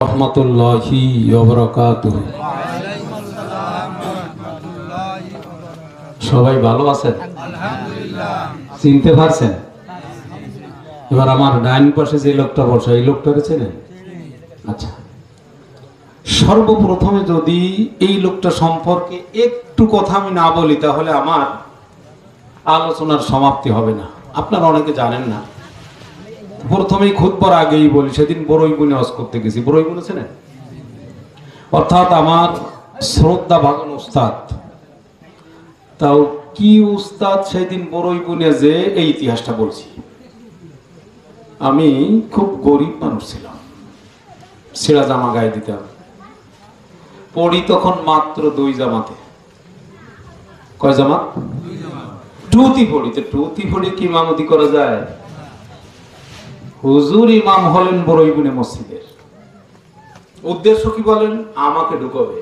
রহমতুল্লাহি ওয়া বারাকাতুহু। সবাই ভালো আছেন? চিনতে পারছেন? এবার আমার ডাইন পাশে যে লোকটা বসা, এই লোকটাকে চেনেন? আচ্ছা, সর্বপ্রথমে যদি এই লোকটা সম্পর্কে একটু কথা আমি না বলি তাহলে আমার আলোচনার সমাপ্তি হবে না। আপনারা অনেকে জানেন না, প্রথমেই খুতবার আগেই বলি, সেদিন বড়ইবুনে ওয়াজ করতে গেছি। বড়ইবুনে চেনেন? অর্থাৎ আমার শ্রদ্ধা ভাজন উস্তাদ, তাও কি উস্তাদ সেদিন বড়ইবুনে যে এই ইতিহাসটা বলছি। আমি খুব গরিব মানুষ ছিলাম, ছেঁড়া জামা গায়ে দিতাম, পড়ি তখন মাত্র 2 জামাতে। কয় জামাত? টুতি পড়ি। তো টুতি পড়ি কি ইমামতি করা যায়? হুজুর ইমাম হলেন বড়ইবুনে মসজিদের। উদ্দেশ্য কি বলেন? আমাকে ঢুকাবে,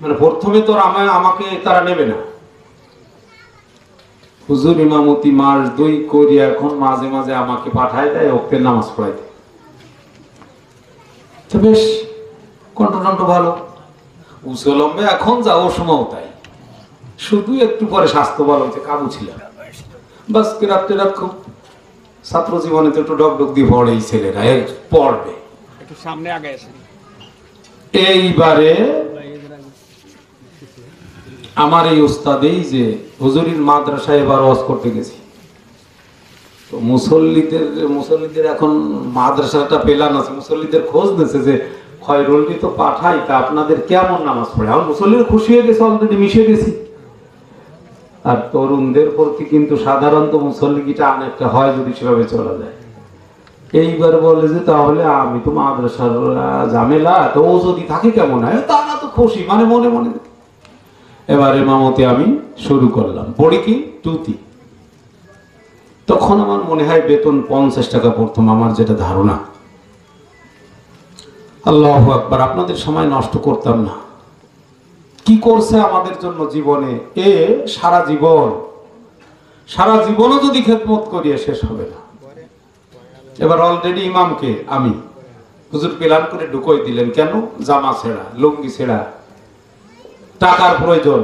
মানে প্রথমে তো আমাকে তারা নেবে না। হুজুর ইমামতি মাস 2 করি, এখন মাঝে মাঝে আমাকে পাঠায় দেয় ওক্তের নামাজ পড়াইতে। তো বেশ কন্ট্রোল ভালো, উসলম্বে এখন যাও সময় তাই, শুধু একটু পরে স্বাস্থ্য ভালো হয়েছে, কাবু ছিলাম। বাস রাত্রে রাত খুব ছাত্র জীবনে তো একটু ডকডক দিয়ে পড়ে এই ছেলেরা, পড়বে একটু সামনে আগে এসে। এইবারে আমার এই উস্তাদেই যে হুজুরির মাদ্রাসায় এবার ওয়াজ করতে গেছি, তো মুসল্লিদের এখন মাদ্রাসাটা পেলাম আছে, মুসল্লিদের খোঁজ নিয়েছে যে খয়রুলটি তো পাঠাই, তা আপনাদের কেমন নামাজ পড়ে। এখন মুসল্লির খুশি হয়ে গেছে, অলরেডি মিশে গেছি। আর তরুণদের প্রতি কিন্তু সাধারণত মুসল্লিটা অনেকটা হয় যদি সেভাবে চলা যায়। এইবার বলে যে তাহলে আমি তো মাদ্রাসার ঝামেলা, তো ও যদি থাকে কেমন হয়, তারা তো খুশি, মানে মনে মনে। এবার ইমামতি আমি শুরু করলাম, পড়ি কি টুতি। তখন আমার মনে হয় বেতন 50 টাকা প্রথম, আমার যেটা ধারণা। আল্লাহু আকবার, আপনাদের সময় নষ্ট করতাম না। কি করছে আমাদের জন্য জীবনে, এ সারা জীবনও যদি খেদমত করিয়ে শেষ হবে না। এবার অলরেডি ইমামকে আমি হুজুর প্ল্যান করে ঢুকোই দিলেন। কেন? জামা ছেঁড়া, লুঙ্গি ছেঁড়া, টাকার প্রয়োজন।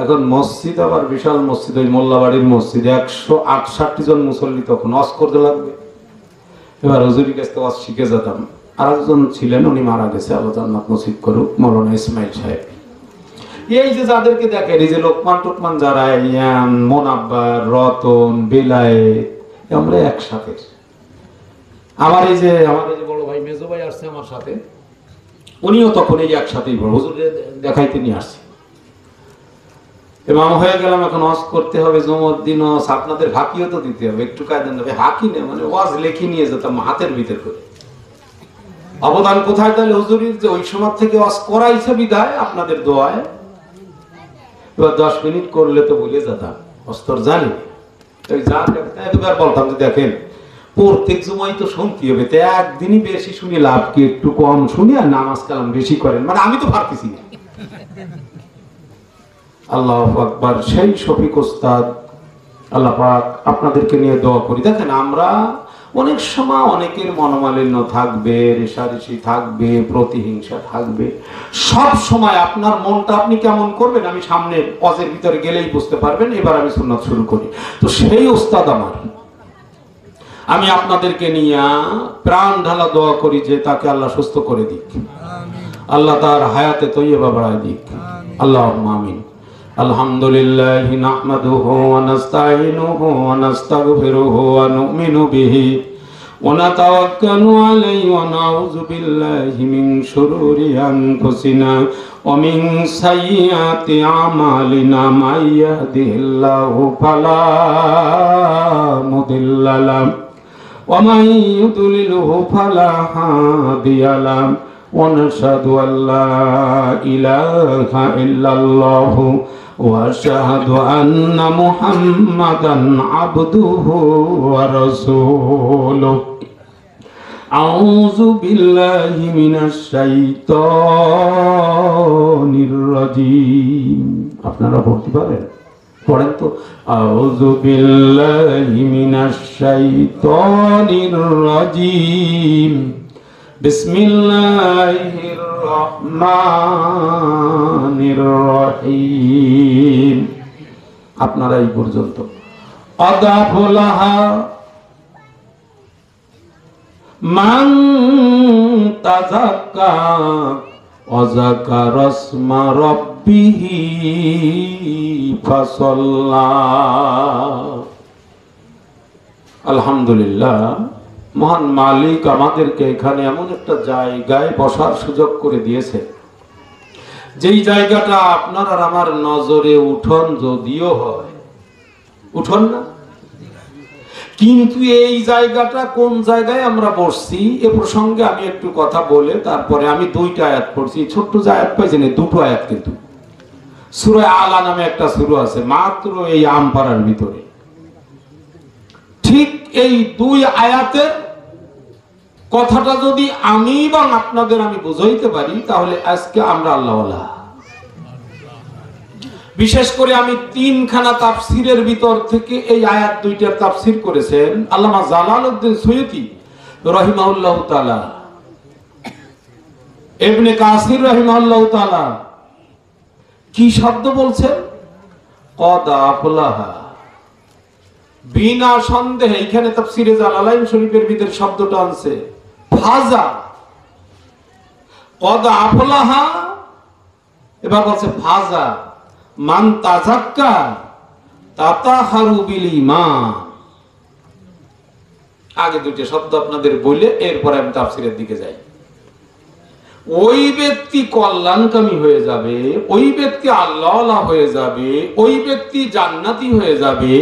এখন মসজিদ আবার বিশাল মসজিদ, ওই মোল্লাবাড়ির মসজিদ, 168 জন মুসল্লি, তখন ওয়াজ করতে লাগবে। এবার হুজুরের কাছ থেকে ওয়াজ শিখে যেতাম। আরেকজন ছিলেন, উনি মারা গেছে, আল্লাহ জান্নাত নসিব করুক, মাওলানা ইসমাইল সাহেব। এই যে যাদেরকে দেখেন, এই যে লোকমান টোকমান যারা, মোনাব্বার, রতন, বেলায়েত, আমরা একসাথে। আমার এই যে বড় ভাই মেজো ভাই আসছে আমার সাথে, উনিও তখন এই একসাথেই বড় হুজুরের দেখাইতে নিয়ে আসছে। ইমাম হয়ে গেলাম, এখন ওয়াজ করতে হবে, জুমার দিন আপনাদের হাকিও তো দিতে হবে, একটু কায়দা নেবে। হাকি নেই মানে ওয়াজ লেখি নিয়ে যেতাম হাতের ভিতর করে। অবদান কোথায় তাহলে হুজুরির, যে ওই সময় থেকে ওয়াজ করাইছে বিদায় আপনাদের দোয়ায়। এবার 10 মিনিট করলে তো ভুলে যেতাম, অস্তর জানি ওই যা একবার বলতাম যে দেখেন প্রত্যেক জুমাই তো শুনতে হবে, তো একদিনই বেশি শুনি লাভ কি, একটু কম শুনি আর নামাজ কালাম বেশি করেন, মানে আমি তো পারতেছি না। আল্লাহু আকবার। সেই শফিক ওস্তাদ, আল্লাহ পাক আপনাদেরকে নিয়ে দোয়া করি। দেখেন আমরা অনেক সময় অনেকের মনোমালিন্য থাকবে, রেষারেষি থাকবে, প্রতিহিংসা থাকবে। সব সময় আপনার মনটা আপনি কেমন করবেন আমি সামনে ওয়াজের ভিতরে গেলেই বুঝতে পারবেন। এবার আমি সুন্নাত শুরু করি। তো সেই ওস্তাদ আমার, আমি আপনাদেরকে নিয়ে প্রাণ ঢালা দোয়া করি যে তাকে আল্লাহ সুস্থ করে দিক, আল্লাহ তার হায়াতে তৈয়বা বাড়ায় দিক। আল্লাহুম্মা আমিন। আলহামদুলিল্লাহি নাহমাদুহু ওয়া নাস্তাঈনুহু ওয়া নাস্তাগফিরুহু ওয়া নু'মিনু বিহি ওয়া নাতাওয়াক্কালু আলাইহি ওয়া নাউযু বিল্লাহি মিন শুরুরি আনফুসিনা ওয়া মিন সাইয়্যাতি আমালিনা মান ইয়াহদিহিল্লাহু ফালা মুদিল্লা লাহু ওয়া মান ইউদ্লিলহু ফালা হাদিয়া লাহু ওয়া নাশহাদু আল্লা ইলাহা ইল্লাল্লাহু ওয়া আশহাদু আন্না মুহাম্মাদান আবদুহু ওয়া রাসূলুহু। আউযু বিল্লাহি মিনাশ শাইতানির রাজীম। আপনারা পড়তে পারেন? পড়েন তো। আউযু বিল্লাহি মিনাশ শাইতানির রাজীম। বিসমিল্লাহির রহমানির রহিম। আপনারা এই পর্যন্ত আদাফুলাহা মান তাযাক্কা ওয়া যাকারা ইসমা রাব্বিহি ফাসাল্লা। আলহামদুলিল্লাহ, মহান মালিক আমাদেরকে এখানে এমন একটা জায়গায় বসার সুযোগ করে দিয়েছে, যেই জায়গাটা আপনার আর আমার নজরে উঠোন যদিও হয়, উঠোন না, কিন্তু এই জায়গাটা কোন জায়গায় আমরা বসছি এ প্রসঙ্গে আমি একটু কথা বলে তারপরে আমি দুইটা আয়াত পড়ছি। ছোট্ট যে আয়াত পাইছেন, দুটো আয়াত, কিন্তু সূরা আলা নামে একটা সূরা আছে মাত্র এই আমপাড়ার ভিতরে। ঠিক এই দুই আয়াতের কথাটা যদি আমি এবং আপনাদের আমি বুঝাইতে পারি, তাহলে আজকে আমরা আল্লাহওয়ালা। বিশেষ করে আমি তিনখানা তাফসিরের ভিতর থেকে এই আয়াত দুইটার তাফসির করেছেন আল্লামা জালালউদ্দিন সুয়ুতী রাহিমাহুল্লাহু তাআলা, ইবনে কাসির রাহিমাহুল্লাহু তাআলা। কি শব্দ বলছেন? কদ আফলাহা, বিনা সন্দেহে। এখানে তাফসিরে জালালাইন শরীফের ভিতর শব্দটা আনছে ফাজা, কদ আফলাহা, এবার বলছে ফাজা মান তাযাক্কা তাতাহারু বিল ঈমান। আগে দুটো শব্দ আপনাদের বলে এরপর আমি তাফসিরের দিকে যাই। ওই ব্যক্তি কল্যাণকামী হয়ে যাবে, ওই ব্যক্তি আল্লাহওয়ালা হয়ে যাবে, ওই ব্যক্তি জান্নাতি হয়ে যাবে,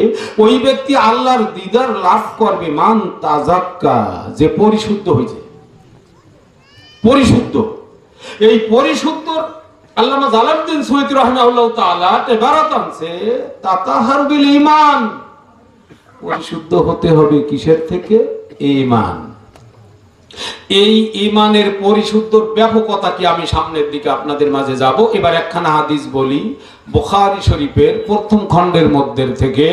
ওই ব্যক্তি আল্লাহর দিদার লাভ করবে। মান তাযাক্কা, যে পরিশুদ্ধ হয়েছে, পরিশুদ্ধ। এই পরিশুদ্ধ আল্লামা জালালউদ্দিন সুয়ুতী রাহিমাহুল্লাহু তাআলা ইবারাত আনছে তাতাহারু বিল ঈমান। পরিশুদ্ধ হতে হবে কিসের থেকে? ঈমান। এই ঈমানের পরিশুদ্ধর ব্যাপকতা কি আমি সামনের দিকে আপনাদের মাঝে যাব। এবার একখানা হাদিস বলি, বুখারী শরীফের প্রথম খণ্ডের মধ্যে থেকে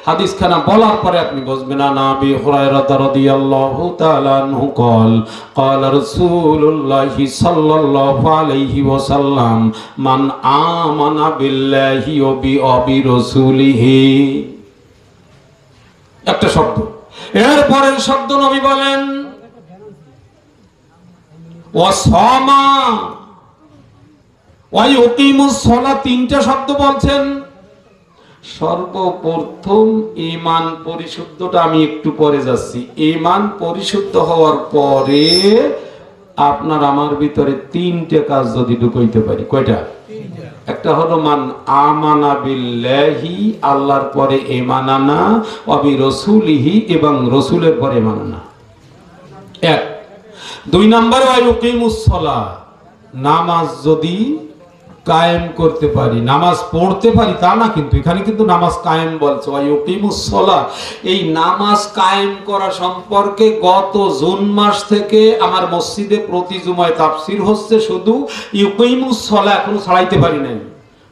হাদিসখানা বলার পরে আপনি বুঝবেন। আবি হুরায়রা রাদিয়াল্লাহু তাআলা আনহু قال قال رسول الله صلى الله عليه وسلم من آمن بالله وبرسوله। একটা শব্দ, এর পরের শব্দ নবী বলেন ওয়াসামা ওয়া ইউকিমুস সালাত। তিনটা শব্দ বলছেন। সর্বপ্রথম ঈমান পরিশুদ্ধটা আমি একটু পরে যাচ্ছি। ঈমান পরিশুদ্ধ হওয়ার পরে আপনার আমার ভিতরে তিনটে কাজ যদি ঢুকাইতে পারি, কয়টা? একটা হলো মান আমানা বিল্লাহি, আল্লাহর পরে ঈমান আনা, ওয়া বিরাসূলিহি, এবং রাসূলের পরে ঈমান আনা। এক। দুই নম্বর ওয়া ইউকিমুস সালাহ, নামাজ যদি কায়েম করতে পারি, নামাজ পড়তে পারি তা না, কিন্তু এখানে কিন্তু নামাজ কায়েম বলছে। ওয়া ইউকিমুস সালাহ, এই নামাজ কায়েম করা সম্পর্কে গত জুন মাস থেকে আমার মসজিদে প্রতি জুমায় তাফসীর হচ্ছে শুধু ইউকিমুস সালাহ, এখনো ছাড়াইতে পারি নাই।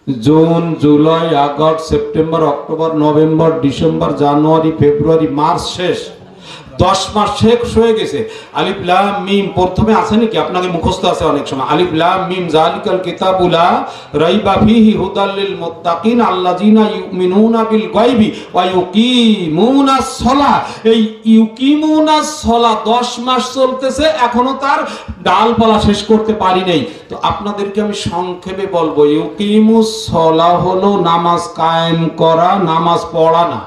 June, July, August, September, October, November, December, January, February, March শেষ, 10 মাস শেষ হয়ে গেছে। আলিফ লাম মিম প্রথমে আছে নাকি? আপনাকে মুখস্থ আছে অনেক সময়। আলিফ লাম মিম যালিকাল কিতাবু লা রাইবা ফিহি হুদাল লিল মুত্তাকিন আল্লাযিনা ইউমিনুনা বিল গায়বি ওয়া ইউকিমুনাস সালাহ। এই ইউকিমুনাস সালাহ 10 মাস চলতেছে, এখনো তার ডালপালা শেষ করতে পারি নাই। তো আপনাদেরকে আমি সংক্ষেপে বলবো, ইউকিমুস সালাহ হলো নামাজ কায়েম করা, নামাজ পড়া না।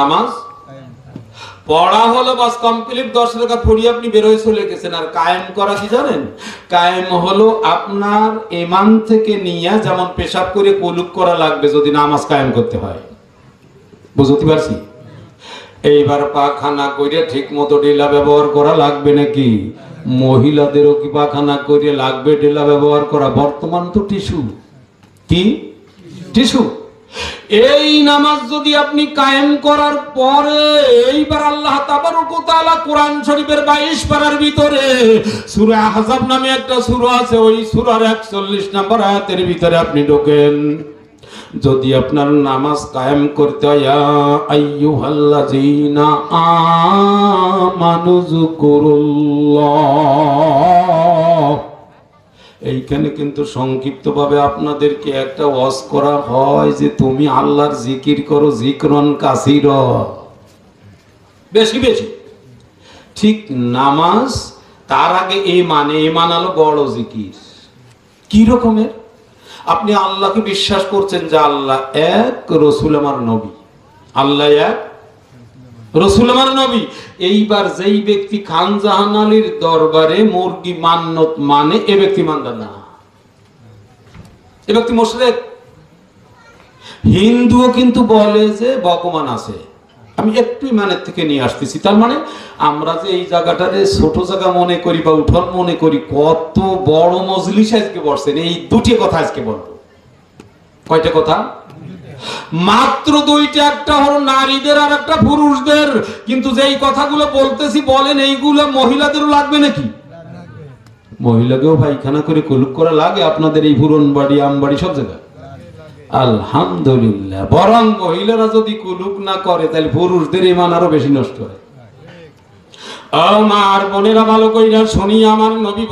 নামাজ পড়া হলো বাস কমপ্লিট, 10 রাকাত পড়ি আপনি বের হয়ে চলে গেছেন। আর কায়েম করা কি জানেন? কায়েম হলো আপনার ঈমান থেকে নিয়ে, যেমন পেশাব করে কুলুপ করা লাগবে যদি নামাজ কায়েম করতে হয়, বুঝতে পারছি? এইবার পাখানা করে ঠিক মতো ডেলা ব্যবহার করা লাগবে নাকি? মহিলাদেরও কি পাখানা করে লাগবে ডেলা ব্যবহার করা? বর্তমান তো টিস্যু, কি টিস্যু। এই নামাজ যদি আপনি কায়েম করার পরে, এইবার আল্লাহ তাবারক ওয়া তাআলা কোরআন শরীফের 22 পারার ভিতরে সূরা আহজাব নামে একটা সূরা আছে, ওই সূরার 41 নম্বর আয়াতের ভিতরে আপনি ঢোকেন। যদি আপনার নামাজ কায়েম করতে হয়, ইয়া আইয়ুহাল্লাযীনা আমানু যকুরুল্লাহ, এইখানে কিন্তু সংক্ষিপ্তভাবে আপনাদেরকে একটা ওয়াজ করা হয় যে তুমি আল্লাহর জিকির করো, জিকরন কাসীরা, বেশি বেশি। ঠিক নামাজ তার আগে এই মানালো বড় জিকির। কি রকমের? আপনি আল্লাহকে বিশ্বাস করছেন যে আল্লাহ এক, রসুল আমার নবী, আল্লাহ এক, রসুল আমার নবী। এইবার যেই ব্যক্তি খান জাহান আলীর দরবারে মুরগি মান্নত মানে, এ ব্যক্তি মানদার না, এ ব্যক্তি মুশরিক। হিন্দুও কিন্তু বলে যে ভগবান আছে। আমি একটু ইমানের থেকে নিয়ে আসতেছি। তার মানে আমরা যে এই জায়গাটারে ছোট জায়গা মনে করি বা উঠন মনে করি, কত বড় মজলিস আজকে বসছেন। এই দুটি কথা আজকে বলবো। কয়টা কথা? মাত্র দুইটা, একটা হলো নারীদের আর একটা পুরুষদের। কিন্তু যেই কথাগুলো বলতেছি বলেন এইগুলো মহিলাদেরও লাগবে নাকি? মহিলাকেও পায়খানা করে কুলুপ করা লাগে আপনাদের এই পুরনবাড়ি, আমবাড়ি, সব জায়গায়? আলহামদুলিল্লাহ। বরং মহিলারা যদি কুলুপ না করে তাহলে পুরুষদের ইমান আরো বেশি নষ্ট হয়। আমার বোনেরা ভালো কইরা শুনি, আমার নবী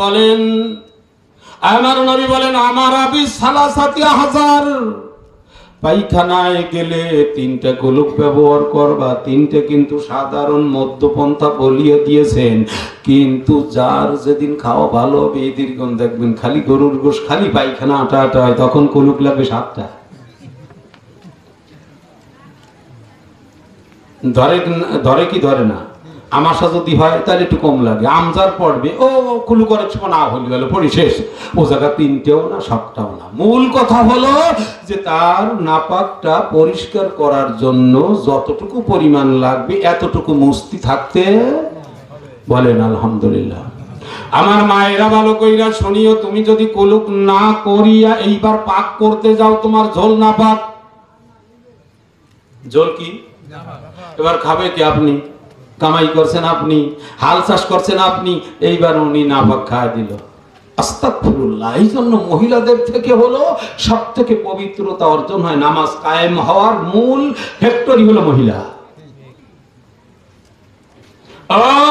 বলেন, আমার আবি সালাসাতি হাজার, পায়খানায় গেলে তিনটা কুলুপ ব্যবহার করবা। তিনটা কিন্তু সাধারণ মধ্যপন্থা বলিয়ে দিয়েছেন, কিন্তু যার যেদিন খাওয়া ভালো হবে এই দীর্ঘন দেখবেন খালি গরুর গোশ, খালি পায়খানা আটা আটা হয়, তখন কুলুপ লাগবে 7টা। ধরে কি ধরে না? আমাশা যদি হয় তাহলে একটু কম লাগে, আমজার পড়বে ও কুলু করার সময় না হলে গেল পড়ি শেষ। ও জায়গা 3টেও না 7টাও না। মূল কথা হলো যে তার নাপাকটা পরিষ্কার করার জন্য যতটুকু পরিমাণ লাগবে এতটুকু মুস্তি থাকতে বলেন আলহামদুলিল্লাহ। আমার মায়েরা ভালো কইরা শুনিও, তুমি যদি কুলুপ না করিয়া এইবার পাক করতে যাও, তোমার ঝোল না পাক। ঝোল কি? এবার খাবে কি? আপনি কামাই করছেন, আপনি হাল চাষ করছেন, আপনি, এইবার উনি না পাক খাওয়া দিল। আস্তাগফিরুল্লাহ। এই জন্য মহিলাদের থেকে হলো সব থেকে পবিত্রতা অর্জন হয়। নামাজ কায়েম হওয়ার মূল ফ্যাক্টরি হলো মহিলা।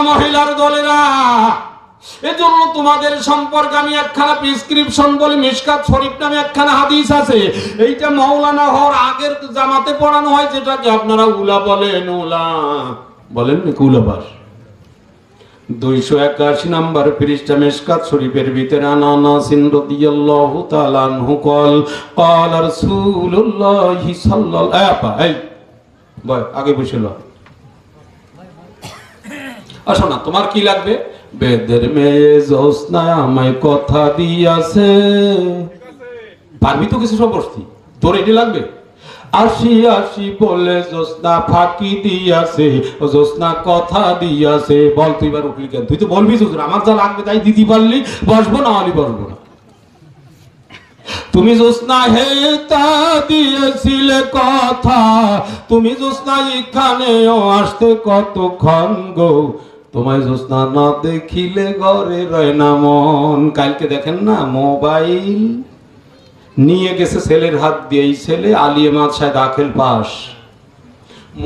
মহিলার দলেরা, এজন্য তোমাদের সম্পর্কে আমি একখানা প্রেসক্রিপশন বলি। মিশকাত শরীফ নামে একখানা হাদিস আছে। এইটা মাওলানা হওয়ার আগের জামাতে পড়ানো হয়, যেটাকে আপনারা উলা বলেন। উলা বলেন নাকি? উলাবাস 281 নম্বর পৃষ্ঠা মিশকাত শরীফের ভিতরে আনাস রাদিয়াল্লাহু তাআলা আনহু قال রাসূলুল্লাহ সাল্লাল্লাহু আগে বসেল। আসো না, তোমার কি লাগবে? বেদের মেয়ে জোসনা আমায় কথা দিয়াছে। পারবি তো কিছু সব বসতি, তোর এটি লাগবে। আসি আসি বলে জোসনা ফাঁকি দিয়াছে, জোসনা কথা দিয়াছে। বল তুই এবার উঠলি কেন? তুই তো বলবি হুজুর আমার যা লাগবে তাই দিতে পারলি, বসবো না হলে বসবো না। তুমি জোসনা হেতা দিয়েছিলে কথা, তুমি জোসনা এখানেও আসতে কতক্ষণ গো, তোমায় জোসনা না দেখিলে ঘরে রয় না মন। কালকে দেখেন না মোবাইল নিয়ে গেছে ছেলের হাত দিয়ে। এই ছেলে আলিয়ে মাদ্রাসায় দাখিল পাস,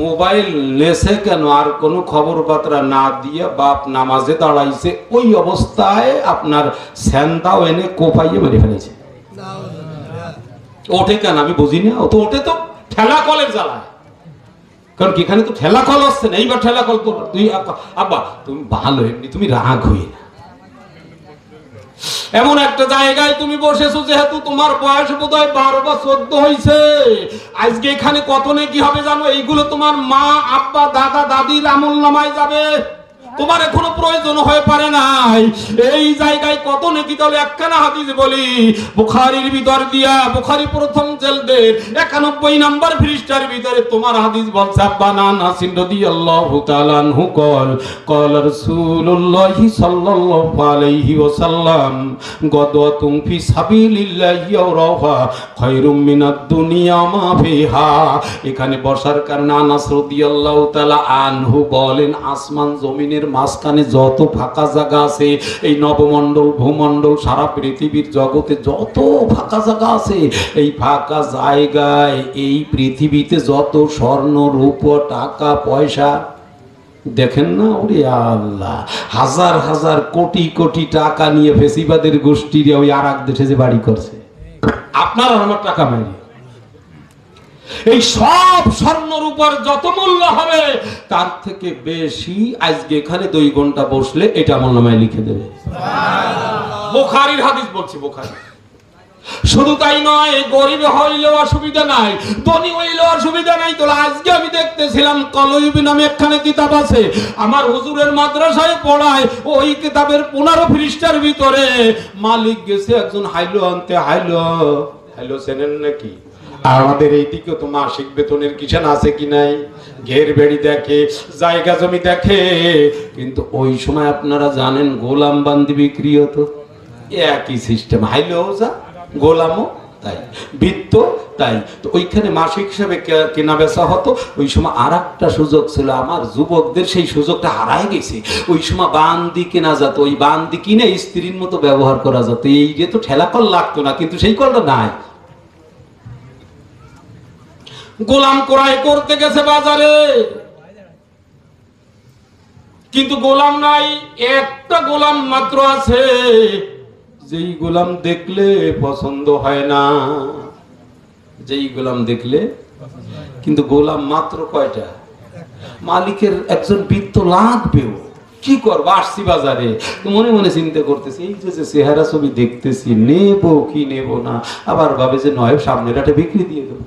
মোবাইল নেছে কেন? আর কোনো খবর বার্তা না দিয়ে বাপ নামাজে দাঁড়াইছে, ওই অবস্থায় আপনার স্যান্দাও এনে কোপাইয়ে মেরে ফেলেছে। ওঠে কেন আমি বুঝি না। ও তো ওঠে তো ঠেলা কলের জ্বালায়, কারণ এখানে তো ঠেলা কল আসছে না। এইবার ঠেলা কল তো তুই আব্বা তুমি ভালো, এমনি তুমি রাগ হয়ে না। এমন একটা জায়গায় তুমি বসেছো যেহেতু তোমার বয়স বোধহয় 12 বা 14 হয়েছে। আজকে এখানে কত নেকি হবে জানো? এইগুলো তোমার মা, আব্বা, দাদা, দাদির আমল নামায় যাবে। তোমার এখনো প্রয়োজন হয়ে পারে নাই। এই জায়গায় কত নেকি? তাহলে একখানা হাদিস বলি, বুখারীর ভিতর দিয়া, বুখারী প্রথম জেলদের 91 নম্বর পৃষ্ঠার ভিতরে তোমার হাদিস বলছে, আব্বানা আনাস রাদিয়াল্লাহু তাআলা আনহু قال رسول الله صلى الله عليه وسلم غدوة في سبيل الله يوراها خير من الدنيا ما فيها। এখানে বসার কারণে আনাস রাদিয়াল্লাহু তাআলা আনহু বলেন, আসমান জমিনের জমিনের মাঝখানে যত ফাঁকা জায়গা আছে, এই নবমণ্ডল ভূমণ্ডল সারা পৃথিবীর জগতে যত ফাঁকা জায়গা আছে, এই ফাঁকা জায়গায় এই পৃথিবীতে যত স্বর্ণ রূপ টাকা পয়সা দেখেন না, ওরে আল্লাহ, হাজার হাজার কোটি কোটি টাকা নিয়ে ফেসিবাদের গোষ্ঠীর ওই আর এক দেশে যে বাড়ি করছে, আপনার আমার টাকা মেরে এই সব স্বর্ণর উপর যত মূল্য হবে তার থেকে বেশি আজকে এখানে 2 ঘন্টা বসলে এটা আমার নামে লিখে দেবে। বুখারীর হাদিস বলছি, বুখারী। শুধু তাই নয়, গরিব হইলেও অসুবিধা নাই, ধনী হইলেও অসুবিধা নাই। তো আজকে আমি দেখতেছিলাম কলয়ুবী নামে একখানে কিতাব আছে, আমার হুজুরের মাদ্রাসায় পড়ায়। ওই কিতাবের 15 পৃষ্ঠার ভিতরে মালিক গেছে একজন হাইলো আনতে। হাইলো চেনেন নাকি? আমাদের এইদিকে তো মাসিক বেতনের কিষান আছে কি নাই, ঘের বেড়ি দেখে, জায়গা জমি দেখে, কিন্তু ওই সময় আপনারা জানেন গোলাম বান্দি বিক্রি হতো। একই সিস্টেম, হাইলো যা গোলামও তাই, বৃত্ত তাই। তো ওইখানে মাসিক হিসাবে কেনা বেচা হতো। ওই সময় আর একটা সুযোগ ছিল, আমার যুবকদের সেই সুযোগটা হারাই গেছে। ওই সময় বান্দি কেনা যেত, ওই বান্দি কিনে স্ত্রীর মতো ব্যবহার করা যেত। এই যে তো ঠেলা কল লাগতো না, কিন্তু সেই কলটা নাই। গোলাম ক্রয় করতে গেছে বাজারে, কিন্তু গোলাম নাই, একটা গোলাম মাত্র আছে, যেই গোলাম দেখলে পছন্দ হয় না, যেই গোলাম দেখলে, কিন্তু গোলাম মাত্র কয়টা? মালিকের একজন বৃত্ত লাগবেও। কি করবো, আসছি বাজারে, মনে মনে চিন্তা করতেছি, এই যে চেহারা ছবি দেখতেছি, নেব কি নেব না, আবার ভাবে যে নয় সামনের হাটে বিক্রি দিয়ে দেবো।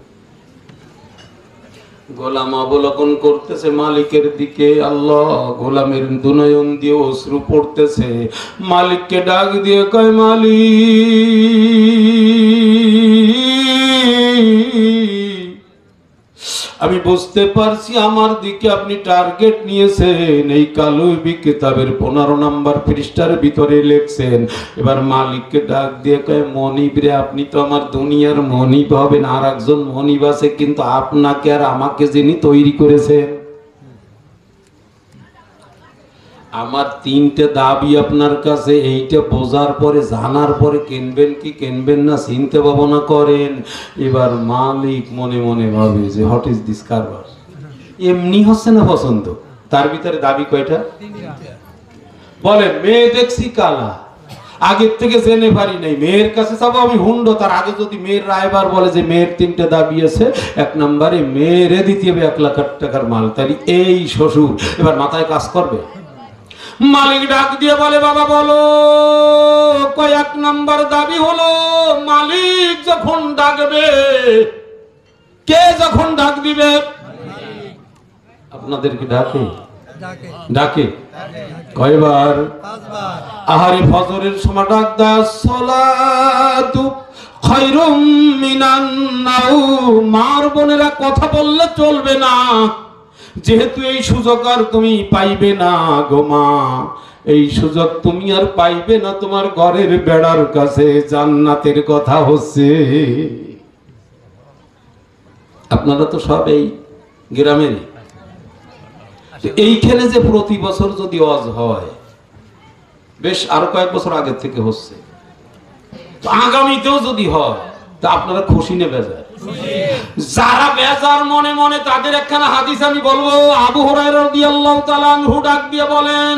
গোলাম অবলোকন করতেছে মালিকের দিকে, আল্লাহ, গোলামের দুনয়ন দিয়ে অশ্রু পড়তেছে। মালিককে ডাক দিয়ে কয়, মালিক, আমি বুঝতে পারছি আমার দিকে আপনি টার্গেট নিয়েছেন। এই কালয়ুবী কিতাবের 15 নম্বর পৃষ্ঠার ভিতরে লিখছেন। এবার মালিককে ডাক দিয়ে কয়, মনিব রে, আপনি তো আমার দুনিয়ার মনিব হবেন, আর একজন মনিব আছে, কিন্তু আপনাকে আর আমাকে যিনি তৈরি করেছেন, আমার 3টে দাবি আপনার কাছে। এইটা বোঝার পরে, জানার পরে কিনবেন কি কিনবেন না চিন্তা ভাবনা করেন। এবার মালিক মনে মনে ভাবে যে হোয়াট ইজ দিস কারবার, এমনি হচ্ছে না পছন্দ। তার ভিতরে দাবি কয়টা বলেন? মেয়ে দেখছি কালা, আগের থেকে জেনে পারি নাই, মেয়ের কাছে যাবো আমি হুন্ডো। তার আগে যদি মেয়ের রায়বার বলে যে মেয়ের 3টে দাবি আছে, 1 নম্বরে মেয়েরে দিতে হবে 1 লাখ টাকার মাল, তাহলে এই শ্বশুর এবার মাথায় কাজ করবে। মালিক ডাক দিয়ে বলে, বাবা বলো, কয়েক নাম্বার দাবি হলো। মালিক যখন ডাকবে, কে যখন ডাক দিবে, আপনাদেরকে ডাকে ডাকে কয়বার? আহারে ফজরের সময় ডাক দেয়, সালাতু খায়রুম মিনান নাওম। মার বোনেরা কথা বললে চলবে না, যেহেতু এই সুযোগ আর তুমি পাইবে না গো মা, এই সুযোগ তুমি আর পাইবে না। তোমার ঘরের বেড়ার কাছে জান্নাতের কথা হচ্ছে। আপনারা তো সব এই গ্রামেরই। এইখানে যে প্রতি বছর যদি ওয়াজ হয়, বেশ আরো কয়েক বছর আগের থেকে হচ্ছে, তো আগামীতেও যদি হয়, তা আপনারা খুশি নে বেজার? যারা বেজার মনে মনে, তাদের একখানা হাদিস আমি বলবো। আবু হুরায়রা রাদিয়াল্লাহু তাআলা আনহু ডাক দিয়ে বলেন,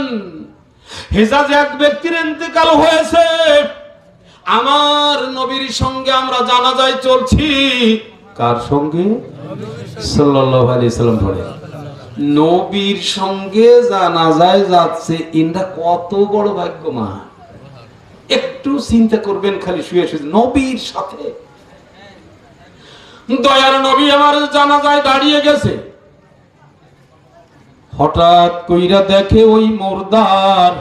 হেজাজে এক ব্যক্তির ইন্তেকাল হয়েছে, আমার নবীর সঙ্গে আমরা জানাজায় চলছি। কার সঙ্গে? সাল্লাল্লাহু আলাইহি সাল্লাম। পড়ে নবীর সঙ্গে জানাজায় যাচ্ছে, ইনটা কত বড় ভাগ্যমান। একটু চিন্তা করবেন, খালি শুয়ে শুয়ে নবীর সাথে। দয়ার নবী আমার জানাজায় দাঁড়িয়ে গেছে, হঠাৎ কইরা দেখে ওই মুর্দার,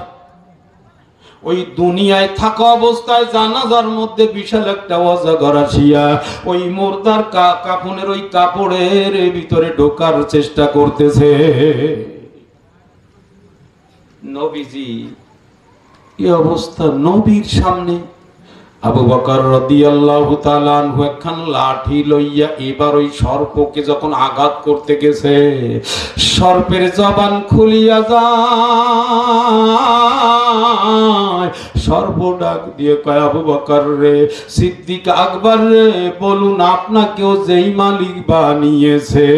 ওই দুনিয়ায় থাকা অবস্থায় জানাজার মধ্যে বিশাল একটা অজগর আসিয়া ওই মুর্দার কাফনের ওই কাপড়ের ভিতরে ঢোকার চেষ্টা করতেছে। নবীজি এই অবস্থা, নবীর সামনে আবু বকর রাদিয়াল্লাহু তাআলা আনহু একখান লাঠি লইয়া এবার ওই সর্পকে যখন আঘাত করতে গেছে, সর্পের জবান খুলিয়া যায়। সর্প ডাক দিয়ে কয়, আবু বকর রে, সিদ্দিক আকবর রে, বলুন আপনাকেও যেই মালিক বানিয়েছে,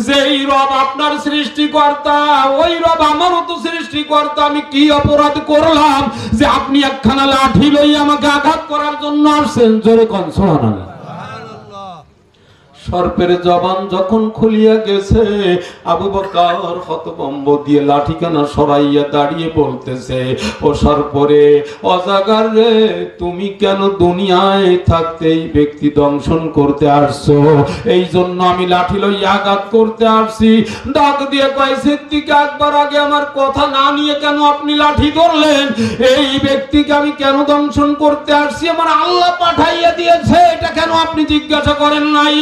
যেই রব আপনার সৃষ্টিকর্তা, ওই রব আমারও তো সৃষ্টিকর্তা, আমি কি অপরাধ করলাম যে আপনি একখানা লাঠি লইয়া আমাকে আঘাত করার জন্য আসছেন? জোরে কোন সুবহানাল্লাহ। সর্পের জবান যখন খুলিয়া গেছে, আবু বকর হতভম্ব দিয়ে লাঠিখানা সরাইয়া দাঁড়িয়ে বলতেছে, ও সর্পরে, অজাগার রে, তুমি কেন দুনিয়ায় থাকতে এই ব্যক্তি দংশন করতে আসছো? এই জন্য আমি লাঠি লইয়া আঘাত করতে আসছি। ডাক দিয়ে কয়, সিদ্দিক আকবর, আগে আমার কথা না নিয়ে কেন আপনি লাঠি ধরলেন? এই ব্যক্তিকে আমি কেন দংশন করতে আসছি আমার আল্লাহ পাঠাইয়া দিয়েছে, এটা কেন আপনি জিজ্ঞাসা করেন নাই?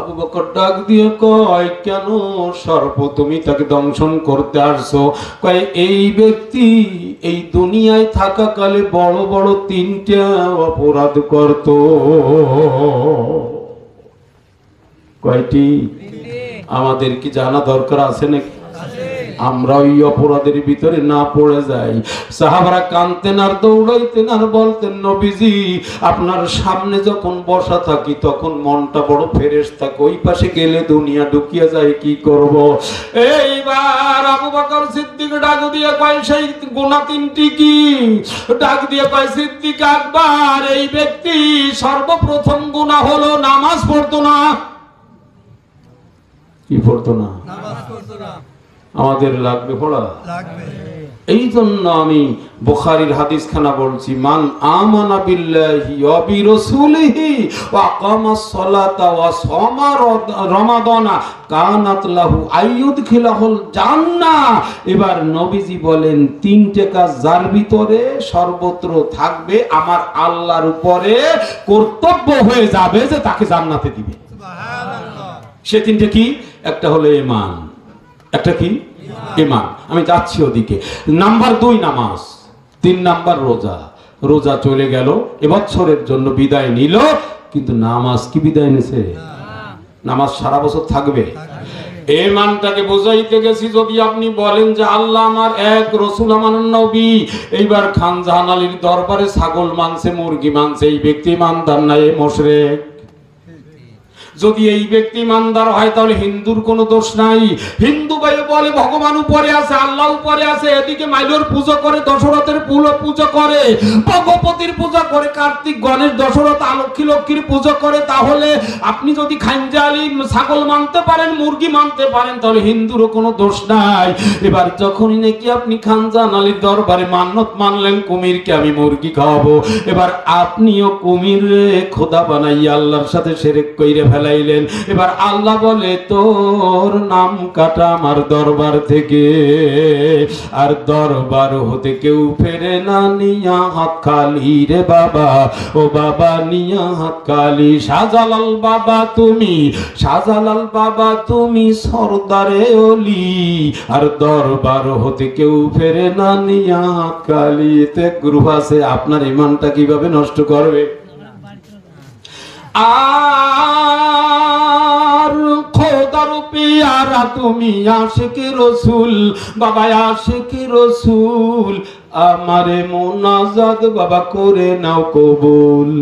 আবু বকর ডাক দিয়ে কয়, কেন সর্প তুমি তাকে দংশন করতে আসছো? কয়, এই ব্যক্তি এই দুনিয়ায় থাকাকালে বড় বড় 3টা অপরাধ করত। কয়টি? আমাদের কি জানা দরকার আছে নাকি? আমরা ওই অপরাধের ভিতরে না পড়ে যাই। সাহাবারা কাঁদতেন আর দৌড়াইতেন আর বলতেন, নবীজি আপনার সামনে যখন বসা থাকি তখন মনটা বড় ফ্রেশ থাকে, ওই পাশে গেলে দুনিয়া ঢুকিয়া যায়, কি করব? এইবার আবু বকর সিদ্দিক ডাক দিয়ে কয়, সেই গুনাহ 3টি কি? ডাক দিয়ে কয়, সিদ্দিক আকবর, এই ব্যক্তি সর্বপ্রথম গুনাহ হলো নামাজ পড়তো না। কি পড়তো না? নামাজ পড়তো না। আমাদের লাগবে পড়া, এই জন্য আমি বুখারীর হাদিস খানা বলছি, মান আমানা বিল্লাহি ওয়া বিরাসূলিহি ওয়া আকামাস সালাতা ওয়া সামা রমাদানা কানাত লাহু আইয়ুদখিলাহুল জান্নাহ। এবার নবীজি বলেন, 3টে কাজ যার ভিতরে সর্বত্র থাকবে, আমার আল্লাহর উপরে কর্তব্য হয়ে যাবে যে তাকে জান্নাতে দিবে। সুবহানাল্লাহ। সে 3টে কি? একটা হলো ঈমান, একটা কি? ঈমান। আমি যাচ্ছি ওদিকে। নাম্বার 2 নামাজ, 3 নাম্বার রোজা। রোজা চলে গেল, এবছরের জন্য বিদায় নিল, কিন্তু নামাজ কি বিদায় নিছে? নামাজ সারা বছর থাকবে। ঈমানটাকে বোঝাইতে গেছি। যদি আপনি বলেন যে আল্লাহ আমার এক, রাসূল আমার নবী, এইবার খান জাহান আলীর দরবারে ছাগল মানছে, মুরগি মানছে, এই ব্যক্তি ইমানদার না, এ মুশরিক। যদি এই ব্যক্তি ইমানদার হয় তাহলে হিন্দুর কোনো দোষ নাই। হিন্দু ভাই বলে ভগবান উপরে আছে, আল্লাহ উপরে আছে, এদিকে মাইলোর পূজা করে, দশরথের পূজা করে, ভগবতীর পূজা করে, কার্তিক গণেশ দশরথ আলক্ষী লক্ষ্মীর পূজা করে, তাহলে আপনি যদি খানজা আলী ছাগল মানতে পারেন, মুরগি মানতে পারেন, তাহলে হিন্দুরও কোনো দোষ নাই। এবার যখনই নাকি আপনি খানজান আলীর দরবারে মান্নত মানলেন, কুমিরকে আমি মুরগি খাওয়াবো, এবার আপনিও কুমির খোদা বানাইয়া আল্লাহর সাথে শিরক কইরা ফেলাইলেন। এবার আল্লাহ বলে, তোর নাম কাটা আমার দরবার থেকে, আর দরবার হতে কেউ ফেরে না নিয়া হাত খালি রে বাবা, ও বাবা নিয়া হাত খালি। শাহজালাল বাবা তুমি, শাহজালাল বাবা তুমি সরদারে ওলি, আর দরবার হতে কেউ ফেরে না নিয়া হাত খালি। এতে গ্রুপ আছে, আপনার ঈমানটা কিভাবে নষ্ট করবে? আর খোদার পেয়ারা তুমি আশিকে রসুল, বাবা আশিকে রসুল, আমারে মোনাজাত বাবা করে নাও কবুল।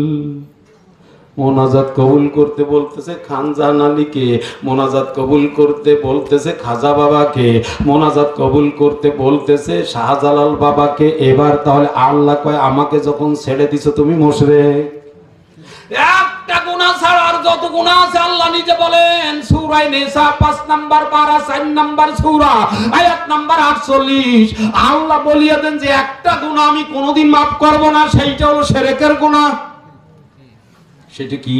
মোনাজাত কবুল করতে বলতেছে খানজাহান আলীকে, মোনাজাত কবুল করতে বলতেছে খাজা বাবাকে, মোনাজাত কবুল করতে বলতেছে শাহজালাল বাবাকে। এবার তাহলে আল্লাহ কয়, আমাকে যখন ছেড়ে দিছো তুমি মুশরিক। একটা গুনাহ ছাড়া আর যত গুনাহ আছে আল্লাহ নিজে বলেন সূরা নিসা 5 নাম্বার পারা 4 নাম্বার সূরা আয়াত নাম্বার 48, আল্লাহ বলিয়া দেন যে একটা গুনাহ আমি কোনোদিন maaf করব না, সেইটা হলো শিরকের গুনাহ। সেটা কি?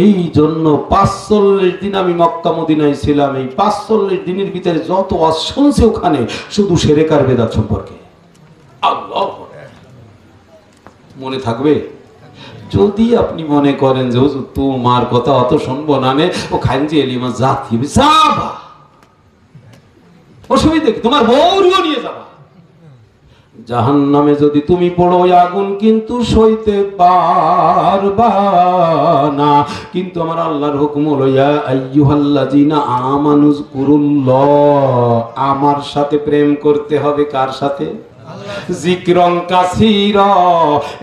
এই জন্য 45 দিন আমি মক্কা মদিনায় ছিলাম, এই 45 দিনের ভিতরে যত ওয়াজ শুনছি ওখানে শুধু শিরক আর বিদআত সম্পর্কে। আল্লাহ মনে থাকবে? যদি আপনি মনে করেন যে হুজুর তোমার কথা অত শুনবো না, ও খানজি এলিমা জাতি যাবা, অসুবিধা কি? তোমার বউরিও নিয়ে যাবা, জাহান্নামে যদি তুমি পড়ো ওই আগুন কিন্তু সইতে পারবা না। কিন্তু আমার আল্লাহর হুকুম হলো ইয়া আইয়ুহাল্লাযিনা আমানুযকুরুল্লাহ, আমার সাথে প্রেম করতে হবে। কার সাথে? যিকরন কাসীরা,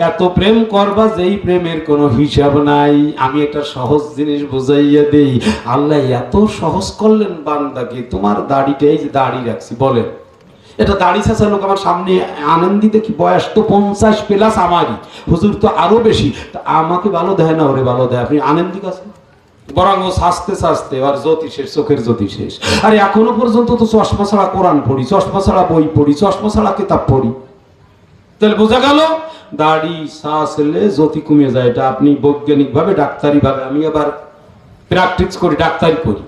এত প্রেম করবা যেই প্রেমের কোনো হিসাব নাই। আমি একটা সহজ জিনিস বুঝাইয়া দেই, আল্লাহ এত সহজ করলেন বান্দাকে। তোমার দাড়িটা, এই যে দাড়ি রাখছি, বলেন এটা দাড়ি ছাঁচা লোক আমার সামনে আনন্দি দেখি, বয়স তো 50 প্লাস আমারই, হুজুর তো আরো বেশি, আমাকে ভালো দেয় না, ওরে ভালো দেয়। আপনি আনন্দি কাছে বরং ও সাজতে সাজতে আর জ্যোতি শেষ, চোখের জ্যোতি শেষ। আরে এখনো পর্যন্ত তো চশমা ছাড়া কোরআন পড়ি, চশমা ছাড়া বই পড়ি, চশমা ছাড়া কিতাব পড়ি। তাহলে বোঝা গেল দাড়ি সাজলে জ্যোতি কমে যায়। এটা আপনি বৈজ্ঞানিক ভাবে, ডাক্তারি ভাবে, আমি আবার প্র্যাকটিস করি, ডাক্তারি করি।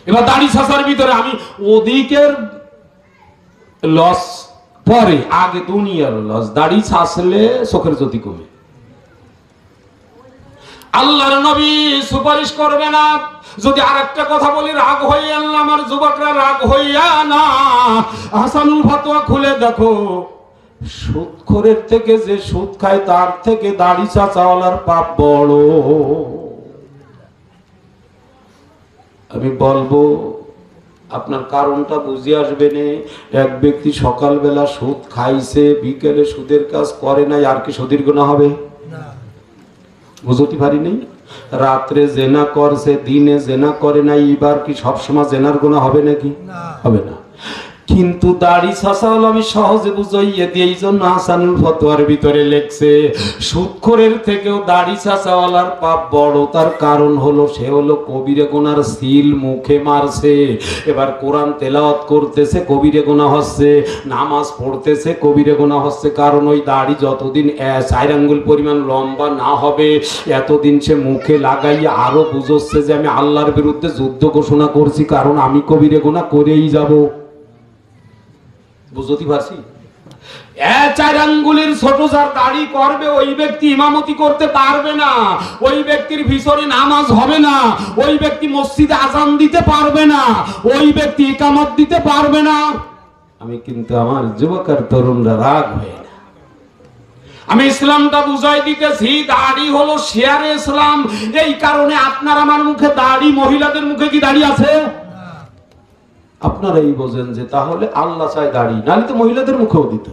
এবার দাড়ি সাজার ভিতরে আমি ওদিকের লস পরে, আগে দুনিয়ার লস। দাড়ি ছাঁচলে চোখের জ্যোতি কমে। আল্লাহর নবী সুপারিশ করবে না। যদি আরেকটা কথা বলি, রাগ হইয়া না, আমার যুবকরা রাগ হইয়া না, হাসানুল ফতোয়া খুলে দেখো, সুদখোরের থেকে যে সুদ খায় তার থেকে দাড়ি চাচাওয়ালার পাপ বড়। আমি বলবো আপনার কারণটা বুঝে আসবে না। এক ব্যক্তি সকালবেলা সুদ খাইছে, বিকেলে সুদের কাজ করে নাই, আর কি সুদের গুনাহ হবে? বুঝতে পারিনি। রাত্রে জেনা করছে, দিনে জেনা করে নাই, এবার কি সবসময় জেনার গুনাহ হবে নাকি? হবে না। কিন্তু দাড়ি ছাঁচা হলো, আমি সহজে বুঝাইয়ে দিই, এই জন্য হাসানুল ফতোয়ার ভিতরে লেখছে সুদখোরের থেকেও দাড়ি ছাঁচাওয়ালার পাপ বড়। তার কারণ হলো সে হলো কবিরে গুনার সিল মুখে মারছে। এবার কোরআন তেলাওয়াত করতেছে, কবিরে গুনাহ হচ্ছে, নামাজ পড়তেছে, কবিরে গুনাহ হচ্ছে। কারণ ওই দাড়ি যতদিন 4 আঙ্গুল পরিমাণ লম্বা না হবে, এতদিন সে মুখে লাগাইয়া আরো বুঝচ্ছে যে আমি আল্লাহর বিরুদ্ধে যুদ্ধ ঘোষণা করছি, কারণ আমি কবিরে গুনাহ করেই যাব। বুঝতে পারছি? 4 আঙ্গুলের ছোট যার দাড়ি করবে, ওই ব্যক্তি ইমামতি করতে পারবে না, ওই ব্যক্তির ভিতরে নামাজ হবে না, ওই ব্যক্তি মসজিদে আজান দিতে পারবে না, ওই ব্যক্তি ইকামত দিতে পারবে না। আমি কিন্তু আমার যুবক আর তরুণরা রাগ হয়ে না, আমি ইসলামটা বুঝাই দিতেছি। দাড়ি হলো শেয়ারে ইসলাম। এই কারণে আপনার আমার মুখে দাড়ি, মহিলাদের মুখে কি দাড়ি আছে? আপনারাই বোঝেন যে তাহলে আল্লাহ চায় দাড়ি, নাহলে তো মহিলাদের মুখেও দিত।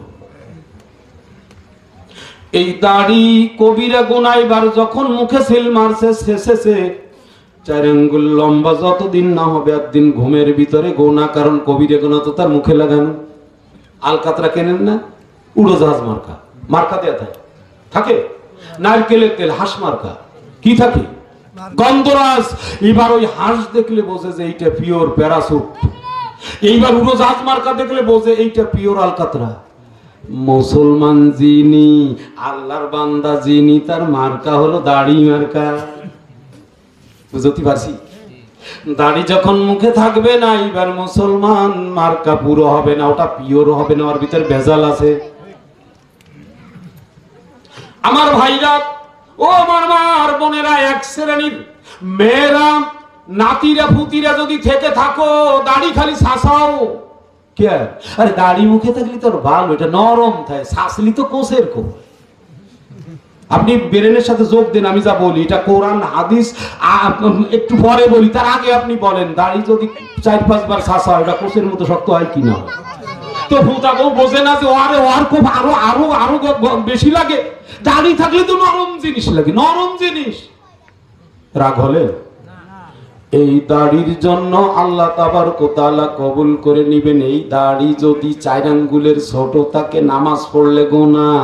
এই দাড়ি কবিরা গুনাহগার যখন মুখে সিল মারছে, শেষে 4 আঙ্গুল লম্বা যতদিন না হবে, একদিন ঘুমের ভিতরে গোনা। কারণ কবিরা গুনাহ তো তার মুখে লাগানো। আলকাতরা কেনেন না? উড়োজাহাজ মার্কা, মার্কা দেয়া থাকে, নারকেলের তেল, হাঁস মার্কা কি থাকে? গন্ধরাজ। এবার ওই হাঁস দেখলে বোঝে যে এইটা পিওর প্যারাসুট। এইবার উড়োজাহাজ মার্কা দেখলে বোঝে এইটা পিওর আলকাতরা। মুসলমান যিনি, আল্লাহর বান্দা যিনি, তার মার্কা হলো দাড়ি মার্কা। বুঝতে পারছি? দাড়ি যখন মুখে থাকবে না, এবার মুসলমান মার্কা পুরো হবে না, ওটা পিওর হবে না, ওর ভিতরে ভেজাল আছে। আমার ভাইরা, ও আমার মার বোনেরা, এক শ্রেণীর মেয়েরা, নাতিরা পুতিরা যদি থেকে থাকো, দাড়ি খালি শাসাও। কে? আরে দাড়ি মুখে থাকলে তোর ভালো, এটা নরম থাকে, শাসলি তো কোষের কো। আপনি ব্রেনের সাথে যোগ দেন, আমি যা বলি এটা কোরআন হাদিস একটু পরে বলি, তার আগে আপনি বলেন দাড়ি যদি 4-5 বার শাসা, এটা কোষের মতো শক্ত হয় কিনা? তো ভূতা কেউ বোঝে না যে ওর খুব আরো আরো আরো বেশি লাগে। দাড়ি থাকলে তো নরম জিনিস লাগে, নরম জিনিস। রাগ হলে এই দাড়ির জন্য আল্লাহ তাবারক ওয়া তাআলা কবুল করে নেবেন। এই দাড়ি যদি 4 আঙ্গুলের ছোট থাকে, নামাজ পড়লে গুনাহ।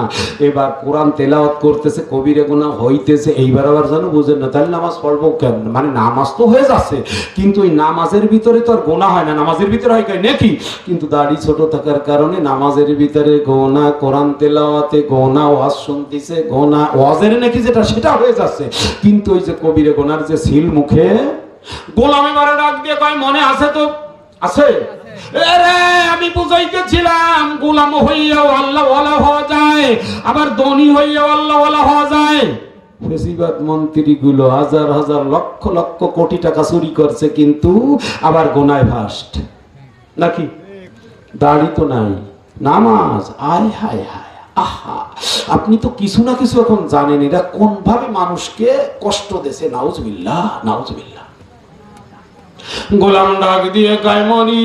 এবার কোরআন তেলাওয়াত করতেছে, কবিরে গুনাহ হইতেছে, এইবার আবার জানো বুঝেন না, তাহলে নামাজ পড়বো কেন? মানে নামাজ তো হয়ে যাচ্ছে, কিন্তু ওই নামাজের ভিতরে তো আর গুনাহ হয় না, নামাজের ভিতরে হয় নাকি? কিন্তু দাড়ি ছোট থাকার কারণে নামাজের ভিতরে গুনাহ, কোরআন তেলাওয়াতে গুনাহ, ওয়াজ শুনতেছে গুনাহ, ওয়াজের নাকি যেটা সেটা হয়ে যাচ্ছে। কিন্তু ওই যে কবিরে গুনাহর যে সিল মুখে, গোলামি মারা ডাক দিয়ে কয় মনে আছে তো? আছে। আরে আমি বুঝাইতেছিলাম গোলাম হইয়াও আল্লাহ ওয়ালা হওয়া যায়, আবার ধনী হইয়াও আল্লাহ ওয়ালা হওয়া যায়। ফেসিবাদ মন্ত্রীগুলো হাজার হাজার লক্ষ লক্ষ কোটি টাকা চুরি করছে, কিন্তু আবার গোনায় ফার্স্ট নাকি? দাড়ি তো নাই, নামাজ, আয় হায় হায়, আহা, আপনি তো কিছু না কিছু এখন জানেন এটা কোন ভাবে মানুষকে কষ্ট দেছে। নাউজুবিল্লাহ, নাউজুবিল্লাহ। গোলাম ডাক দিয়ে কয়, মনি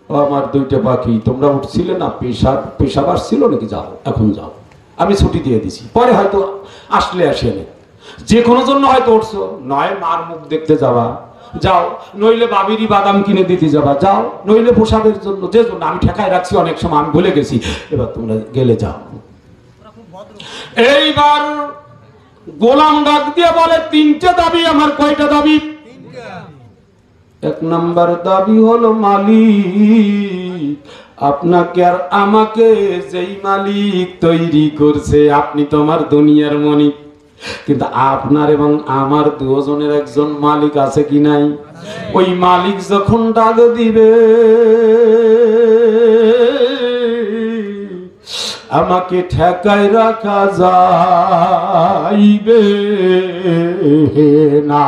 আমার দুইটা পাখি, তোমরা উঠছিলে না, পেশাব আসছিল নাকি? যাও, এখন যাও, আমি ছুটি দিয়ে দিছি, পরে হয়তো আসলে আসেনি, যে কোনো জন্য হয়তো উঠছো, নয় মার মুখ দেখতে যাবা যাও, নইলে বাবিরই বাদাম কিনে দিতে যাবা যাও, নইলে পোশাকের জন্য, যে জন্য আমি ঠেকায় রাখছি অনেক সময়, আমি ভুলে গেছি, এবার তোমরা গেলে যাও। এইবার গোলাম ডাক দিয়ে বলে, তিনটে দাবি আমার। কয়টা দাবি? এক নাম্বার দাবি হলো, মালিক আপনাকে আর আমাকে যেই মালিক তৈরি করছে, আপনি তো আমার দুনিয়ার মালিক, কিন্তু আপনার এবং আমার দুজনের একজন মালিক আছে কি নাই? ওই মালিক যখন ডাক দিবে আমাকে ঠেকায় রাখা যাইবে না।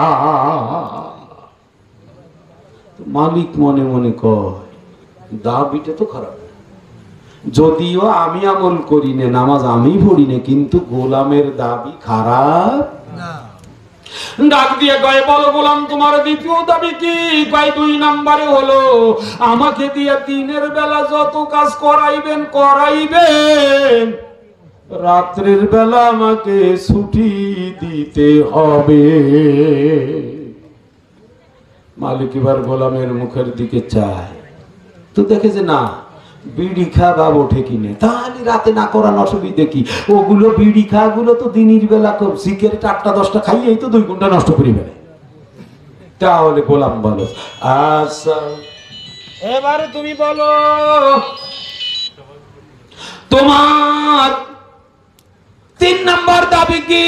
মালিক মনে মনে কয়, দাবিটা তো খারাপ, যদিও আমি আমল করি না, নামাজ আমি পড়ি না, কিন্তু গোলামের দাবি খারাপ না। ডাক দিয়ে কয়, বলো গোলাম তোমার দ্বিতীয় দাবি কি? কয়, 2 নম্বরে হলো আমাকে দিয়ে দিনের বেলা যত কাজ করাইবেন, রাত্রের বেলা আমাকে ছুটি দিতে হবে। মালিক এবার গোলামের মুখের দিকে চায়, তো দেখে যে না, বিড়ি খা বাব ওঠে কিনে, তাহলে রাতে না করার অসুবিধে কি? ওগুলো বিড়ি খা গুলো তো দিনের বেলা সিগারেট 8টা 10টা খাইয়েই তো 2 ঘন্টা নষ্ট করি ফেলে। তাহলে গোলাম বলো, আচ্ছা এবারে তুমি বলো তোমার 3 নাম্বার দাবি কি?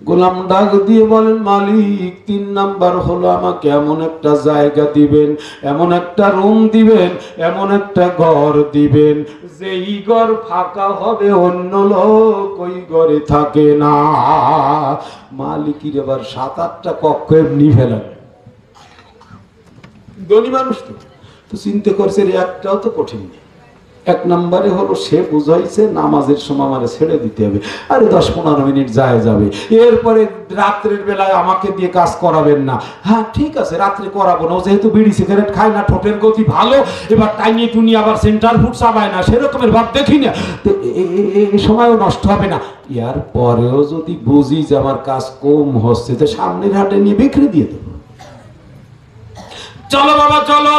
গোলাম ডাক দিয়ে বলেন, মালিক 3 নাম্বার হলো আমাকে এমন একটা জায়গা দিবেন, এমন একটা রুম দিবেন, এমন একটা ঘর দিবেন, যেই ঘর ফাঁকা হবে, অন্য লোক ওই ঘরে থাকে না। মালিকের এবার 7-8টা কক্ষ এমনি ফেলেন, ধনী মানুষ তো চিন্তা করছে একটাও তো কঠিন নেই। 1 নম্বরে হলো সে বুঝাইছে নামাজের সময় আমারে ছেড়ে দিতে হবে, আরে 10-15 মিনিট যায় যাবে, এরপরে রাত্রের বেলায় আমাকে দিয়ে কাজ করাবেন না। হ্যাঁ ঠিক আছে, রাত্রে করাবো না, ও যেহেতু বিড়ি সিগারেট খায় না, ঠোঁটের গতি ভালো, এবার টাইনি টুনি আবার সেন্টার ফুড চাবায় না, সেরকমের ভাব দেখি না, তো এই সময়ও নষ্ট হবে না। এর পরেও যদি বুঝি যে আমার কাজ কম হচ্ছে, তো সামনের হাটে নিয়ে বিক্রি দিয়ে দেবো। চলো বাবা চলো,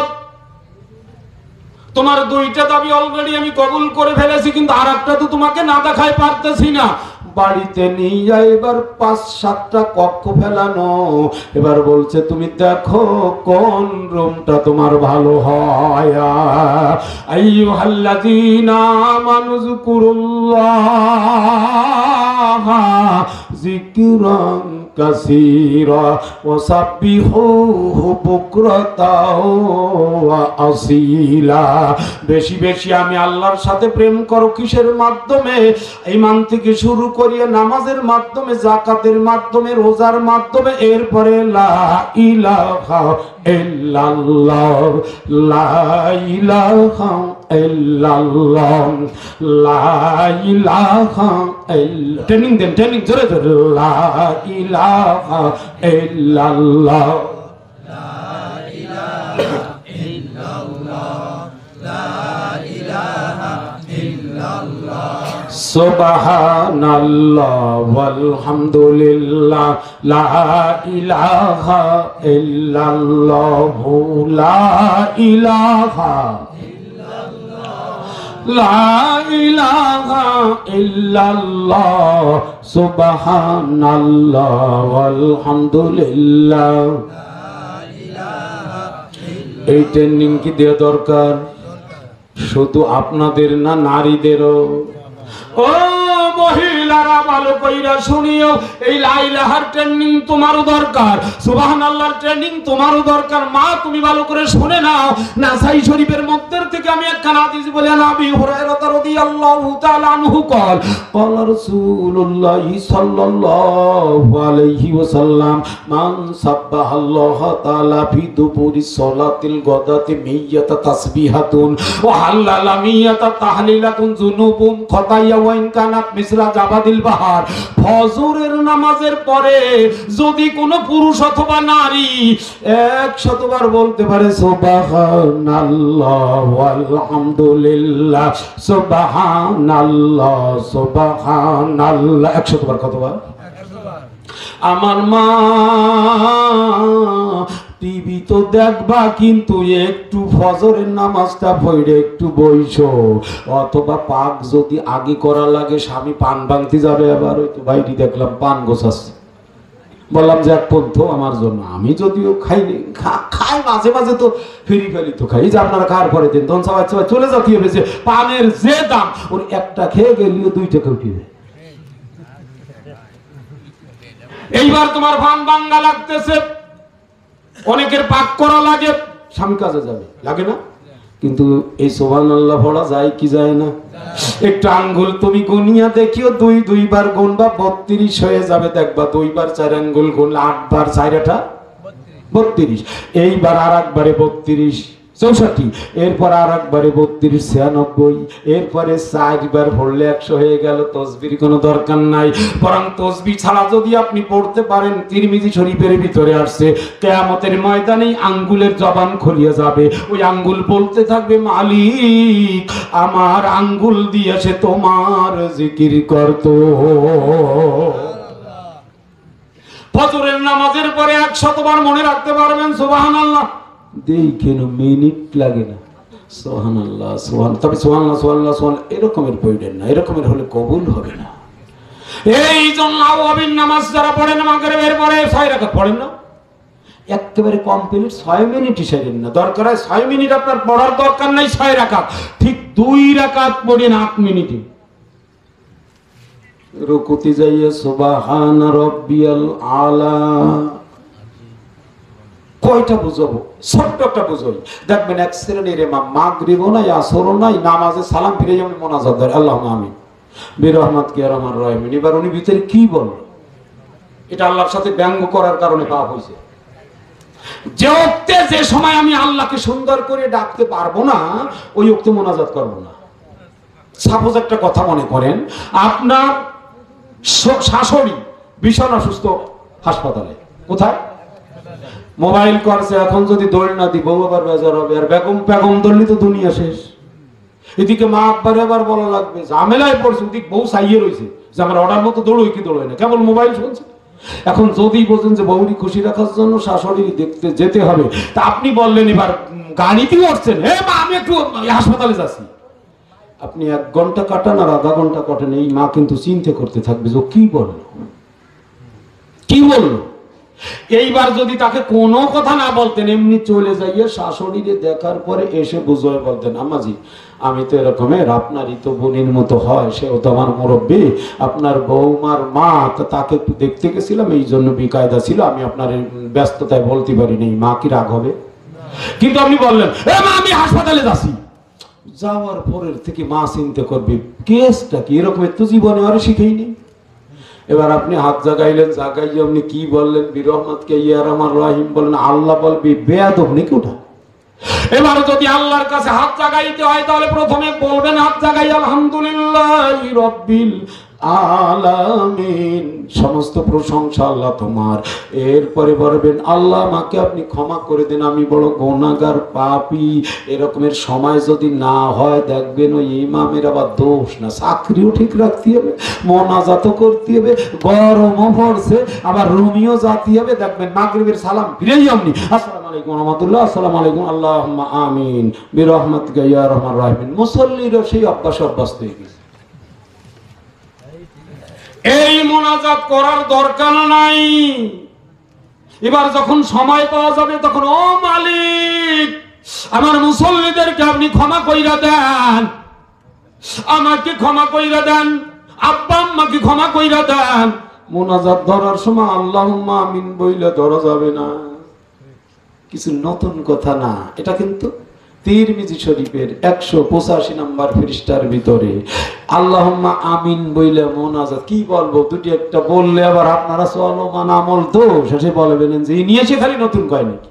তোমার 2টা দাবি অলরেডি আমি কবুল করে ফেলেছি, কিন্তু আর একটা তো তোমাকে না দেখায় পারতেছি না। বাড়িতে নিয়ে যাই, এবার 5-7টা কক্ষ ফেলানো, এবার বলছে তুমি দেখো কোন রুমটা তোমার ভালো হয়। আইয়ুহাল্লাযীনা আমানু যকুরুল্লাহ যিকরান কাসীরা ওয়া সাব্বিহুহু বুকরাতাও ওয়া আসীলা। বেশি বেশি আমি আল্লাহর সাথে প্রেম করো, কিসের মাধ্যমে? ঈমান থেকে শুরু করিয়ে নামাজের মাধ্যমে, যাকাতের মাধ্যমে, রোজার মাধ্যমে, এরপরে লা ইলাহা ইল্লাল্লাহ, লা ইলাহা ইল্লাল্লাহ, লা ইলাহা ইল্লাল্লাহ। ট্রেনিং দেন, ট্রেনিং জোরে জোরে, লা ইলাহা ইল্লাল্লাহ, লা ইলাহা ইল্লাল্লাহ, লা ইলাহা ইল্লাল্লাহ, সুবহানাল্লাহ ওয়ালহামদুলিল্লাহ, লা ইলাহা ইল্লাল্লাহ, লা ইলাহা লা ইলাহা ইল্লাল্লাহ, সুবহানাল্লাহ ওয়ালহামদুলিল্লাহ। এই ট্রেনিং কি দেওয়া দরকার? শুধু আপনাদের না, নারীদেরও। ও মহিলা মহিলারা ভালো কইরা শুনিও, এই লা ইলাহার ট্রেনিং তোমারও দরকার, সুবহানাল্লাহর ট্রেনিং তোমারও দরকার। মা তুমি ভালো করে শুনে নাও, নাসাই শরীফের মধ্যে থেকে আমি একখানা হাদিস বলি, নবী হুরায়রা রাদিয়াল্লাহু তাআলা আনহু قال قال رسول الله صلى الله عليه وسلم من سبح الله تعالى في دبر صلاة الغداة 100 تسبيحة وحلل 100 تحليلة ذنوب خطايا وإن كانت مثل جبل البحر। ফজরের নামাজের পরে যদি কোনো পুরুষ অথবা নারী 100 বার বলতে পারে সুবহানাল্লাহ ওয়ালহামদুলিল্লাহ সুবহানাল্লাহ সুবহানাল্লাহ 100 বার, কতবার? আমার মা টিভি তো দেখবা, কিন্তু একটু ফজরের নামাজটা পড়ে একটু বইছো, অথবা পাক যদি আগে করা লাগে, স্বামী পান ভাঙতে যাবে, আবার ওই তো বাইরে দেখলাম পান গোছাচ্ছে, বললাম যে এক পন্থ আমার জন্য, আমি যদিও খাইনি, খাই মাঝে মাঝে তো ফিরি ফেলি তো খাই, যে আপনারা খাওয়ার পরে দিন তখন সবাই সবাই চলে যাতে হবে, যে পানের যে দাম ওর একটা খেয়ে গেলেও 2 টাকা উঠিয়ে দেয়। এইবার তোমার পান ভাঙ্গা লাগতেছে, অনেকের পাক করা লাগে, স্বামী কাজে যাবে, লাগে না? কিন্তু এই সুবহানাল্লাহ পড়া যায় কি যায় না? একটু আঙ্গুল তুমি গুনিয়া দেখিও, 2 বার গুনবা 32 হয়ে যাবে, দেখবা 2 বার 4 আঙ্গুল গুনলে 8 বার 4টা 32, এইবার আর একবারে 32 64, এরপর আর একবারে 32 96, এরপরে 4 বার পড়লে 100 হয়ে গেল। তাসবির কোনো দরকার নাই, বরং তাসবিহ ছাড়া যদি আপনি পড়তে পারেন, তিরমিজি শরীফের ভিতরে আসছে, কিয়ামতের ময়দানে আঙ্গুলের জবান খুলিয়ে যাবে, ওই আঙ্গুল বলতে থাকবে মালিক আমার আঙ্গুল দিয়ে সে তোমার জিকির করত। ফজরের নামাজের পরে 100 বার মনে রাখতে পারবেন সুবহানাল্লাহ, দেখেন মিনিট লাগে না, সুবহানাল্লাহ সুবহান, তবে সুবহানাল্লাহ সুবহানাল্লাহ সুবহান এরকমের পড়েন না, এরকমের হলে কবুল হবে না। এই জন্য আওয়াবিন নামাজ যারা পড়েন মাগরিবের পরে 6 রাকাত পড়েন না, একেবারে কমপ্লিট 6 মিনিট হিসাবেন না, দরকার হয় 6 মিনিট আপনার পড়ার দরকার নাই, 6 রাকাত ঠিক 2 রাকাত পড়েন 8 মিনিটে। রুকুতে যাইয়া সুবহান রাব্বিয়াল আলা, কয়টা বুঝাবো? ছোট্ট একটা বুঝাই, দেখবেন এক শ্রেণীর ইমাম মাগরিবও নাই আসরও নাই, নামাজে সালাম ফিরে যেমন মোনাজাত দেয় আল্লাহুম্মা আমিন বিরহমাত কি আরহামার রাহিমিন। এবার উনি ভিতরে কি বলল, এটা আল্লাহর সাথে ব্যঙ্গ করার কারণে পাপ হয়েছে। যে ওক্তে যে সময় আমি আল্লাহকে সুন্দর করে ডাকতে পারবো না, ওই ওক্তে মোনাজাত করবো না। সাপোজ একটা কথা মনে করেন, আপনার শাশুড়ি ভীষণ অসুস্থ, হাসপাতালে, কোথায়? মোবাইল করছে, এখন যদি দৌড় না দিই বউ আবার বেজার হবে, আর বেগম দৌড়লি তো দুনিয়া শেষ। এদিকে মা আব্বারে আবার বলা লাগবে, ঝামেলায় পড়ছে, ওদিকে বউ চাইয়ে রয়েছে যে আমার অর্ডার মতো দৌড়ই কি দৌড়ই না, কেবল মোবাইল শুনছে। এখন যদি বোঝেন যে বউরি খুশি রাখার জন্য শাশুড়ি দেখতে যেতে হবে, তা আপনি বললেন এবার গাড়িতে উঠছেন, হে মা আমি একটু হাসপাতালে যাচ্ছি, আপনি 1 ঘন্টা কাটান আর আধা ঘন্টা কাটান, এই মা কিন্তু চিন্তা করতে থাকবে যে কি বললো কি বললো। এইবার যদি তাকে কোনো কথা না বলতেন, এমনি চলে যাইয়ে শাশুড়িকে দেখার পরে এসে বুঝিয়ে বলতেন, আম্মাজি আমি তো এরকমের, আপনারই তো বোনের মতো হয়, সেও তো আমার মুরব্বী, আপনার বৌমার মা, তাকে একটু দেখতে গেছিলাম, এই জন্য বিকায়দা ছিল, আমি আপনার ব্যস্ততায় বলতে পারিনি, মা কি রাগ হবে? কিন্তু আপনি বললেন এ মা আমি হাসপাতালে যাচ্ছি, যাওয়ার পরের থেকে মা চিন্তা করবে কেসটা কি, এরকমের তো জীবনে আরো শিখেইনি। এবার আপনি হাত জাগাইলেন, জাগাইয়ে আপনি কি বললেন, বিরহমাতকে ইয়ার আমার রাহিম বললেন, আল্লাহ বলবি বেয়াদব নাকি ওটা। এবার যদি আল্লাহর কাছে হাত জাগাইতে হয়, তাহলে প্রথমে বলবেন হাত জাগাই আলহামদুলিল্লাহি রাব্বিল আলামিন, সমস্ত প্রশংসা আল্লাহ তোমার। এরপরে বলবেন আল্লাহ আমাকে আপনি ক্ষমা করে দেন, আমি বড় গুনাহগার পাপী। এরকমের সময় যদি না হয়, দেখবেন ওই ইমামের আবার দোষ না, চাকরিও ঠিক রাখতে হবে, মোনাজাতও করতে হবে, গরমও পড়ছে, আবার রুমিও যাতে হবে, দেখবেন মাগরিবের সালাম ফিরেই আপনি আসসালামু আলাইকুম ওয়া রাহমাতুল্লাহ, আসসালামু আলাইকুম, আল্লাহুম্মা আমিন বিরহমাতিকা ইয়া আরহামার রাহিমিন। মুসল্লিরও সেই অভ্যাস হয়ে গেছে। এই মোনাজাত করার দরকার নাই। এবার যখন সময় পাওয়া যাবে, তখন ও মালিক আমার মুসল্লিদেরকে আপনি ক্ষমা কইরা দেন, আমাকে ক্ষমা কইরা দেন, আব্বা আম্মাকে ক্ষমা কইরা দেন। মোনাজাত ধরার সময় আল্লাহুম্মা আমিন বইলে ধরা যাবে না, কিছু নতুন কথা না। এটা কিন্তু তিরমিজি শরীফের 185 নম্বর পৃষ্ঠার ভিতরে আল্লাহুম্মা আমিন বইলে মোনাজাত। কি বলবো, দুটি একটা বললে আবার আপনারা চলমান আমল তো শেষে বলবেন যে নিয়ে এসে খালি নতুন কয় নাকি।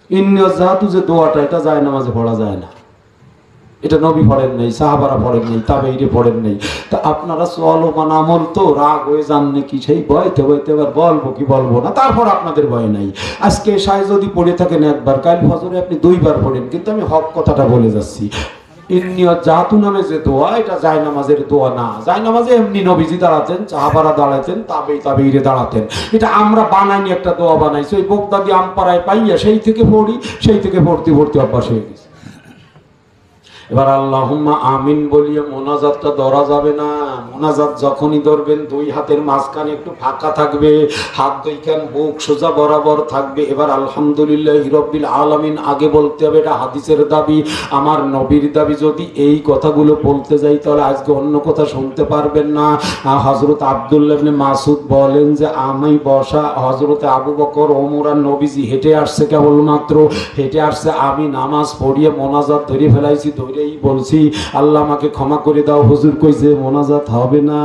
ইন্নাজাতু যে দোয়াটা, এটা যায় নামাজে পড়া যায় না। এটা নবী পড়েন নাই, সাহাবারা পড়েন নাই, তাবেঈরা পড়েন নাই। তা আপনারা চলমান আমল তো রাগ হয়ে যান নাকি, সেই বইতে বইতে এবার বলবো কি বলবো না, তারপর আপনাদের ভয় নাই। আজকে সায় যদি পড়ে থাকেন একবার, কাল ফজরে আপনি 2 বার পড়েন, কিন্তু আমি হক কথাটা বলে যাচ্ছি। ইন্নাজাতু নামে যে দোয়া, এটা যায় নামাজের দোয়া না। যায় নামাজে এমনি নবীজি দাঁড়াতেন, সাহাবারা দাঁড়াতেন, তাবেঈরা দাঁড়াতেন। এটা আমরা বানাইনি, একটা দোয়া বানাইছি। ওই বগদাদি আমপাড়ায় পাইয়া সেই থেকে পড়ি, সেই থেকে পড়তে পড়তে অভ্যাস হয়ে গেছে। এবার আল্লাহুম্মা আমিন বলিয়া মোনাজাতটা ধরা যাবে না। মোনাজাত যখনই ধরবেন 2 হাতের মাঝখানে একটু ফাঁকা থাকবে, হাত 2 কান বুক সোজা বরাবর থাকবে। এবার আলহামদুলিল্লাহি রাব্বিল আলামিন আগে বলতে হবে, এটা হাদিসের দাবি, আমার নবীর দাবি। যদি এই কথাগুলো বলতে যাই তাহলে আজকে অন্য কথা শুনতে পারবেন না। হযরত আব্দুল্লাহ ইবনে মাসউদ বলেন যে আমি বসা, হযরত আবু বকর, ওমর আর নবীজি হেঁটে আসছে, কেবলমাত্র হেঁটে আসছে, আমি নামাজ পড়িয়ে মোনাজাত ধরে ফেলাইছি। এই বলছি আল্লাহ আমাকে ক্ষমা করে দাও। হুজুর কইছে মোনাজাত হবে না।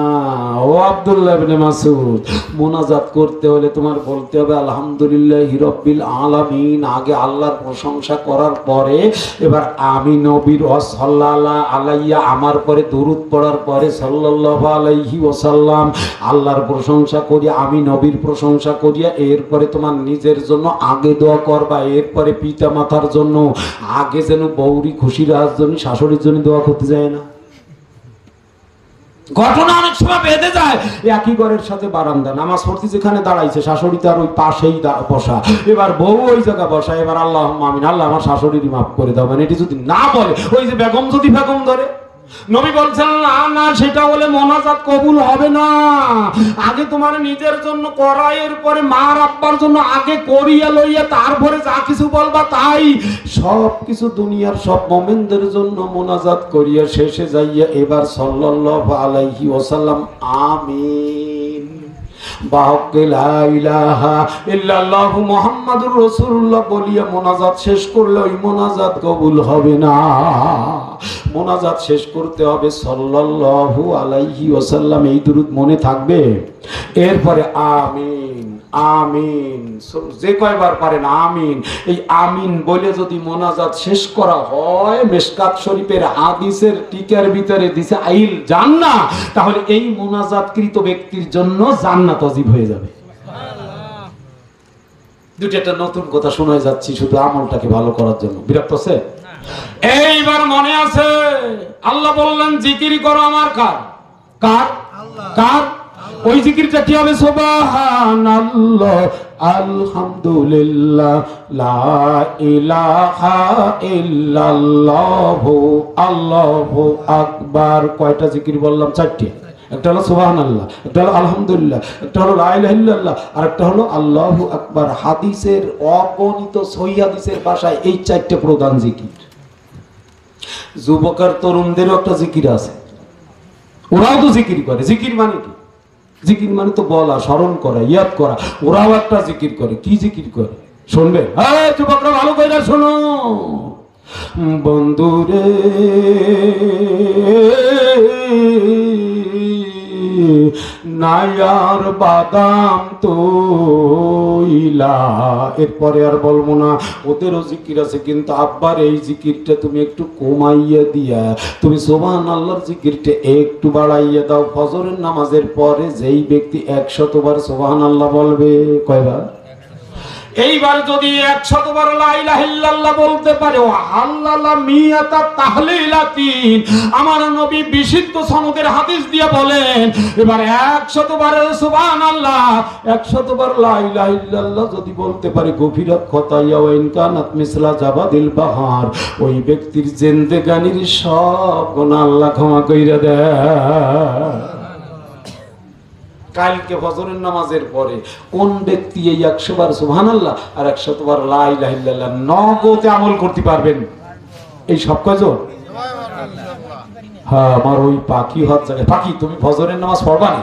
ও আব্দুল্লাহ ইবনে মাসউদ, মোনাজাত করতে হলে তোমার বলতে হবে আলহামদুলিল্লাহি রাব্বিল আলামিন, আগে আল্লাহর প্রশংসা করার পরে এবার আমি নবীর সাল্লাল্লাহু আলাইয়া, আমার পরে দরুদ পড়ার পরে সাল্লাল্লাহু আলাইহি ওয়াসাল্লাম, আল্লাহর প্রশংসা করি, আমি নবীর প্রশংসা করিয়া এরপরে তোমার নিজের জন্য আগে দোয়া করবা, এরপরে পিতা মাতার জন্য, আগে যেন বৌরি খুশি রাজ জন্য, শাশুড়ির জন্য দোয়া করতে যায় না। ঘটনা অনেক সময় বেঁধে যায়। একই ঘরের সাথে বারান্দা, নামাজ পড়তে যেখানে দাঁড়াইছে শাশুড়ি তার ওই পাশেই বসা, এবার বউ ওই জায়গা বসা। এবার আল্লাহুম্মা আমিন, আল্লাহ আমার শাশুড়িরই মাফ করে দাও। মানে এটি যদি না বলে, ওই যে বেগম যদি বেগম ধরে, নবী বলছেন না না, সেটা বলে মোনাজাত কবুল হবে না। আগে তোমার নিজের জন্য করা, এরপরে মার আব্বার জন্য আগে করিয়া লইয়া তারপরে যা কিছু বলবা তাই। সব কিছু দুনিয়ার সব মোমেনদের জন্য মোনাজাত করিয়া শেষে যাইয়া এবার সাল্লাল্লাহু আলাইহি ওয়াসাল্লাম আমিন বাহকে লা ইলাহা ইল্লাল্লাহু মুহাম্মাদুর রাসূলুল্লাহ বলিয়া মোনাজাত শেষ করলে ওই মোনাজাত কবুল হবে না। মোনাজাত শেষ করতে হবে সাল্লাল্লাহু আলাইহি ওয়াসাল্লাম, এই দুরূদ মনে থাকবে। এরপরে আমিন আমিন, যে কয়বার পারেন আমিন, এই আমিন বলে যদি মোনাজাত শেষ করা হয়, মিশকাত শরীফের হাদিসের টিকার ভিতরে দিছে আইল জান্নাহ, তাহলে এই মোনাজাতকৃত ব্যক্তির জন্য জান্নাত ওয়াজিব হয়ে যাবে। দুটো একটা নতুন কথা শোনায় যাচ্ছি শুধু আমলটাকে ভালো করার জন্য। বিরক্ত আছে? এইবার মনে আছে আল্লাহ বললেন জিকির করো আমার কার কার কার ওই জিকিরটা কি হবে? সুবহানাল্লাহ, আলহামদুলিল্লাহ, লা ইলাহা ইল্লাল্লাহ, আল্লাহু আকবার। কয়টা জিকির বললাম? 4টে। একটা হলো সুবহানাল্লাহ, একটা হলো আলহামদুলিল্লাহ, একটা হলো লা ইলাহা ইল্লাল্লাহ, আর একটা হলো আল্লাহু আকবার। হাদিসের অগণিত সহিহ হাদিসের ভাষায় এই 4টে প্রধান জিকির। যুবক আর তরুণদেরও একটা জিকির আছে, ওরাও তো জিকির করে। জিকির মানে কি? জিকির মানে তো বলা, স্মরণ করা, ইয়াদ করা। ওরাও একটা জিকির করে। কি জিকির করে শুনবে? হ্যাঁ যুবকরা ভালো করে শোনো। বন্ধুরে নায়ার বাদাম তৈলা, এরপরে আর বলবো না। ওদেরও জিকির আছে, কিন্তু আব্বার এই জিকিরটা তুমি একটু কমাইয়া দিয়া তুমি সুবহানাল্লাহর জিকিরটা একটু বাড়াইয়া দাও। ফজরের নামাজের পরে যেই ব্যক্তি 100 বার সুবহানাল্লাহ বলবে, কয়বার? এইবার যদি 100 বার লা ইলাহা ইল্লাল্লাহ বলতে পারে, ও হাল্লালা মিয়াতা তাহলিলাতিন, আমার নবী বিশুদ্ধ সনদের হাদিস দিয়ে বলেন, এবার 100 বার সুবহানাল্লাহ, 100 বার লা ইলাহা ইল্লাল্লাহ যদি বলতে পারে, গফিরাত খতায়া ওয়া ইন কানাত মিসলা জাবাদিল বাহার, ওই ব্যক্তির জিন্দেগানির সব গুনাহ আল্লাহ ক্ষমা কইরা দেয়। কালকে ফজরের নামাজের পরে কোন ব্যক্তি এই 100 বার সুবহানাল্লাহ আর 100 বার লা ইলাহা ইল্লাল্লাহ নগদে আমল করতে পারবেন? এই সব কয়জন? হ্যাঁ, আমার ওই পাখি হজ জায়গায়। পাখি, তুমি ফজরের নামাজ পড়বানি?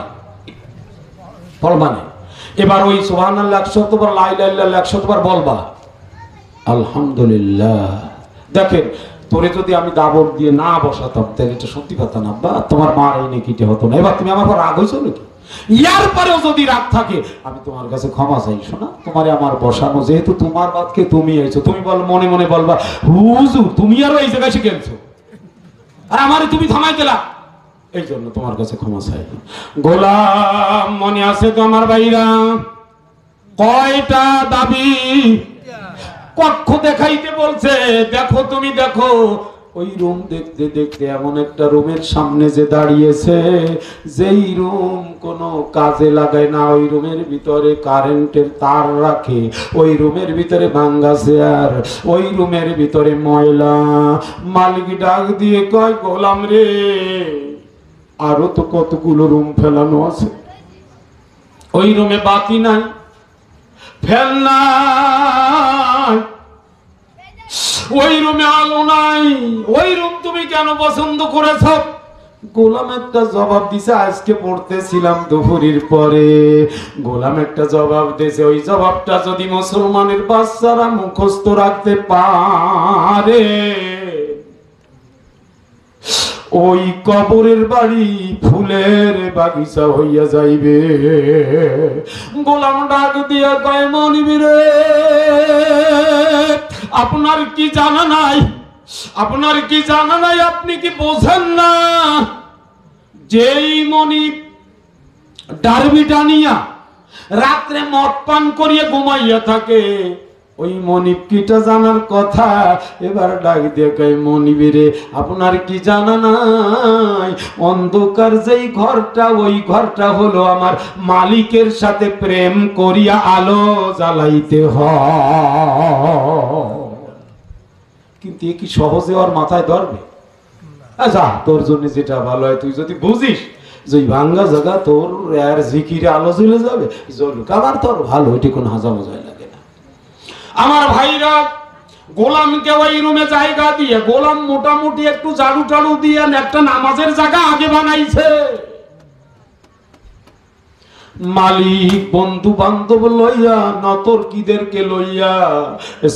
পড়বানি। এবার ওই সুবহানাল্লাহ 100 বার, লা ইলাহা ইল্লাল্লাহ 100 বার বলবা। আলহামদুলিল্লাহ। দেখেন, তোরে যদি আমি দাবর দিয়ে না বসাতাম তাহলে এটা সত্যি কথা না বা তোমার মার এই নেকিটা হতো না। এবার তুমি আমার পর রাগ হইছো নাকি? ইয়ার পরেও যদি রাগ থাকে, আমি তোমার কাছে ক্ষমা চাই। শোনা, তোমারে আমার বসানো, যেহেতু তোমার বাদকে তুমি আইছো, তুমি বল মনে মনে বলবা, হুজুর তুমি আরো এই জায়গায় শিখে আনছো আর আমারে তুমি থামাই দিলা, এই জন্য তোমার কাছে ক্ষমা চাই। গোলাম মনে আছে তো আমার ভাইরা? কয়টা দাবি কক্ষ দেখাইতে বলছে। দেখো, তুমি দেখো। ওই রুম দেখতে দেখতে এমন একটা রুমের সামনে যে দাঁড়িয়েছে, যেই রুম কোনো কাজে লাগায় না, ওই রুমের ভিতরে কারেন্টের তার রাখে, ওই রুমের ভিতরে ভাঙ্গা চেয়ার, ওই রুমের ভিতরে ময়লা। মালিক ডাক দিয়ে কয়, গোলাম রে, আরো তো কতগুলো রুম ফেলানো আছে। ওই রুমে বাতি নাই, ফ্যান নাই, ওই রুমে আলো নাই, ওই রুম তুমি কেন পছন্দ করেছ? গোলাম একটা জবাব দিছে, আজকে পড়তেছিলাম দুপুরের পরে। গোলাম একটা জবাব দিয়েছে, ওই জবাবটা যদি মুসলমানের বাচ্চারা মুখস্থ রাখতে পারে, ওই কবরের বাড়ি ফুলের বাগিচা হইয়া যাইবে। গোলাম ডাক দিয়া কয়, মনিবি রে, আপনার কি জানা নাই? আপনার কি জানা নাই? আপনি কি বোঝেন না? যেই মনিব ডারবিটা নিয়া রাত্রে মদ পান করিয়া ঘুমাইয়া থাকে, ওই মনিব কিটা জানার কথা। এবার ডাক দিয়ে কয়, মনিবেরে, আপনার কি জানা নাই? অন্ধকার যেই ঘরটা, ওই ঘরটা হলো আমার মালিকের সাথে প্রেম করিয়া আলো জ্বালাইতে হয়। কিন্তু এ কি সহজে ওর মাথায় ধরবে? আচ্ছা, তোর জন্য যেটা ভালো হয়, তুই যদি বুঝিস যে ভাঙ্গা জায়গা তোর আর জিকিরে আলো জ্বলে যাবে, জ্বলুক, আমার তোর ভালো, এটি কোনো হাজা মজায় লাগে না। আমার ভাইরা, গোলামকে ওই রুমে জায়গা দিয়ে, গোলাম মোটামুটি একটু ঝাড়ু টাড়ু দিয়ে একটা নামাজের জায়গা আগে বানাইছে। মালিক বন্ধু বান্ধব লইয়া, নতর্কিদেরকে লইয়া,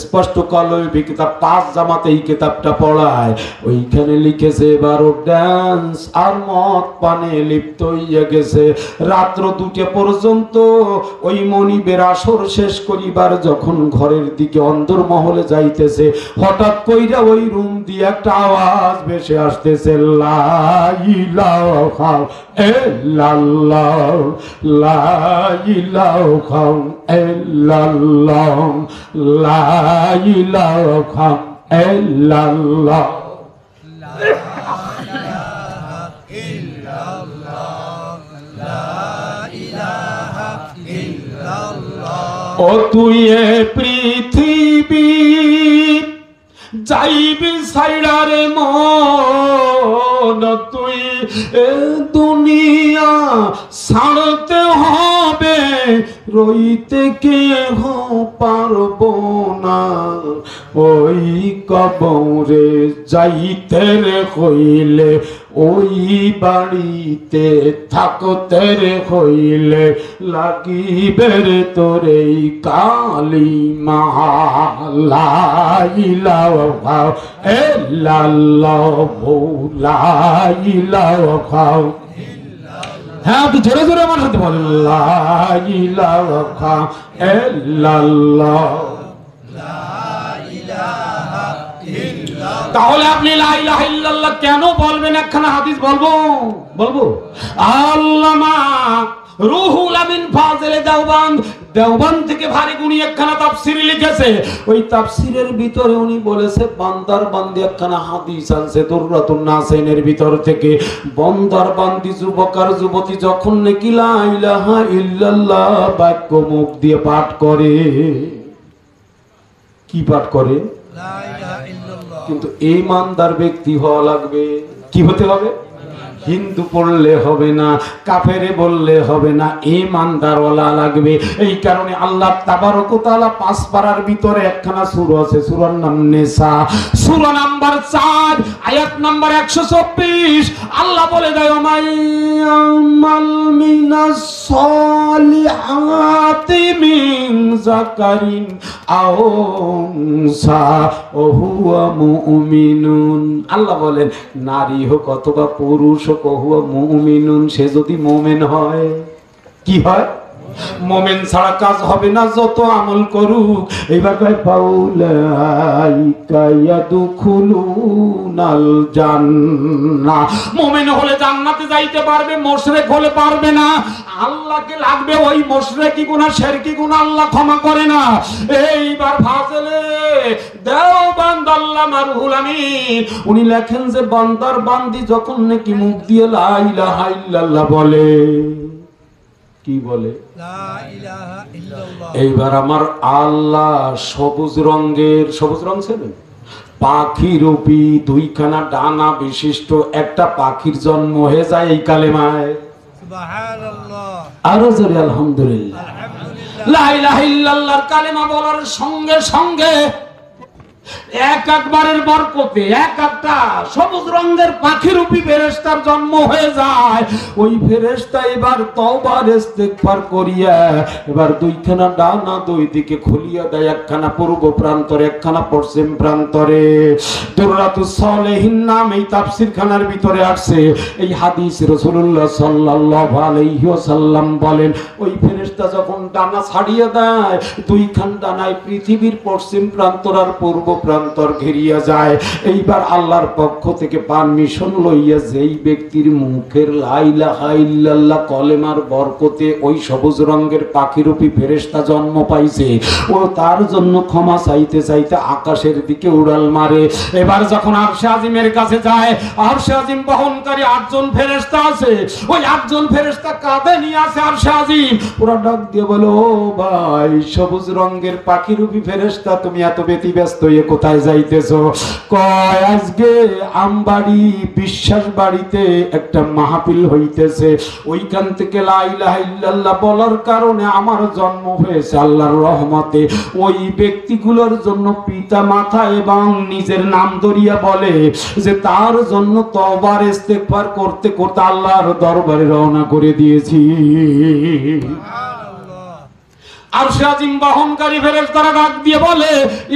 স্পষ্ট কালবি কিতাব 5 জামাতে এই কিতাবটা পড়ায়। ওইখানে লিখেছে, এবারও ডান্স আর মদ পানে লিপ্ত হইয়া গেছে। রাত্র 2টা পর্যন্ত ওই মনিবের আসর শেষ করিবার যখন ঘরের দিকে অন্দর মহলে যাইতেছে, হঠাৎ কইরা ওই রুম দিয়ে একটা আওয়াজ ভেসে আসতেছে, লা ইলাহা ইল্লাল্লাহ, লা ইলাহা ইল্লাল্লাহ, লা ইলাহা ইল্লাল্লাহ, ও তুই এ পৃথিবী যাইবি সাইডারে মন, তুই এ দুনিয়া ছাড়তে হবে, রইতে কেহ পারবো না। ওই কবরে যাইতে হইলে, ওই বাড়িতে থাকতে হইলে, লাগিবে তোরে কালিমা, লা ইলাহা ইল্লাল্লাহু, লা ইলাহা। হ্যাঁ, তুই জোরে জোরে আমার সাথে বল, লা ইলাহা ইল্লাল্লাহ। তাহলে আপনি লা ইলাহা ইল্লাল্লাহ কেন বলবেন? একখানা হাদিস বলবো। আল্লামা রুহুল আমিন ফাজিল দেওবন্দ থেকে ভারী গুণী একখানা তাফসীর লিখেছে। ওই তাফসীরের ভিতরে উনি বলেছে, বান্দার বান্দি একখানা হাদিস আনছে দুররাতুন নাসিনের ভিতর থেকে। বান্দার বান্দি, যুবক আর যুবতী যখন নাকি লা ইলাহা ইল্লাল্লাহ বাক্য মুখ দিয়ে পাঠ করে, কি পাঠ করে? লা ইলাহা ইল্লাল্লাহ। কিন্তু ঈমানদার ব্যক্তি হওয়া লাগবে। কি হতে হবে? হিন্দু পড়লে হবে না, কাফেরে বললে হবে না, ঈমানদারওয়ালা লাগবে। এই কারণে আল্লাহ তাবারক ওয়া তাআলা 5 পারার ভিতরে একখানা সূরা আছে, সূরার নাম নিসা, সূরা নাম্বার 4 আয়াত নাম্বার 124। আল্লাহ বলে দেয় মাল মিনাস সালিহাতি মিন যাকারিন আও উনসা ওয়া হুয়া মুমিনুন। আল্লাহ বলেন নারী হোক অথবা পুরুষ হোক, হুয়া মুমিনুন, সে যদি মুমিন হয়, কি হয়? মুমিন ছাড়া কাজ হবে না, যত আমল করুক। এইবার কয় ফাউলাইকা ইয়াদখুলুনাল জান্নাহ, মুমিন হলে জান্নাতে যাইতে পারবে, মুশরিক হলে পারবে না। আল্লাহকে লাগবে, ওই মুশরিকি গুনাহ শিরকি গুনাহ আল্লাহ ক্ষমা করে না। এইবার ফাজলে দেওবন্দ আল্লামা রুহুল আমিন উনি লেখেন যে বান্দার বান্দি যখন নাকি মুখ দিয়ে লা ইলাহা ইল্লাল্লাহ বলে, কি বলে? লা ইলাহা ইল্লাল্লাহ। এইবার আমার আল্লাহ সবুজ রঙের, সবুজ রং ছিল পাখি রূপী 2খানা ডানা বিশিষ্ট একটা পাখির জন্ম হয়ে যায় এই কালেমায়। সুবহানাল্লাহ, আরো জোরে আলহামদুলিল্লাহ। লা ইলাহা ইল্লাল্লাহর কালেমা বলার সঙ্গে সঙ্গে একবারের বরকতে একটা সবুজ রঙের পাখিরূপী ফেরেশতার জন্ম হয়ে যায়। ওই ফেরেশতা এবার তওবার ইস্তেগফার করিয়া এবার 2খানা ডানা 2 দিকে খুলিয়া দেয়, একখানা পূর্ব প্রান্তরে, একখানা পশ্চিম প্রান্তরে। দুররাতুস সালেহিন নাম এই তাফসীর খানার ভিতরে আসছে। এই হাদিস রাসূলুল্লাহ সাল্লাল্লাহু আলাইহি ওয়াসাল্লাম বলেন, ওই ফেরেশতা যখন ডানা ছাড়িয়ে দেয়, 2খান ডানায় পৃথিবীর পশ্চিম প্রান্তর আর পূর্ব প্রান্তর ঘেরিয়া যায়। এইবার আল্লাহর পক্ষ থেকে পারমিশন লইয়া যেই ব্যক্তির মুখের লা ইলাহা ইল্লাল্লাহ কলেমার বরকতে ওই সবুজ রঙের পাখিরূপী ফেরেশতা জন্ম পাইছে, ও তার জন্য ক্ষমা চাইতে চাইতে আকাশের দিকে উড়াল মারে। এবার যখন আরশে আজিমের কাছে যায়, আরশে আজিম বহনকারী 8 জন ফেরেশতা আছে, ওই 8 জন ফেরেশতা কাঁধে নিয়ে আছে আরশে আজিম। ওরা ডাক দিয়ে বলে, ও ভাই সবুজ রঙের পাখিরূপী ফেরেশতা, তুমি এত ব্যতিব্যস্ত হয়ে কোথায় যাইতেছো? কয় আজকে আমবাড়ি বিশ্বাস বাড়িতে একটা মাহফিল হইতেছে, ওইখান থেকে লা ইলাহা ইল্লাল্লাহ বলার কারণে আমার জন্ম হয়েছে আল্লাহর রহমতে। ওই ব্যক্তিগুলোর জন্য পিতা মাতা এবং নিজের নাম ধরিয়া বলে যে তার জন্য তওবার ইস্তেগফার করতে করতে আল্লাহর দরবারে রওনা করে দিয়েছি। আরশে আজিম বহনকারী ফেরেশতারা ডাক দিয়ে বলে,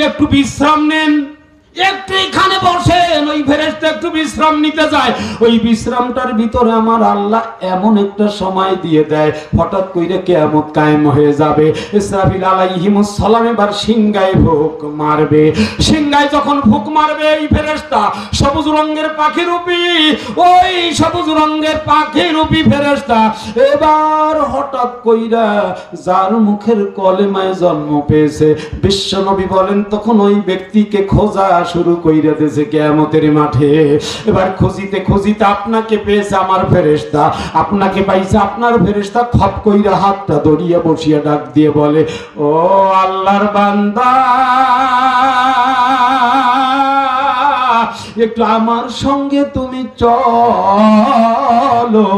একটু বিশ্রাম নেন, একটু এখানে বসেন। ওই ফেরেশতা একটু বিশ্রাম নিতে যায়। ওই বিশ্রামটার ভিতরে আমার আল্লাহ এমন একটা সময় দিয়ে দেয়, হঠাৎ কইরে কিয়ামত কায়েম হয়ে যাবে। ইসরাফিল আলাইহিমুস সালাম এবার সিংহায় ফুক মারবে। সিংহায় যখন ফুক মারবে, এই ফেরেশতা সবুজ রঙের পাখিরূপী, ওই সবুজ রঙের পাখিরূপী ফেরেশতা এবার হঠাৎ কইরা যার মুখের কলেমায় জন্ম পেয়েছে, বিশ্বনবী বলেন তখন ওই ব্যক্তিকে খোঁজা শুরু কইরা দিয়েছে কিয়ামতের মাঠে। এবার খুঁজিতে খুঁজিতে আপনাকে পেয়েছে আমার ফেরেশতা, আপনাকে পাইছে আপনার ফেরেশতা। খপ কইরা হাতটা ধরিয়া বসিয়া ডাক দিয়ে বলে, ও আল্লাহর বান্দা, একটু আমার সঙ্গে তুমি চলো।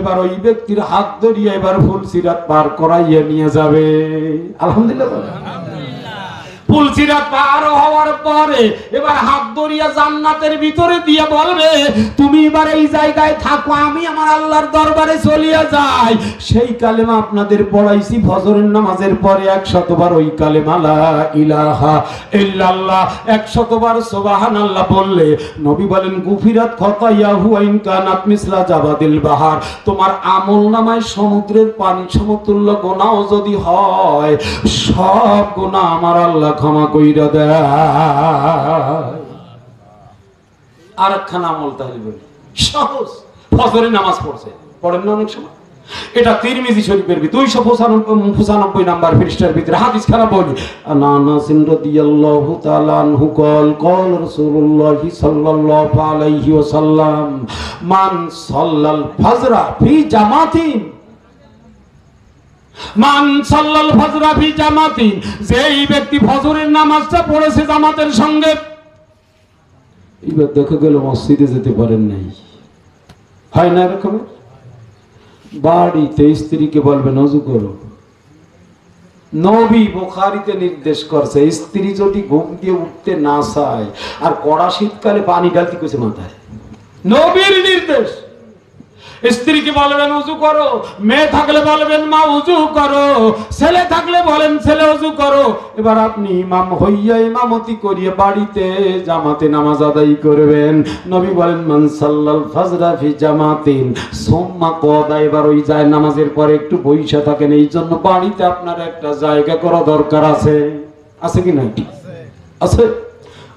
এবার ওই ব্যক্তির হাত ধরিয়া এবার ফুলসিরাত পার করাইয়া নিয়ে যাবে। আলহামদুলিল্লাহ। ফুলসিরাত পার হওয়ার পরে এবার হাত ধরিয়া জান্নাতের ভিতরে দিয়ে বলবে, তুমি এবার এই জায়গায় থাকো, আমি আমার আল্লাহর দরবারে চলিয়া যাই। সেই কালেমা আপনাদের পড়াইছি ফজরের নামাজের পরে 100 বার ওই কালেমা লা ইলাহা ইল্লাল্লাহ, 100 বার সুবহানাল্লাহ বললে নবী বলেন গুফিরাত খাতায়াহু ইন কানাত মিসলা জাবাদিল বাহার, তোমার আমলনামায় সমুদ্রের পানি সমতুল্য গুনাহ যদি হয়, সব গুনাহ আমার আল্লাহ ক্ষমা কইরা দেয়। আর একখানা আমল তাহলে বলি, সহজ। ফজরের নামাজ পড়ছে, পড়েন না অনেক সময়? এটা তিরমিজি শরীফের 295 নাম্বার পৃষ্ঠার ভিতরে হাদিস খানা বলি। আনাস রাদিয়াল্লাহু তাআলা আনহু قال قال رسول الله صلى الله عليه وسلم من صلى الفجر في جماعة মান সাল্লাল ফজরা ফি জামাতিন, যেই ব্যক্তি ফজরের নামাজটা পড়েছে জামাতের সঙ্গে। এবার দেখা গেল মসজিদে যেতে পারেন নাই, হয় না এরকম? বাড়িতে স্ত্রীকে বলবেন ওযু করো। নবী বুখারীতে নির্দেশ করছে, স্ত্রী যদি ঘুম দিয়ে উঠতে না চায় আর কড়া শীতকালে পানি ঢালতে কইছে মাথায়, নবীর নির্দেশ। স্ত্রীকে বলবেন ওযু করো, মেয়ে থাকলে বলবেন মা ওযু করো, ছেলে থাকলে বলেন ছেলে ওযু করো। এবার আপনি ইমাম হইয়া ইমামতি করিয়ে বাড়িতে জামাতে নামাজ আদায় করবেন। নবী বলেন মান সাল্লাল ফাজরা ফি জামাতিন সুম্মা কদা, এবার ওই যায় নামাজের পরে একটু বইসা থাকেন। এই জন্য বাড়িতে আপনার একটা জায়গা করা দরকার আছে, আছে কি নাই? আছে।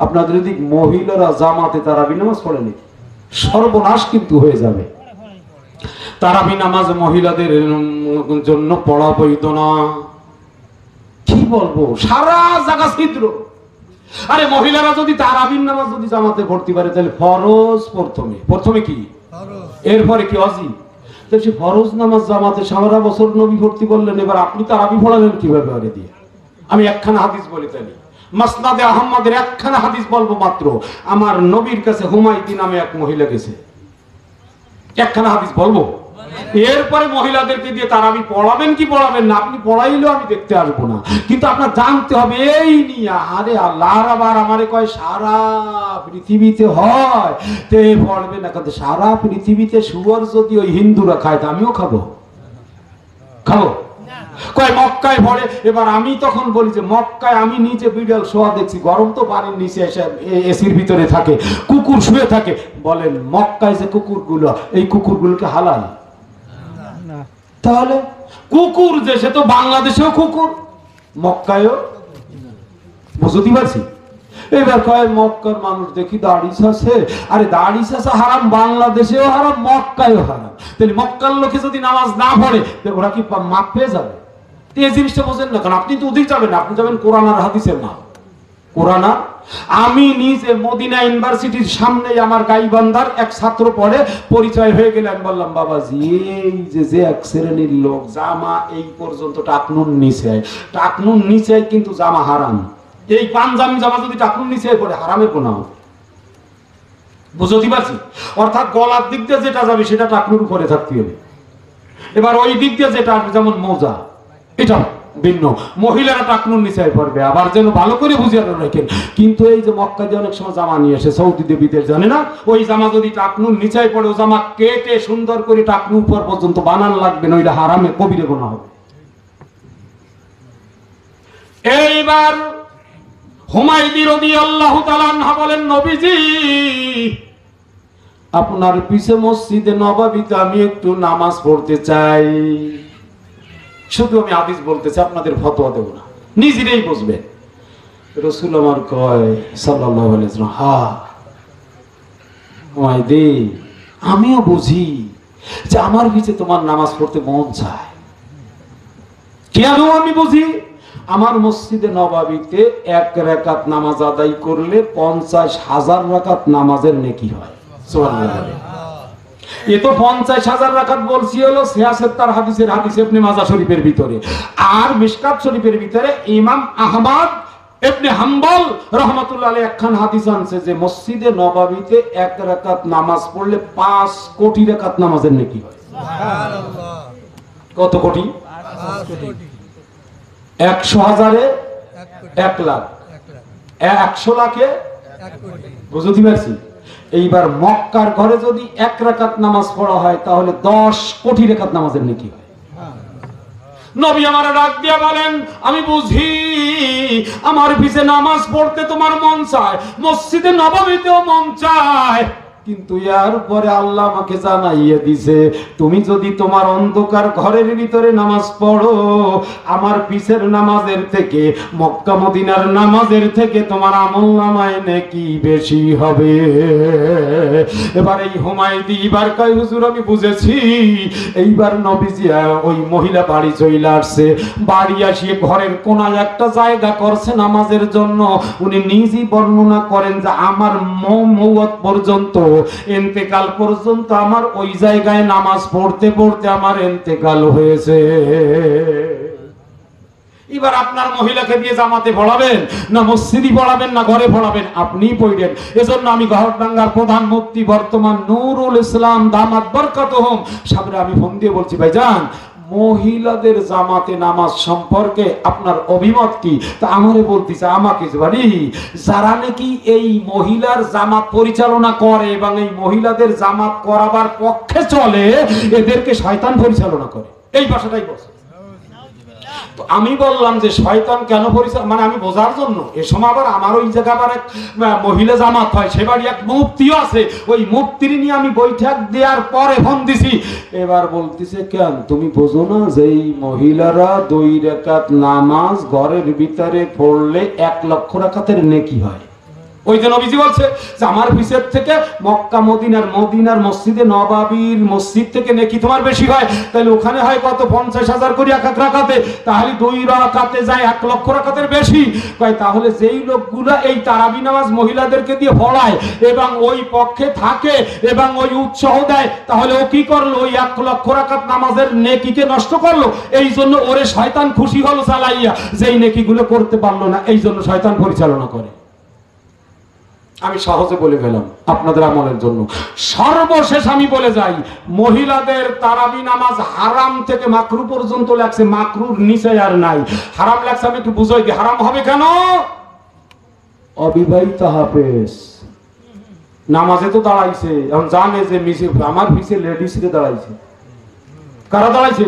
আপনাদের যদি মহিলারা জামাতে তারাবি নামাজ পড়েনি, সর্বনাশ কিন্তু হয়ে যাবে। তারাবি নামাজ মহিলাদের জন্য পড়া বৈধ না। কি বলবো, সারা জায়গা ছিদ্র। আরে মহিলারা যদি তারাবির নামাজ যদি জামাতে পড়তে পারে তাহলে ফরজ প্রথমে কি, এরপরে কি ওয়াজিব? তো সে ফরজ নামাজ জামাতে সারা বছর নবী ভর্তি বললেন, এবার আপনি তারাবি পড়ালেন কিভাবে? আরে দিয়ে আমি একখানা হাদিস বলি তাহলে, মাসনাদে আহমদের একখানা হাদিস বলবো মাত্র। আমার নবীর কাছে হুমায়দি নামে এক মহিলা গেছে, একখানা হাদিস বলবো। এরপরে মহিলাদেরকে দিয়ে তারাবি পড়াবেন কি পড়াবেন না, আপনি পড়াইলেও আমি দেখতে আসবো না, কিন্তু আপনার জানতে হবে এই নিয়ে। আরে আল্লাহ আবার আমারে কয় সারা পৃথিবীতে হয় তে পড়বে না, কিন্তু সারা পৃথিবীতে শুয়োর যদি ওই হিন্দুরা খায় তা আমিও খাবো? কয় মক্কায় পড়ে। এবার আমি তখন বলি যে মক্কায় আমি নিজে বিড়াল শোয়া দেখছি, গরম তো পানির নিচে এসে এসির ভিতরে থাকে, কুকুর শুয়ে থাকে। বলেন মক্কায় যে কুকুরগুলো, এই কুকুরগুলোকে হালাল? তাহলে কুকুর যে সে তো বাংলাদেশেও কুকুর, মক্কায়ও, বুঝতে পারছি। এবার কয় মক্কার মানুষ দেখি দাড়ি আছে, আরে দাড়ি আছে হারাম, বাংলাদেশেও হারাম, মক্কায়ও হারাম। তাহলে মক্কার লোকে যদি নামাজ না পড়ে ওরা কি মাপ পেয়ে যাবে? এই জিনিসটা বোঝেন না, কারণ আপনি তো ওদিক যাবেন না, আপনি যাবেন কোরআন আর হাদিসের মাপ। কোরআন। আমি নিজে মদিনা ইউনিভার্সিটির সামনে আমার গাইবান্ধার এক ছাত্র পড়ে, পরিচয় হয়ে গেলে আমি বললাম বাবাজি এই যে এক শ্রেণীর লোক জামা এই পর্যন্ত টাকনুন নিচে কিন্তু জামা হারাম। এই পাঞ্জাবি জামা যদি টাকনুন নিচে পড়ে হারামের গুনাহ, বুঝতে পারছি? অর্থাৎ গলার দিক দিয়ে যেটা যাবে সেটা টাকনুর উপরে থাকতে হবে। এবার ওই দিক দিয়ে যেটা যেমন মোজা, এটা ভিন্ন, মহিলারা টাকনুর নিচে পড়বে। আবার যেন ভালো করে বুঝিয়ে রাখেন, কিন্তু এই যে মক্কা দিয়ে অনেক সময় জামা নিয়ে আসে সৌদিতে বিদেশ জানে না, ওই জামা যদি টাকনুর নিচে পড়ে ও জামা কেটে সুন্দর করে টাকনু উপর পর্যন্ত বানান লাগবে না, ওইটা হারামে কবিরে গুনাহ হবে। এইবার হুমায়দি রাদিয়াল্লাহু তাআলা আনহা বলেন নবীজি আপনার পিছে মসজিদে নববীতে আমি একটু নামাজ পড়তে চাই। শুধু আমি হাদিস বলতেছি, আপনাদের ফতোয়া দেব না, নিজেরাই বুঝবেন। রাসূল আমার কয় সাল্লাল্লাহু আলাইহি ওয়াসাল্লাম, হ্যাঁ হুমায়দি আমিও বুঝি যে আমার পিছে তোমার নামাজ পড়তে মন চায়। কেন আমি বুঝি? আমার মসজিদে নববীতে এক রাকাত নামাজ আদায় করলে 50,000 রাকাত নামাজের নেকি হয়। সুবহানাল্লাহ। এ তো 50,000 রাকাত বলছি হলো 76 হাদিসের হাদিস ইবনে মাজাহ শরীফের ভিতরে, আর মিশকাত শরীফের ভিতরে ইমাম আহমদ ইবনে হাম্বল রাহমাতুল্লাহ আলাইহি একখান হাদিস আনছে যে মসজিদে নববীতে এক রাকাত নামাজ পড়লে 5 কোটি রাকাত নামাজের নেকি হয়। সুবহানাল্লাহ। কত কোটি? 5 কোটি। 100,000-এ 1 লাখ, 100 লাখে 1 কোটি, বুঝতে পারছি? এইবার মক্কার ঘরে যদি 1 রাকাত নামাজ পড়া হয় তাহলে 10 কোটি রাকাত নামাজের নেকি হয়। নবী আমার ডাক দিয়া বলেন আমি বুঝি আমার পিছে নামাজ পড়তে তোমার মন চায়, মসজিদে নববীতেও মন চায়, কিন্তু এর পরে আল্লাহ আমাকে জানাইয়ে দিছে তুমি যদি তোমার অন্ধকার ঘরের ভিতরে নামাজ পড়ো আমার পিছের নামাজের থেকে মক্কা মদিনার নামাজের থেকে তোমার আমলনামায় নেকি বেশি হবে। এবার এই হুমায়দি এবার কয় হুজুর আমি বুঝেছি। এইবার নবীজি ওই মহিলা বাড়ি চলে আসছে, বাড়ি আসিয়ে ঘরের কোনায় একটা জায়গা করছে নামাজের জন্য। উনি নিজেই বর্ণনা করেন যে আমার মৌত পর্যন্ত, ইন্তেকাল পর্যন্ত আমার ওই জায়গায় নামাজ পড়তে পড়তে আমার ইন্তেকাল হয়েছে। এবার আপনার মহিলাকে দিয়ে জামাতে পড়াবেন না মসজিদে পড়াবেন না ঘরে পড়াবেন, আপনিই পড়েন। এজন্য আমি গহরডাঙ্গার প্রধান মুফতি বর্তমান নূরুল ইসলাম দামাত বরকাতুহুম সাহেবরে আমি ফোন দিয়ে বলছি, ভাইজান মহিলাদের জামাতে নামাজ সম্পর্কে আপনার অভিমত কি? তা আমারে বলতেছে, আমাকে ভাই যারা নাকি এই মহিলার জামাত পরিচালনা করে এবং এই মহিলাদের জামাত করাবার পক্ষে চলে, এদেরকে শয়তান পরিচালনা করে। এই ভাষাটাই বলছে। তো আমি বললাম যে শয়তান কেন পরিচালনা, মানে আমি বোঝার জন্য। এ সময় আবার আমার ওই জায়গা আবার এক মহিলা জামাত হয়, সে বাড়ি এক মুফতিও আছে, ওই মুফতির নিয়ে আমি বৈঠক দেওয়ার পরে ফোন দিছি। এবার বলতেছে, কেন তুমি বোঝো না যে এই মহিলারা 2 রাকাত নামাজ ঘরের ভিতরে পড়লে 1 লক্ষ রাকাতের নেকি হয়। ওই যে নবীজি বলছে যে আমার পিছের থেকে মক্কা মদিনার মসজিদে নবাবীর মসজিদ থেকে নেকি তোমার বেশি হয়, তাহলে ওখানে হয় কত 50,000 করে এক রাকাতে, তাহলে 2 রাকাতে যায় 1 লক্ষ রাকাতের বেশি। কয় তাহলে যেই লোকগুলা এই তারাবি নামাজ মহিলাদেরকে দিয়ে পড়ায় এবং ওই পক্ষে থাকে এবং ওই উৎসাহ দেয়, তাহলে ও কি করলো? ওই 1 লক্ষ রাকাত নামাজের নেকিকে নষ্ট করলো। এই জন্য ওরে শয়তান খুশি হলো চালাইয়া, যেই নেকিগুলো করতে পারলো না, এই জন্য শয়তান পরিচালনা করে। আমি সহজে বলে গেলাম আপনাদের আমলের জন্য। সর্বশেষ আমি বলে যাই, মহিলাদের তারাবি নামাজ হারাম থেকে মাকরু পর্যন্ত লাগছে, মাকরুর নিচে আর নাই। হারাম লাগছে আমি একটু বুঝাই দিই, হারাম হবে কেন? অবিবাহিত হাফেজ নামাজে তো দাঁড়াইছে, এখন জানে যে আমার পিছে লেডিসরে দাঁড়াইছে। কারা দাঁড়াইছে?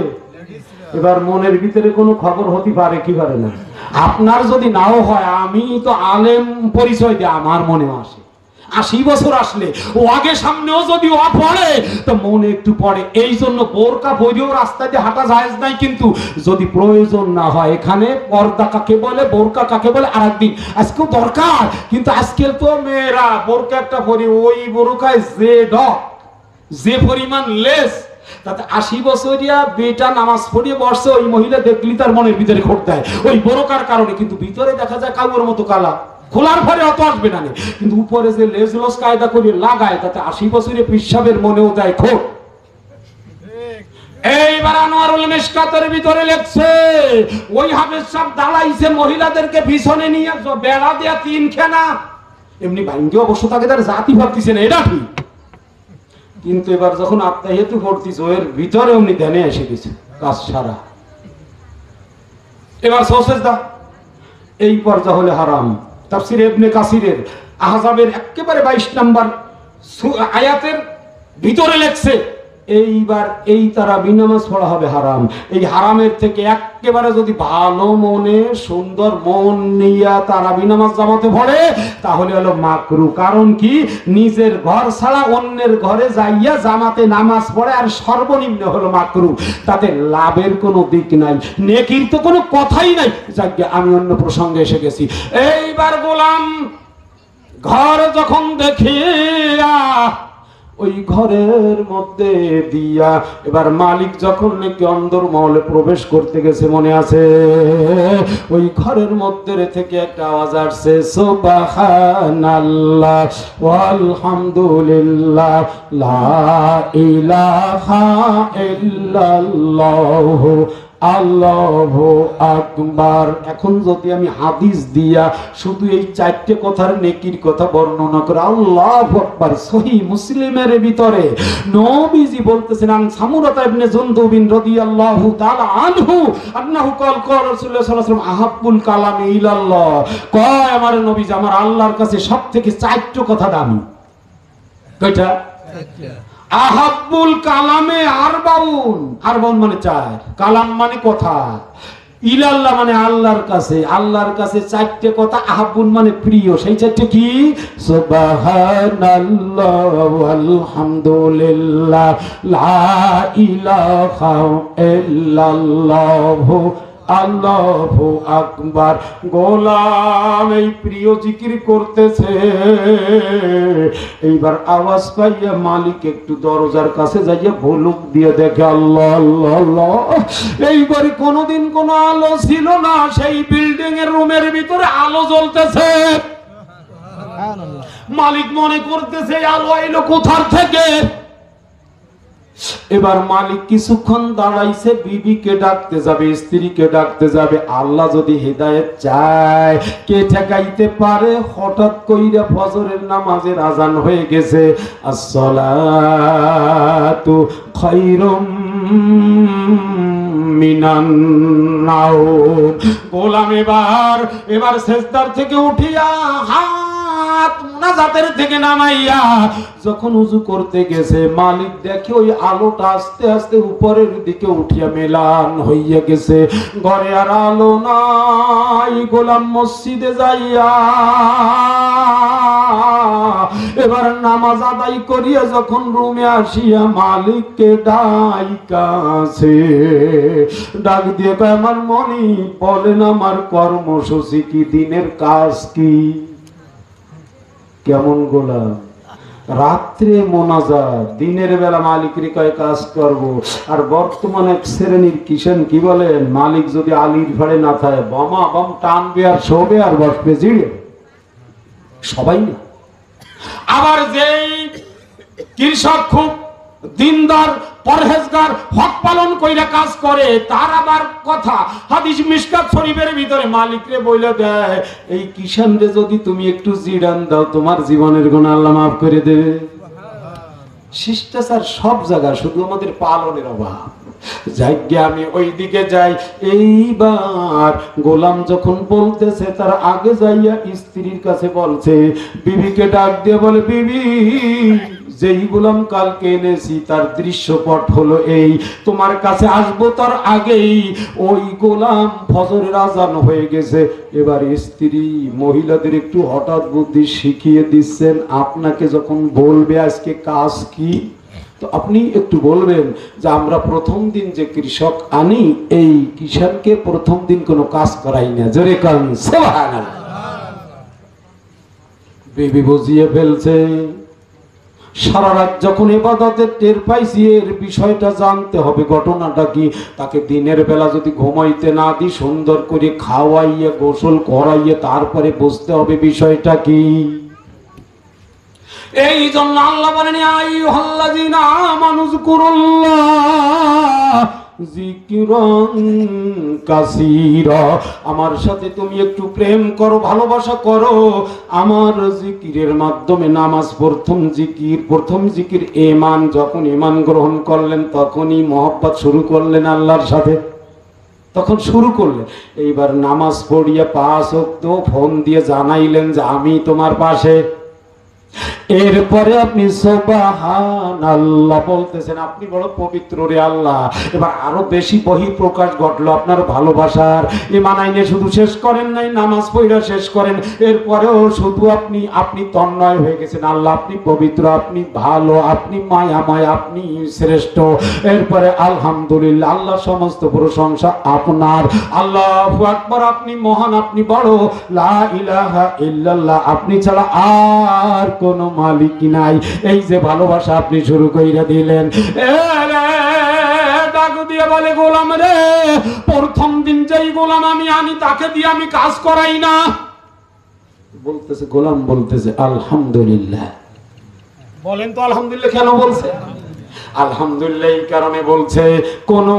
এবার মনের ভিতরে কোনো খবর হতে পারে কি পারে না? আপনার যদি নাও হয়, আমি তো আলেম পরিচয় দিয়ে আমার মনে আসে, 80 বছর আসলে ও আগে সামনেও যদি ও পড়ে তো মনে একটু পড়ে। এই জন্য বোরকা পরেও রাস্তায় দিয়ে হাঁটা জায়েজ নাই, কিন্তু যদি প্রয়োজন না হয়, এখানে পর্দা কাকে বলে বোরকা কাকে বলে আরেকদিন, আজকেও দরকার। কিন্তু আজকাল তো মেয়েরা বোরকা একটা পরে, ওই বোরকায় যে পরিমাণ লেস, তাতে 80 বছরিয়া বেটা নামাজ পড়িয়ে বসছে, ওই মহিলা দেখলি তার মনের ভিতরে খোট দেয় ওই বোরকার কারণে, কিন্তু ভিতরে দেখা যায় কাউর মতো কালা, খোলার পরে অত আসবে না, কিন্তু উপরে যে লেজলস কায়দা করে লাগায়, তাতে 80 বছরের পিসাবের মনেও দেয় খোট। এইবার আনোয়ারুল মিশকাতের ভিতরে লেখছে, ওই হাফেজ সাহেব দাঁড়াইছে মহিলাদেরকে পিছনে নিয়ে বেড়া দেয়া 3 খানা, এমনি ভাঙ্গে অবশ্য তাকে তার জাতি ভাবতেছে না, এটা ঠিক। কিন্তু এবার যখন আত্মাহিয়াতু পড়তিস, ওর ভিতরে উনি ধ্যানে এসে গেছে কাজ সারা। এবার সসেজদা এই পর্যা হলে হারাম। তাফসীর ইবনে কাসিরের আহজাবের একেবারে 22 নম্বর আয়াতের ভিতরে লেখছে, এইবার এই তারাবি নামাজ পড়া হবে হারাম। এই হারামের থেকে একেবারে যদি ভালো মনে সুন্দর মন নিয়ে তারাবি নামাজ জামাতে পড়ে, তাহলে হলো মাকরু। কারণ কি? নিজের ঘর ছাড়া অন্যের ঘরে যাইয়া জামাতে নামাজ পড়ে, আর সর্বনিম্ন হলো মাকরু। তাতে লাভের কোনো দিক নাই, নেকির তো কোনো কথাই নাই। যাক, আমি অন্য প্রসঙ্গে এসে গেছি। এইবার গোলাম ঘর যখন দেখিয়া ওই ঘরের মধ্যে দিয়া, এবার মালিক যখন নাকি অন্দর মহলে প্রবেশ করতে গেছে, মনে আছে, ওই ঘরের মধ্যে থেকে একটা আওয়াজ আসছে, সুবহানাল্লাহ ওয়ালহামদুলিল্লাহ লা ইলাহা ইল্লাল্লাহ আল্লাহু আকবার। এখন যদি আমি হাদিস দিয়া শুধু এই 4টে কথার নেকির কথা বর্ণনা করে, আল্লাহু আকবার, সহিহ মুসলিমের ভিতরে নবীজি বলতেছেন, আন সামুরাতা ইবনে জুনদুবিন রাদিয়াল্লাহু তাআলা আনহু আন্নাহু ক্বাল ক্বাল রাসূলুল্লাহ সাল্লাল্লাহু আলাইহি ওয়াসাল্লাম আহাব্বুল কালামি ইলাল্লাহ, কয় আমার নবীজি, আমার আল্লাহর কাছে সবথেকে 4টা কথা দামি। কয়টা? আহাব্বুল কালামে আরবাউন, আরবাউন মানে 4, কালাম মানে কথা, ইলাল্লাহ মানে আল্লাহর কাছে, আল্লাহর কাছে 4টে কথা, আহাব্বুন মানে প্রিয়। সেই 4টে কি? সুবহানাল্লাহ ওয়ালহামদুলিল্লাহ লা ইলাহা ইল্লাল্লাহ আল্লাহু আকবার। গোলাম এই প্রিয় জিকির করতেছে, এইবার আওয়াজ পাইয়া মালিক একটু দরজার কাছে যাইয়া ভুলুক দিয়ে দেখে, আল্লাহ আল্লাহ আল্লাহ, এইবারে কোনোদিন কোনো আলো ছিল না, সেই বিল্ডিং এর রুমের ভিতরে আলো জ্বলতেছে। মালিক মনে করতেছে আলো এলো কোথার থেকে, এবার মালিক কিছুক্ষণ দাঁড়াইছে, বিবিকে ডাকতে যাবে, স্ত্রীকে ডাকতে যাবে। আল্লাহ যদি হিদায়াত চায় কে ঠেকাইতে পারে? হঠাৎ কইরা ফজরের নামাজের আজান হয়ে গেছে, আসসালাতু খায়রুম মিনান নাওম। গোলাম এবার সেজদার থেকে উঠিয়া হাত মুনাজাতের থেকে নামাইয়া যখন উযু করতে গেছে, মালিক দেখে ওই আলোটা আস্তে আস্তে উপরের দিকে উঠিয়া মেলান হইয়া গেছে। ঘরে আর আলো নাই। গোলাম মসজিদে যাইয়া এবার নামাজ আদায় করিয়া যখন রুমে আসিয়া মালিককে ডাইকাছে, ডাক দিয়ে কয়, আমার মনি বলেন আমার কর্মসূচি কি, দিনের কাজ কি? কেমন গোলাম? রাত্রে মোনাজাত, দিনের বেলা মালিকের কয় কাজ করব। আর বর্তমানে এক শ্রেণীর কিষান কি বলেন, মালিক যদি আলির ভাড়ে না থাকে, বোমা বম টানবে আর শোবে আর বসবে জিড়ে, সবাই না। আবার যেই কৃষক খুব দিনদার পরহেজগার হক পালন কইরা কাজ করে, তার আবার কথা হাদিস মিশকাত শরীফের ভিতরে মালিকরে বইলে দেয়, এই কিষানরে যদি তুমি একটু জিরান দাও, তোমার জীবনের গুনাহ আল্লাহ মাফ করে দেবে। শিষ্টাচার সব জায়গায়, শুধু আমাদের পালনের অভাব। যাইগে আমি ওই দিকে যাই। এইবার গোলাম যখন বলতেছে, তার আগে যাইয়া স্ত্রীর কাছে বলছে, বিবিকে ডাক দিয়ে বলে, বিবি যেই গোলাম কালকে এনেছি তার দৃশ্যপট হলো এই, তোমার কাছে আসবো তার আগেই ওই গোলাম ফজরের আজান হয়ে গেছে। এবার স্ত্রী মহিলাদের একটু হঠাৎ বুদ্ধি শিখিয়ে দিচ্ছেন, আপনাকে যখন বলবে আজকে কাজ কি, তো আপনি একটু বলবেন যে আমরা প্রথম দিন যে কৃষক আনি, এই কিষানকে প্রথম দিন কোনো কাজ করাই না। জোরে কান সুবহানাল্লাহ। বিবি বুঝিয়ে ফেলছে। সারা রাত যখন ইবাদতের টের পাইছি, এর বিষয়টা জানতে হবে, ঘটনাটা কি। তাকে দিনের বেলা যদি ঘুমাইতে না দিই, সুন্দর করে খাওয়াইয়ে গোসল করাইয়ে তারপরে বুঝতে হবে বিষয়টা কি। এই জন্য আল্লাহ বলেন, আইয়ুহাল্লাযীনা আমানু যকুরুল্লাহ যিকরান কাসীরা, আমার সাথে তুমি একটু প্রেম করো, ভালোবাসা করো। আমার জিকিরের মাধ্যমে, নামাজ প্রথম জিকির ঈমান। যখন ঈমান গ্রহণ করলেন তখনই মহব্বত শুরু করলেন আল্লাহর সাথে, তখন শুরু করলেন। এইবার নামাজ পড়িয়া 5 ওয়াক্ত ফোন দিয়ে জানাইলেন যে আমি তোমার পাশে। এরপরে আপনি সুবহানাল্লাহ বলতেছেন, আপনি বড় পবিত্র রে আল্লাহ। এবার আরো বেশি বহি প্রকাশ ঘটলো আপনার ভালোবাসার। ঈমান আইনে শুধু শেষ করেন নাই, নামাজ পড়া শেষ করেন, এরপরেও শুধু আপনি তন্ময় হয়ে গেছেন, আল্লাহ আপনি পবিত্র, আপনি ভালো, আপনি মায়াময়, আপনি শ্রেষ্ঠ। এরপরে আলহামদুলিল্লাহ, আল্লাহ সমস্ত প্রশংসা আপনার। আল্লাহু আকবার, আপনি মহান, আপনি বড়। লা ইলাহা ইল্লাল্লাহ, আপনি ছাড়া আর কোন মালিক নাই। এই যে ভালোবাসা আপনি শুরু কইরা দিলেন। ডাক দিয়ে বলে, গোলাম রে, প্রথম দিন যেই গোলাম আমি আনি তাকে দিয়ে আমি কাজ করাই না। বলতেছে, গোলাম বলতেছে আলহামদুলিল্লাহ। বলেন তো আলহামদুলিল্লাহ কেন বলছে? আলহামদুলিল্লাহ এই কারণে বলছে, কোন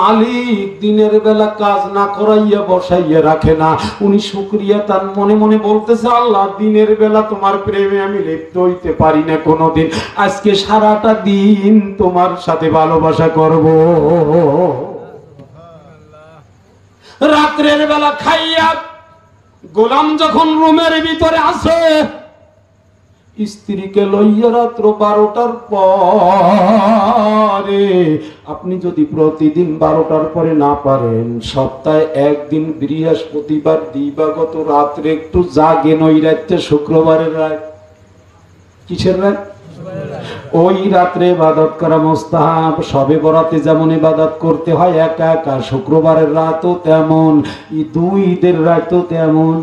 মালিক দিনের বেলা কাজ না করাইয়া বসাইয়া রাখে না। উনি শুকরিয়া তার মনে মনে বলতেছে, আল্লাহ দিনের বেলা তোমার প্রেমে আমি লিপ্ত হইতে পারি না কোনোদিন, আজকে সারাটা দিন তোমার সাথে ভালোবাসা করব। রাত্রের বেলা খাইয়া গোলাম যখন রুমের ভিতরে আসে, স্ত্রীকে লইয়া রাত্র 12টার পরে, আপনি যদি প্রতিদিন 12টার পরে না পারেন, সপ্তাহে একদিন বৃহস্পতিবার দিবাগত রাত্রে একটু জাগেন। ওই রাত্রে শুক্রবারের রাত, কিসের রাত? ওই রাত্রে ইবাদত করা মুস্তাহাব। শবে বরাতে যেমন ইবাদত করতে হয় একা একা, শুক্রবারের রাতও তেমন, ঈদের রাতও তেমন।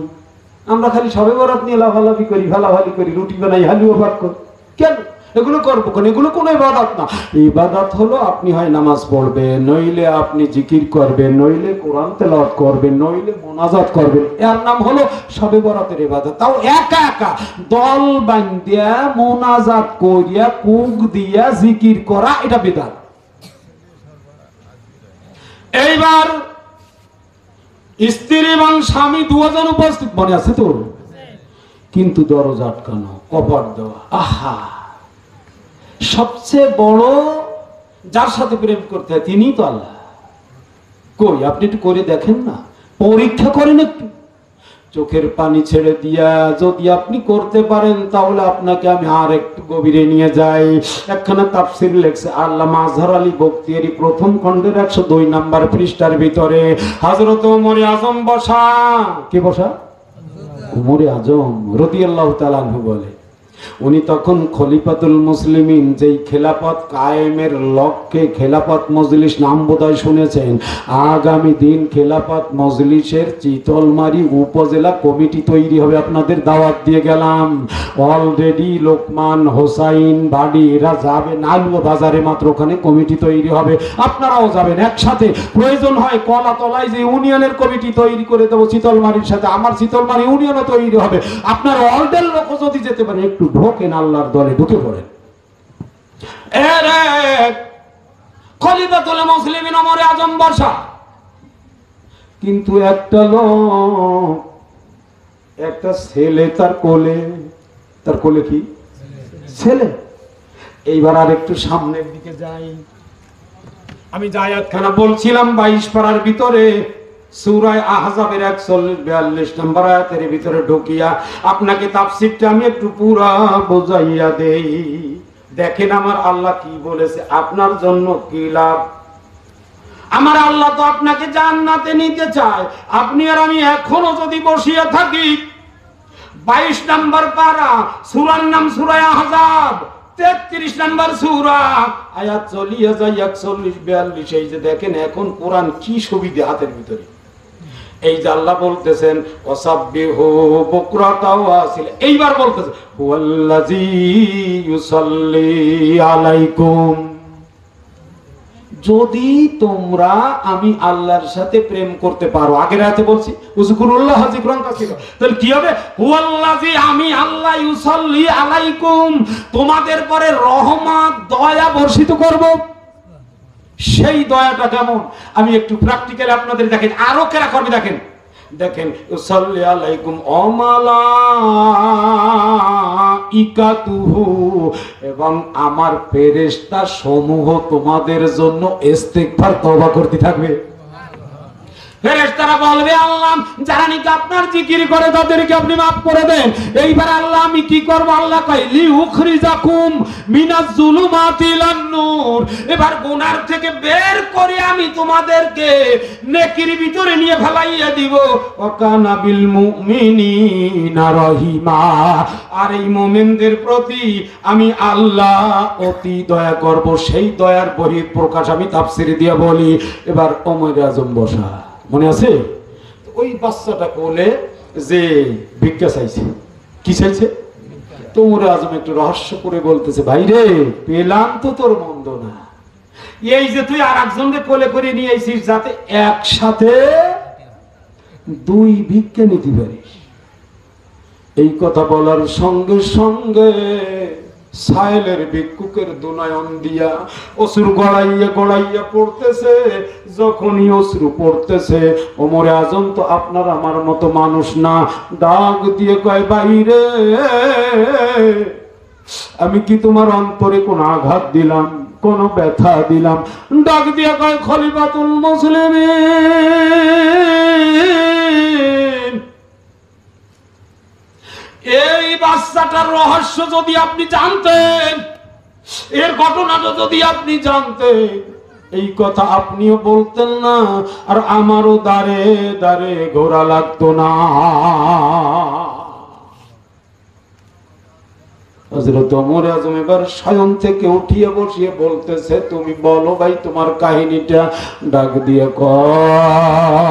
আমরা খালি শবে বরাত নিয়ে লাফালাফি করি, ভালাভালি করি, রুটি বানাই, হালুয়া ভাত করি। কেন? এগুলো করবো কেন? এগুলো কোনো ইবাদত না। ইবাদত হলো আপনি হয় নামাজ পড়বেন, নইলে আপনি জিকির করবেন, নইলে কোরআন তেলাওয়াত করবেন, নইলে মোনাজাত করবেন। এর নাম হলো শবে বরাতের ইবাদত। তাও একা একা দল বান্ধিয়া মোনাজাত করিয়া কুক দিয়া জিকির করা, এটা বিদআত। এইবার স্ত্রী এবং স্বামী দুজন উপস্থিত, মনে আছে তো? কিন্তু দরজা আটকানো, কপাট দেওয়া। আহা, সবচেয়ে বড় যার সাথে প্রেম করতে হয় তিনি তো আল্লাহ। কই আপনি একটু করে দেখেন না, পরীক্ষা করেন একটু, চোখের পানি ছেড়ে দিয়া যদি আপনি করতে পারেন তাহলে আপনাকে আমি আর একটু গভীরে নিয়ে যাই। একখানা তাফসীর লেখছে আল্লামা আজহার আলী বখতিয়ারি, প্রথম খণ্ডের 102 নম্বর পৃষ্ঠার ভিতরে হযরত ওমরে আজম বসা। কে বসা? ওমরে আজম রাদিয়াল্লাহু তাআলা আনহু বলে, উনি তখন খলিফাতুল মুসলিমিন, যেই খেলাফত কায়েমের লক্ষ্যে খেলাফত মজলিস নাম বোধহয় শুনেছেন। আগামী দিন খেলাফত মজলিসের চিতলমারি উপজেলা কমিটি তৈরি হবে, আপনাদের দাওয়াত দিয়ে গেলাম। অলরেডি লোকমান, হোসাইন, বাড়ি এরা যাবে নালুয়া বাজারে, মাত্র ওখানে কমিটি তৈরি হবে, আপনারাও যাবেন একসাথে। প্রয়োজন হয় কলাতলায় যে ইউনিয়নের কমিটি তৈরি করে দেবো চিতলমারির সাথে, আমার চিতলমারি ইউনিয়নও তৈরি হবে। আপনার অলরেডি লোক যদি যেতে পারে একটু ঢোকেন, আল্লাহর দলে ঢুকে পড়েন। খলিফাতুল মুসলিমিন ওমরে আজম বসা, কিন্তু একটা লোক, একটা ছেলে তার কোলে কি ছেলে। এইবার আর একটু সামনের দিকে যাই, আমি যে আয়াতখানা বলছিলাম 22 পারার ভিতরে সূরা আহজাবের 41-42 নম্বর আয়াতের ভিতরে ঢুকিয়া আপনাকে তাফসীরটা আমি একটু পুরা বোঝাইয়া দেই। দেখেন আমার আল্লাহ কি বলেছে, আপনার জন্য কি লাভ। আমার আল্লাহ তো আপনাকে জান্নাতে নিতে চায়। আপনি আর আমি এখনো যদি বসিয়া থাকি, 22 নম্বর পারা, সূরার নাম সূরা আহজাব, 33 নম্বর সূরা, আয়াত চলিয়ে যায় 41-42। এই যে দেখেন এখন কোরআন কি সুবিধা হাতের ভিতরে। এই যে আল্লাহ বলতেছেন ওয়াসাব্বিহু বুকরাতা ওয়া আসিলা, এইবার বলতেছে হুয়াল্লাযী ইউসাল্লি আলাইকুম। যদি তোমরা আমি আল্লাহর সাথে প্রেম করতে পারো, আগের আয়াতে বলছি উযকুরুল্লাহ যিকরান কাসীরা, তাহলে কি হবে? হুয়াল্লাযী, আমি আল্লাহ, ইউসাল্লি আলাইকুম, তোমাদের পরে রহমত দয়া বর্ষিত করব। সেই দয়াটা কেমন আমি একটু প্র্যাকটিক্যালি আপনাদের দেখেন, আরো কেরা করবে দেখেন। দেখেন ইউসাল্লি আলাইকুম ওয়া মালাইকাতুহু, এবং আমার ফেরেশতা সমূহ তোমাদের জন্য ইস্তিগফার তওবা করতে থাকবে। ফেরেশতারা বলবে আল্লাহ যারা নাকি আপনার জিকির করে তাদেরকে আপনি মাফ করে দেন। এইবার আল্লাহ আমি কি করব? আল্লাহ কয় লিউখরিজাকুম মিনাজ জুলুমাতি ইলান নূর, এবার গুনার থেকে বের করে আমি তোমাদেরকে নেকির ভিতরে নিয়ে ফেলাইয়া দিব। ওয়া কানা বিল মুমিনিনা রহিমা, আর এই মুমিনদের প্রতি আমি আল্লাহ অতি দয়া করব। সেই দয়ার বহিঃপ্রকাশ আমি তাফসীর দিয়ে বলি। এবার ওমরে আজম বসা, মনে আছে? ওই বাচ্চাটা কোলে যে ভিক্ষা চাইছে, কি চাইছে? তো ওমরে আজম একটু রহস্য করে বলতেছে, ভাই রে পেলাম তো তোর মন্দ না, এই যে তুই আর একজনকে কোলে করে নিয়ে আইছিস যাতে একসাথে 2 ভিক্ষা নিতে পারিস। এই কথা বলার সঙ্গে সঙ্গে সাইলের ভিক্ষুকের দুনয়ন দিয়া অশ্রু গড়াইয়া গড়াইয়া পড়তেছে। যখনই অশ্রু পড়তেছে, ওমরে আজম তো আপনার আমার মতো মানুষ না, ডাক দিয়ে কয়, বাইরে আমি কি তোমার অন্তরে কোন আঘাত দিলাম, কোন ব্যথা দিলাম? ডাক দিয়ে কয়, খলিফাতুল মুসলিমিন, এই বাচ্চাটার রহস্য যদি আপনি জানতেন, এর ঘটনাটা যদি আপনি জানতেন, এই কথা আপনিও বলতেন না, আর আমারও দাঁড়ে দাঁড়ে ঘোরা লাগতো না। হযরত ওমর আজম এবার শয়ন থেকে উঠিয়ে বসিয়ে বলতেছে, তুমি বলো ভাই তোমার কাহিনীটা। ডাক দিয়ে কয়,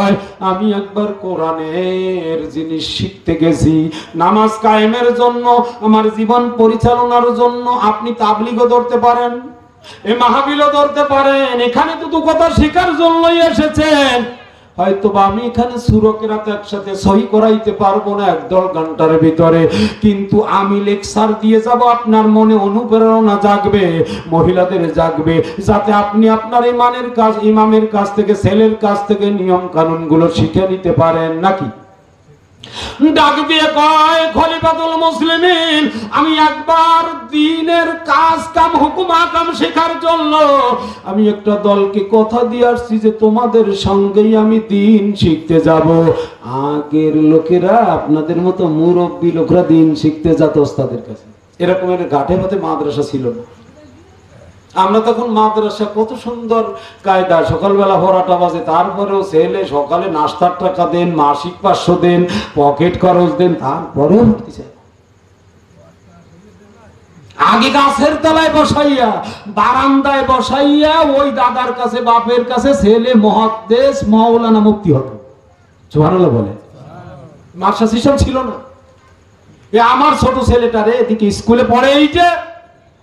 কয় আমি একবার কোরআনের জিনিস শিখতে গেছি, নামাজ কায়েমের জন্য, আমার জীবন পরিচালনার জন্য। আপনি তাবলীগও ধরতে পারেন, এই মাহফিলও ধরতে পারেন, এখানে তো কথা শেখার জন্যই এসেছেন। হয়তো বা আমি এখানে সূরা কেরাত একসাথে সহি করাইতে পারবো না 1-1.5 ঘন্টার ভিতরে, কিন্তু আমি লেকচার দিয়ে যাব, আপনার মনে অনুপ্রেরণা জাগবে, মহিলাদের জাগবে, যাতে আপনি আপনার ইমামের কাছ থেকে, ছেলের কাছ থেকে নিয়ম কানুন গুলো শিখে নিতে পারেন। নাকি ডাক দিয়ে কয় খলিফাতুল মুসলিমিন, আমি একবার দ্বীনের কাজ কাম হুকুম আকাম শেখার জন্য আমি একটা দলকে কথা দিয়ে আসছি যে তোমাদের সঙ্গেই আমি দ্বীন শিখতে যাব। আগের লোকেরা, আপনাদের মতো মুরব্বী লোকরা দ্বীন শিখতে যেত ওস্তাদের কাছে, এরকমের ঘাটে পথে মাদ্রাসা ছিল না। আমরা তখন মাদ্রাসা কত সুন্দর কায়দা, সকালবেলা পড়াটা বাজে, তারপরেও ছেলে সকালে নাস্তার টাকা দেন, মাসিক 500 দেন, পকেট খরচ দেন, তারপরেও ভর্তি চাই। আগে গাছের তলায় বসাইয়া, বারান্দায় বসাইয়া ওই দাদার কাছে, বাপের কাছে ছেলে মহাদ্দেশ মাওলানা মুফতি হতো। সুবহানাল্লাহ বলে। মাদ্রাসা সিস্টেম ছিল না। আমার ছোট ছেলেটারে এদিকে স্কুলে পড়ে, এইটা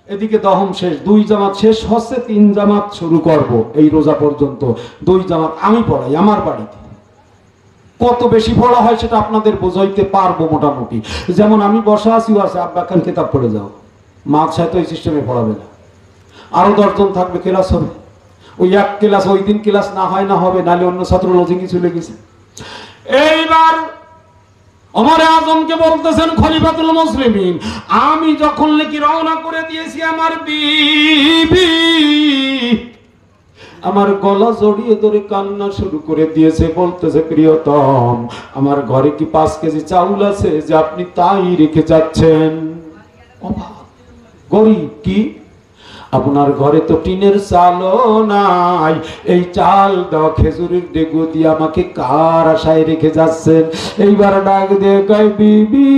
এদিকে দহম শেষ, 2 জামাত শেষ হচ্ছে, 3 জামাত শুরু করব এই রোজা পর্যন্ত। 2 জামাত আমি পড়াই আমার বাড়িতে। কত বেশি পড়া হয় সেটা আপনাদের বোঝাইতে পারবো মোটামুটি। যেমন আমি বসা আছি, আছে আব্বা খান কিতাব পড়ে যাও, মাদ্রাসায় তো এই সিস্টেমে পড়াবে না, আরো 10 জন থাকবে, ক্লাস হবে। ওই এক ক্লাস, ওই দিন ক্লাস না হয় না হবে, নালে অন্য ছাত্র লজিংয়ে চলে গেছে। এইবার ওমর আজমকে বলতেছেন খলিফাতুল মুসলিমিন, আমি যখন নাকি রওনা করে দিয়েছি, আমার বিবি আমার গলা জড়িয়ে ধরে কান্না শুরু করে দিয়েছে, বলতেছে প্রিয়তম, আমার ঘরে কি 5 কেজি চাউল আছে যে আপনি তাই রেখে যাচ্ছেন? গরিব কি, আপনার ঘরে তো টিনের চালও নাই, এই চাল দাও খেজুরের ডেগু দিয়ে আমাকে কার আশায় রেখে যাচ্ছেন? এইবার ডাক দিয়ে কয় বিবি,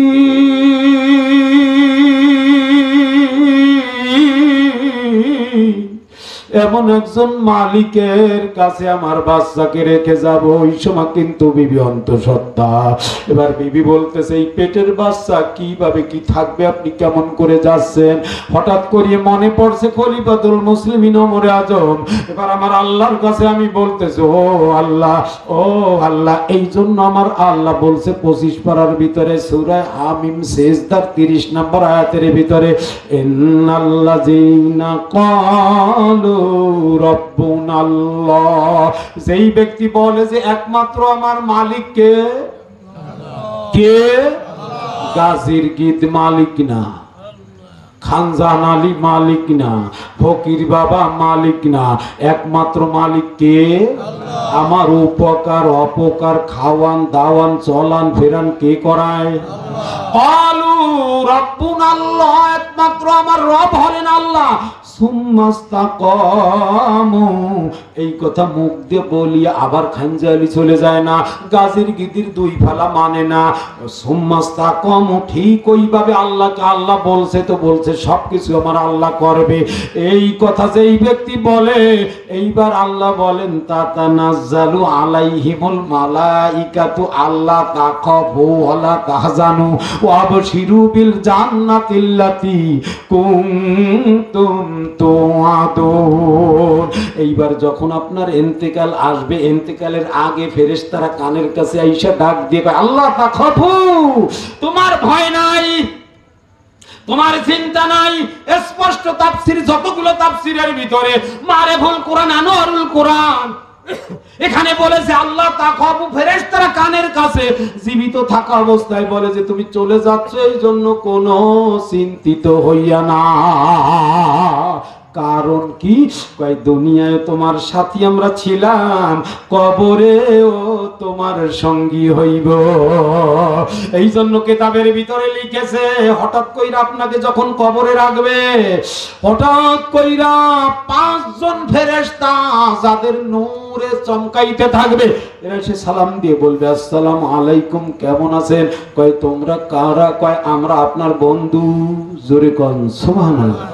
এমন একজন মালিকের কাছে আমার বাচ্চাকে রেখে যাব। ওই সময় কিন্তু বিবি অন্তঃসত্ত্বা। এবার বিবি বলতেছে, এই পেটের বাচ্চা কিভাবে কি থাকবে, আপনি কেমন করে যাচ্ছেন? হঠাৎ করে মনে পড়ছে খলিফাতুল মুসলিমিন ওমর আজম। এবার আমার আল্লাহর কাছে আমি বলতেছি, ও আল্লাহ, ও আল্লাহ, এই জন্য আমার আল্লাহ বলছে 25 পারার ভিতরে সূরা হামিম সেজদার 30 নম্বর আয়াতের ভিতরে, ইন্নাল্লাযীনা ক্বালু রব্বুনাল্লাহ, যেই ব্যক্তি বলে যে একমাত্র আমার মালিক কে? কে? গাজীর গীত মালিক না, খানজান আলী মালিক না, ফকির বাবা মালিক না, একমাত্র মালিক কে? আমার উপকার অপকার, খাওয়ান দাওয়ান চলান ফেরান কে করায়? আলু রব্বুনাল্লাহ, একমাত্র আমার রব হলেন আল্লাহ। সুম্মাস্তাকামু, এই কথা মুখ দিয়ে বলিয়া আবার খানজালি চলে যায় না, গাজীর গীতির 2 ফালা মানে না। সুম্মাস্তাকামু, ঠিক ওইভাবে আল্লাহকে আল্লাহ বলছে তো বলছে, সবকিছু আমার আল্লাহ করবে, এই কথা যেই ব্যক্তি বলে, এইবার আল্লাহ বলেন তাতানাজ্জালু আলাইহিমুল মালাইকাতু আল্লা তাখাফু ওয়ালা তাহজানু ওয়া আবশিরু বিল জান্নাতিল্লাতী কুনতুম তুআদুন। এইবার যখন আপনার ইন্তেকাল আসবে, ইন্তেকালের আগে ফেরেশতারা কানের কাছে আইসা ডাক দিয়ে কয়, আল্লাহ তাখাফু, তোমার ভয় নাই, তোমার চিন্তা নাই। স্পষ্ট তাফসীর, যতগুলো তাফসীরের ভিতরে মারেফুল কোরআন, আনোয়ারুল কোরআন, এখানে বলেছে আল্লাহ তাখাফু, ফেরেশতারা কানের কাছে জীবিত থাকা অবস্থায় বলে যে তুমি চলে যাচ্ছ, এই জন্য কোনো চিন্তিত হইয়া না। কারণ কি? কয় দুনিয়ায় তোমার সাথী আমরা ছিলাম, কবরেও তোমার সঙ্গী হইব। এই জন্য কিতাবের ভিতরে লিখেছে, হঠাৎ কইরা আপনাকে যখন কবরে রাখবে, হঠাৎ কইরা 5 জন ফেরেশতা যাদের নূরে চমকাইতে থাকবে, এরা এসে সালাম দিয়ে বলবে, আসসালামু আলাইকুম, কেমন আছেন? কয় তোমরা কারা? কয় আমরা আপনার বন্ধু। জোরে কোন সুবহানাল্লাহ।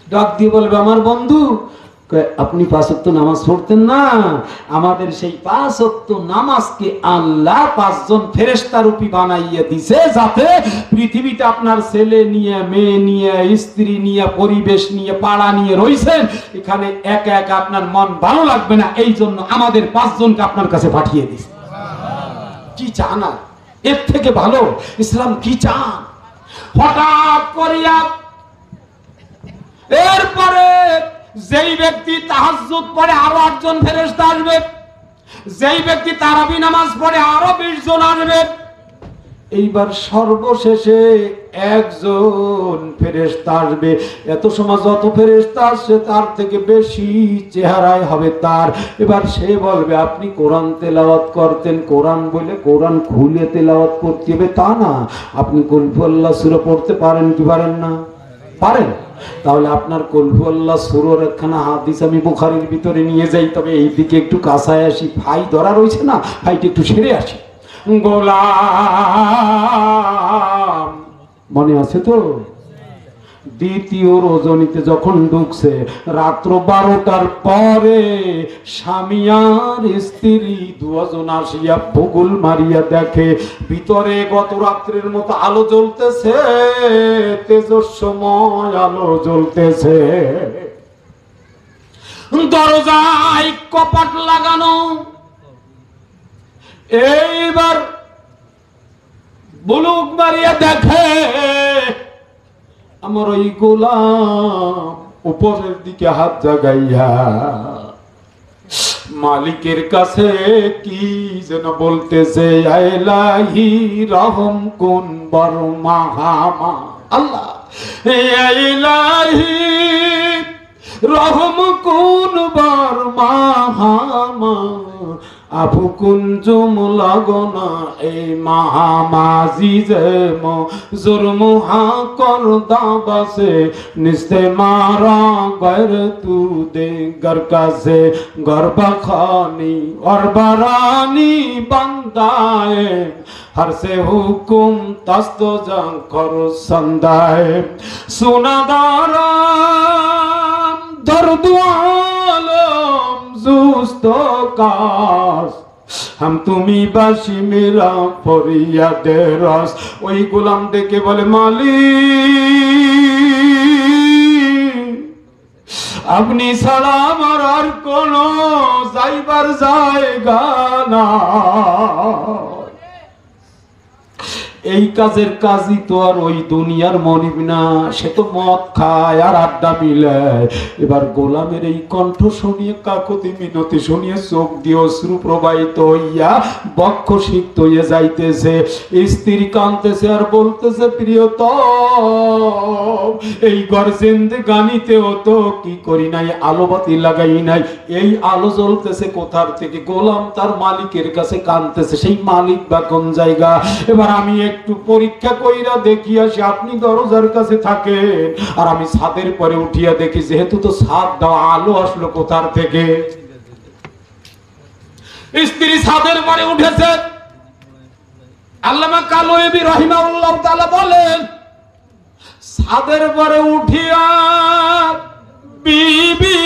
ডাক দিয়ে বলবে, আমার বন্ধু, আপনি 5 ওয়াক্ত নামাজ পড়তেন না? আমাদের সেই 5 ওয়াক্ত নামাজকে আল্লাহ 5 জন ফেরেশতা রূপী বানাইয়া দিছে, যাতে পৃথিবীতে আপনার ছেলে নিয়ে, মেয়ে নিয়ে, স্ত্রী নিয়ে, পরিবেশ নিয়ে, পাড়া নিয়ে রইছেন, এখানে একা একা আপনার মন ভালো লাগবে না, এই জন্য আমাদের 5 জনকে আপনার কাছে পাঠিয়ে দিছে। কি চান আর এর থেকে ভালো? ইসলাম কি চান? হঠাৎ করিয়া এরপরে যেই ব্যক্তি তাহাজ্জুদ পড়ে আরো 8 জন ফেরেশতা আসবে, যেই ব্যক্তি তারাবি নামাজ পড়ে আরো 20 জন আসবে, এইবার সর্বশেষে 1 জন ফেরেশতা আসবে। এত সময় যত ফেরেশতা আসছে তার থেকে বেশি চেহারায় হবে তার। এবার সে বলবে, আপনি কোরআন তেলাওয়াত করতেন, কোরআন বলে কোরআন খুলে তেলাওয়াত করতে হবে তা না, আপনি কুল হুয়াল্লাহ সূরা পড়তে পারেন কি পারেন না? পারেন। তাহলে আপনার কুল হুয়াল্লাহ সূরার একখানা হাদিস আমি বুখারীর ভিতরে নিয়ে যাই, তবে এই দিকে একটু কাছায় আসি, ফাই ধরা রয়েছে না, ফাইটা একটু সেরে আসি। গোলাম মনে আছে তো? দ্বিতীয় রজনীতে যখন ঢুকছে, রাত্র 12টার পরে স্বামী আর স্ত্রী দুজন আসিয়া ভূগোল মারিয়া দেখে ভিতরে গত রাত্রের মতো আলো জ্বলতেছে, তেজস্বময় আলো জ্বলতেছে, দরজায় কপাট লাগানো। এইবার বুলুক মারিয়া দেখে আমার ওই গোলাম উপরের দিকে হাত জাগাইয়া মালিকের কাছে কি যেন বলতেছে, ইলাহি রহম কুন বড় মাহামা। আল্লাহ, ইলাহি রহম কুন বড় মাহামা, আবু কুঞ্জুম লাগনা এই মাহামাজি যে জুরমু হাকর দাবাসে নিস্তে মারা গর তু দে গর কাছে গরবা খানি और বারানি বান্দায়ে हर से हुकुम तस्तो जंग कर संदाए सुनादाराम दर्द आलम जुस्तो कास हम তুমি বাসি মেরা ফরিয়াদে রস। ওই গোলাম ডেকে বলে, মালিক আপনি ছাড়া আমার আর কোনো যাইবার জায়গা না। এই কাজের কাজই তো আর ওই দুনিয়ার মনিব না, সে তো মদ খায় আর আড্ডা মিলায়। এবার গোলামের এই কণ্ঠ শুনিয়ে, কাকুতি মিনতি শুনিয়ে চোখ দিয়ে অশ্রু প্রবাহিত হইয়া বক্ষ সিক্ত হয়ে যাইতেছে। স্ত্রী কাঁদতেছে আর বলতেছে, প্রিয়তম এই ঘর জিন্দেগানিতেও তো কি করি নাই, আলোবাতি লাগাই নাই, এই আলো জ্বলতেছে কোথার থেকে? গোলাম তার মালিকের কাছে কাঁদতেছে, সেই মালিক বা কোন জায়গা? এবার আমি একটু পরীক্ষা কইরা দেখি আসি, আপনি দরজার কাছে থাকেন আর আমি ছাদের পরে উঠিয়া দেখি, যেহেতু তো ছাদ দেওয়া, আলো আসলো কোথার থেকে? স্ত্রী ছাদের পরে উঠেছে। আল্লামা কালওয়ি রাহিমাহুল্লাহ তাআলা বলেন, ছাদের পরে উঠিয়া বিবি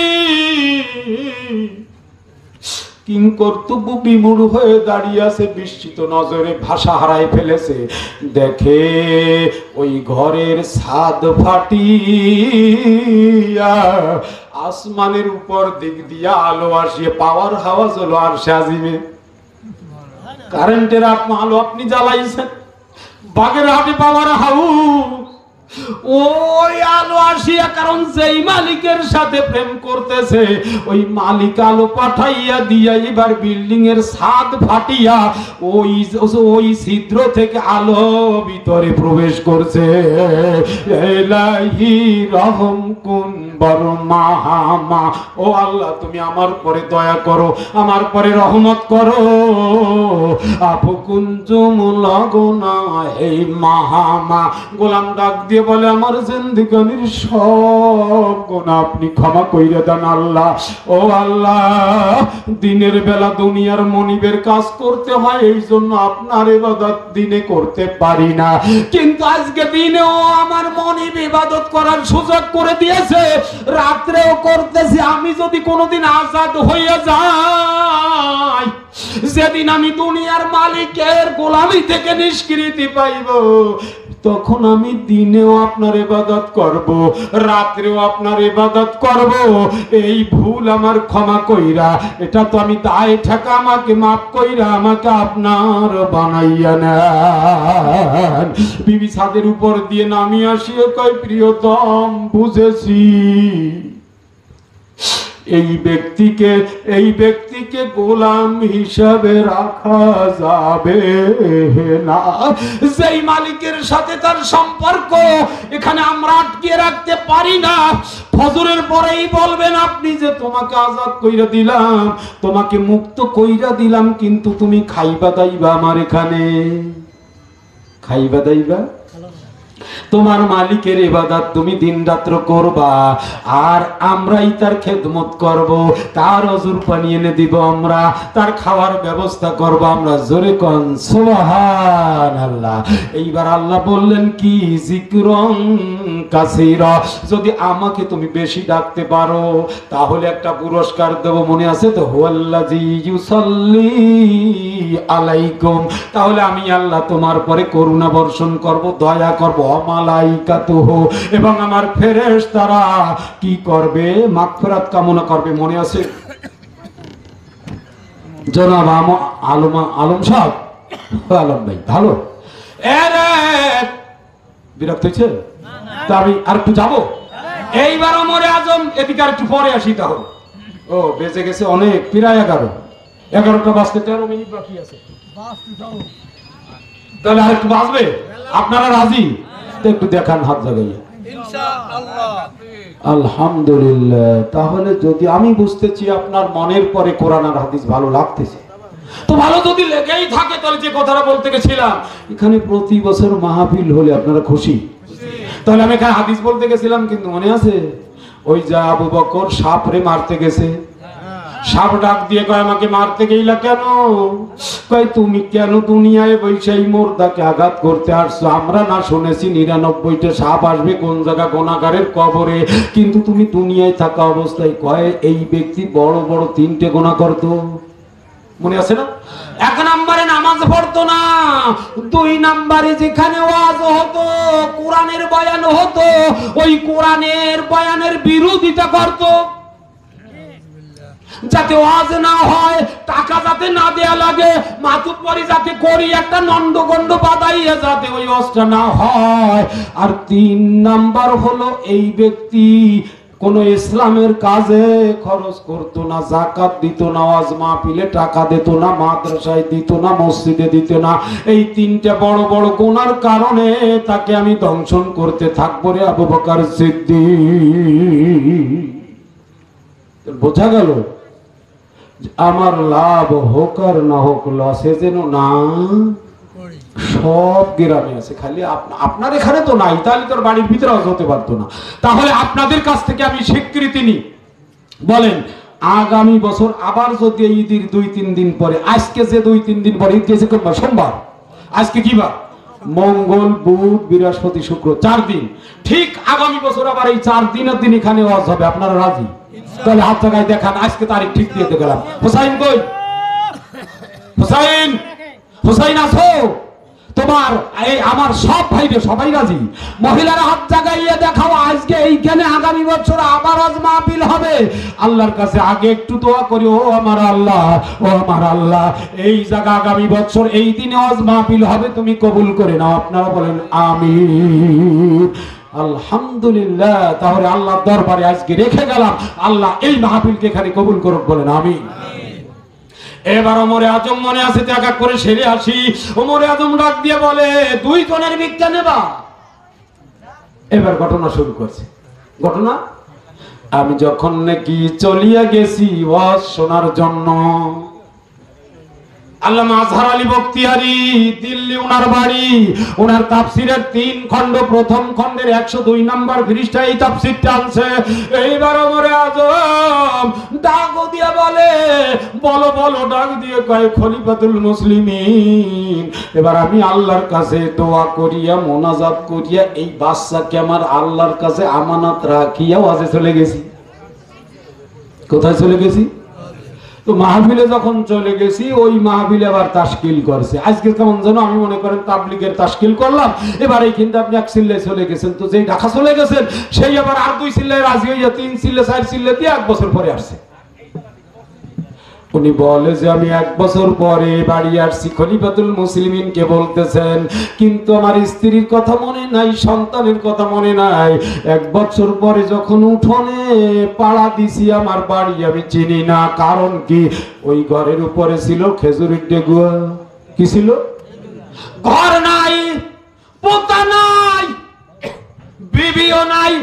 কিং কর্তব্য বিমূঢ় হয়ে দাঁড়িয়ে আছে, বিস্মিত নজরে ভাষা হারায় ফেলেছে। দেখে ওই ঘরের ছাদ ফাটিয়া আসমানের উপর দিক দিয়া আলো আসিয়ে পাওয়ার হাওয়াজ হলো আর সাজিমে কারেন্টের আলো আপনি জ্বালাইছেন, বাগের হাটে পাওয়ার হাউস ওই আলো আসিয়া, কারণ যেই মালিকের সাথে প্রেম করতেছে ওই মালিক আলো পাঠাইয়া দিয়া এবার বিল্ডিং এর ছাদ ফাটিয়া ওই ছিদ্র থেকে আলো ভিতরে প্রবেশ করছে। ইলাহি রহম কুন বড় মাহামা, ও আল্লাহ তুমি আমার পরে দয়া করো, আমার পরে রহমত করো। আপু কুঞ্জুম লাগনা এই মাহামা। গোলাম ডাক দিয়ে দিয়ে বলে, আমার জিন্দেগানির সব গুনাহ আপনি ক্ষমা কইরা দেন আল্লাহ। ও আল্লাহ, দিনের বেলা দুনিয়ার মনিবের কাজ করতে হয়, এই জন্য আপনার ইবাদত দিনে করতে পারি না, কিন্তু আজকে দিনেও আমার মনিব ইবাদত করার সুযোগ করে দিয়েছে, রাত্রেও করতেছি। আমি যদি কোনোদিন আজাদ হইয়া যাই, যেদিন আমি দুনিয়ার মালিকের গোলামি থেকে নিষ্কৃতি পাইব, তখন আমি দিনেও আপনার ইবাদত করব, রাত্রেও আপনার ইবাদত করব। এই ভুল আমার ক্ষমা কইরা, এটা তো আমি দায় ঠেকা, আমাকে মাফ কইরা আমাকে আপনার বানাইয়া নেন। বিবি ছাদের উপর দিয়ে নামিয়ে আসিয়া কয়, প্রিয়তম, বুঝেছি এই ব্যক্তিকে গোলাম হিসাবে রাখা যাবে না। যেই মালিকের সাথে তার সম্পর্ক এখানে আমরা আটকে রাখতে পারি না। ফজরের পরেই বলবেন আপনি যে তোমাকে আজাদ কইরা দিলাম, তোমাকে মুক্ত কইরা দিলাম, কিন্তু তুমি খাইবা দাইবা আমার এখানে, খাইবা দাইবা তোমার মালিকের ইবাদত তুমি দিন রাত্র করবা, আর আমরাই তার খেদমত করব, তার অজুর পানি এনে দিব আমরা, তার খাওয়ার ব্যবস্থা করব আমরা। জোরে কোন সুবহানাল্লাহ। এইবার আল্লাহ বললেন কি, যিকরুন কাসীরা, যদি আমাকে তুমি বেশি ডাকতে পারো তাহলে একটা পুরস্কার দেব, মনে আছে তো? হুয়াল্লাযী ইউসাল্লি আলাইকুম, তাহলে আমি আল্লাহ তোমার পরে করুণা বর্ষণ করব, দয়া করব। মালাইকাতুহু, এবং আমার ফেরেশতারা কি করবে? মাগফিরাত কামনা করবে, মনে আছে? জনাব আলম সাহেব, আলম ভাই ভালো, বিরক্ত হয়েছে তা আমি আর একটু যাবো। এইবার ওমরে আজম, এদিকে আর একটু পরে আসি তাহলে। ও বেঁচে গেছে অনেক, প্রায় 11টা বাজতে 13 মিনিট বাকি আছে, তাহলে আর একটু বাজবে। আপনারা রাজি? একটু দেখান হাত জাগাইয়া। আলহামদুলিল্লাহ। তাহলে যদি আমি বুঝতেছি আপনার মনের পরে কোরআন আর হাদিস ভালো লাগতেছে, তো ভালো যদি লেগেই থাকে, তাহলে যে কথাটা বলতে গেছিলাম, এখানে প্রতি বছর মাহফিল হলে আপনারা খুশি? তাহলে আমি এখানে হাদিস বলতে গেছিলাম, কিন্তু মনে আছে ওই যে আবু বকর সাপরে মারতে গেছে, সাপ ডাক দিয়ে কয়, আমাকে মারতে গেইলা কেন? কয়, তুমি কেন দুনিয়ায় বৈশাই মুর্দাকে আঘাত করতে আসছো? আমরা না শুনেছি 99টা সাপ আসবে কোন জায়গা? গুনাহগারের কবরে। কিন্তু তুমি দুনিয়ায় থাকা অবস্থায়, কয় এই ব্যক্তি বড় বড় 3টে গুনাহ করতো, মনে আছে না? 1 নম্বরে নামাজ পড়তো না, 2 নম্বরে যেখানে ওয়াজ হতো, কোরআনের বয়ান হতো, ওই কোরআনের বয়ানের বিরোধিতা করতো, যাতে ওয়াজ না হয়, টাকা যাতে না দেয়া লাগে, মাতুব্বরি যাতে করি একটা নন্ডগন্ড বাদাইয়া, যাতে ওই ওয়াজটা না হয়। আর 3 নাম্বার হলো, এই ব্যক্তি কোন ইসলামের কাজে খরচ করতো না, যাকাত দিত না, ওয়াজ মাহফিলে টাকা দিত না, মাদ্রাসায় দিত না, মসজিদে দিত না। এই 3টে বড় বড় গুনার কারণে তাকে আমি দংশন করতে থাকবো রে আবু বকর সিদ্দিক। বোঝা গেল? আমার লাভ হোক আর না হোক, লসে যেন না। সব গ্রামে আছে, খালি আপনার এখানে তো নাই, তাহলে তোর বাড়ির ভিতরে হতে পারতো না। তাহলে আপনাদের কাছ থেকে আমি স্বীকৃতি নিই, বলেন আগামী বছর আবার যদি ঈদের 2-3 দিন পরে, আজকে যে 2-3 দিন পরে ঈদ গেছে সোমবার, আজকে কি বার? মঙ্গল, বুধ, বৃহস্পতি, শুক্র, 4 দিন। ঠিক আগামী বছর আবার এই 4 দিনের দিন এখানে ওয়াজ হবে। আপনারা রাজি? তাহলে হাত জায়গায় দেখান, আজকে তারিখ ঠিক দিয়ে গেলাম। হুসাইন কই? হুসাইন, হুসাইন আছো? তোমার এই আমার সব ভাইরে সবাই রাজি? মহিলারা হাত জাগাইয়ে দেখাও, আজকে এইখানে আগামী বছর আবার ওয়াজ মাহফিল হবে। আল্লাহর কাছে আগে একটু দোয়া করি, ও আমার আল্লাহ, ও আমার আল্লাহ, এই জায়গা আগামী বছর এই দিনে ওয়াজ মাহফিল হবে, তুমি কবুল করে নাও। আপনারা বলেন আমিন। আলহামদুলিল্লাহ। তাহলে আল্লাহর দরবারে আজকে রেখে গেলাম, আল্লাহ এই মাহফিলকে এখানে কবুল করুক, বলেন আমিন। এবার ওমরে আজম, মনে আছে তো, এক করে সেরে আসি। ওমরে আজম ডাক দিয়ে বলে, 2 জনের ভিক্ষা নেবা? এবার ঘটনা শুরু করছে। ঘটনা, আমি যখন নাকি চলিয়া গেছি ওয়াজ শোনার জন্য, আল্লামা আজহার আলী বখতিয়ারি, দিল্লি ওনার বাড়ি। ওনার তাফসিরের 3 খণ্ড, প্রথম খণ্ডের 102 নম্বর পৃষ্ঠায় এই তাফসিরটা আনছে। এইবার ওমরে আজম ডাক দিয়া বলে, বলো বলো, ডাক দিয়ে কয়, খলিফাতুল মুসলিমিন, এবার আমি আল্লাহর কাছে দোয়া করিয়া, মোনাজাত করিয়া এই বাচ্চাকে আমার আল্লাহর কাছে আমানত রাখিয়া ওয়াজে চলে গেছি। কোথায় চলে গেছি? তো মাহফিলে যখন চলে গেছি, ওই মাহফিলে আবার তাশকিল করছে। আজকে কেমন যেন আমি মনে করেন তাবলিগের তাশকিল করলাম, এবার এই কিন্তু আপনি 1 চিল্লায় চলে গেছেন, তো যেই ঢাকা চলে গেছেন সেই আবার আর 2 চিল্লায় রাজি হইয়া 3 চিল্লা 4 চিল্লা দিয়ে 1 বছর পরে আসছে। উনি বলে যে আমি 1 বছর পরে বাড়ি আসছি। খলিফাতুল মুসলিমিনকে বলতেছেন, কিন্তু আমার স্ত্রীর কথা মনে নাই, সন্তানের কথা মনে নাই। 1 বছর পরে যখন উঠোনে পাড়া দিছি আমার বাড়ি আমি চিনি না। কারণ কি? ওই ঘরের উপরে ছিল খেজুরের ডেগুয়া। কি ছিল? ঘর নাই, পোতা নাই, বিবিও নাই।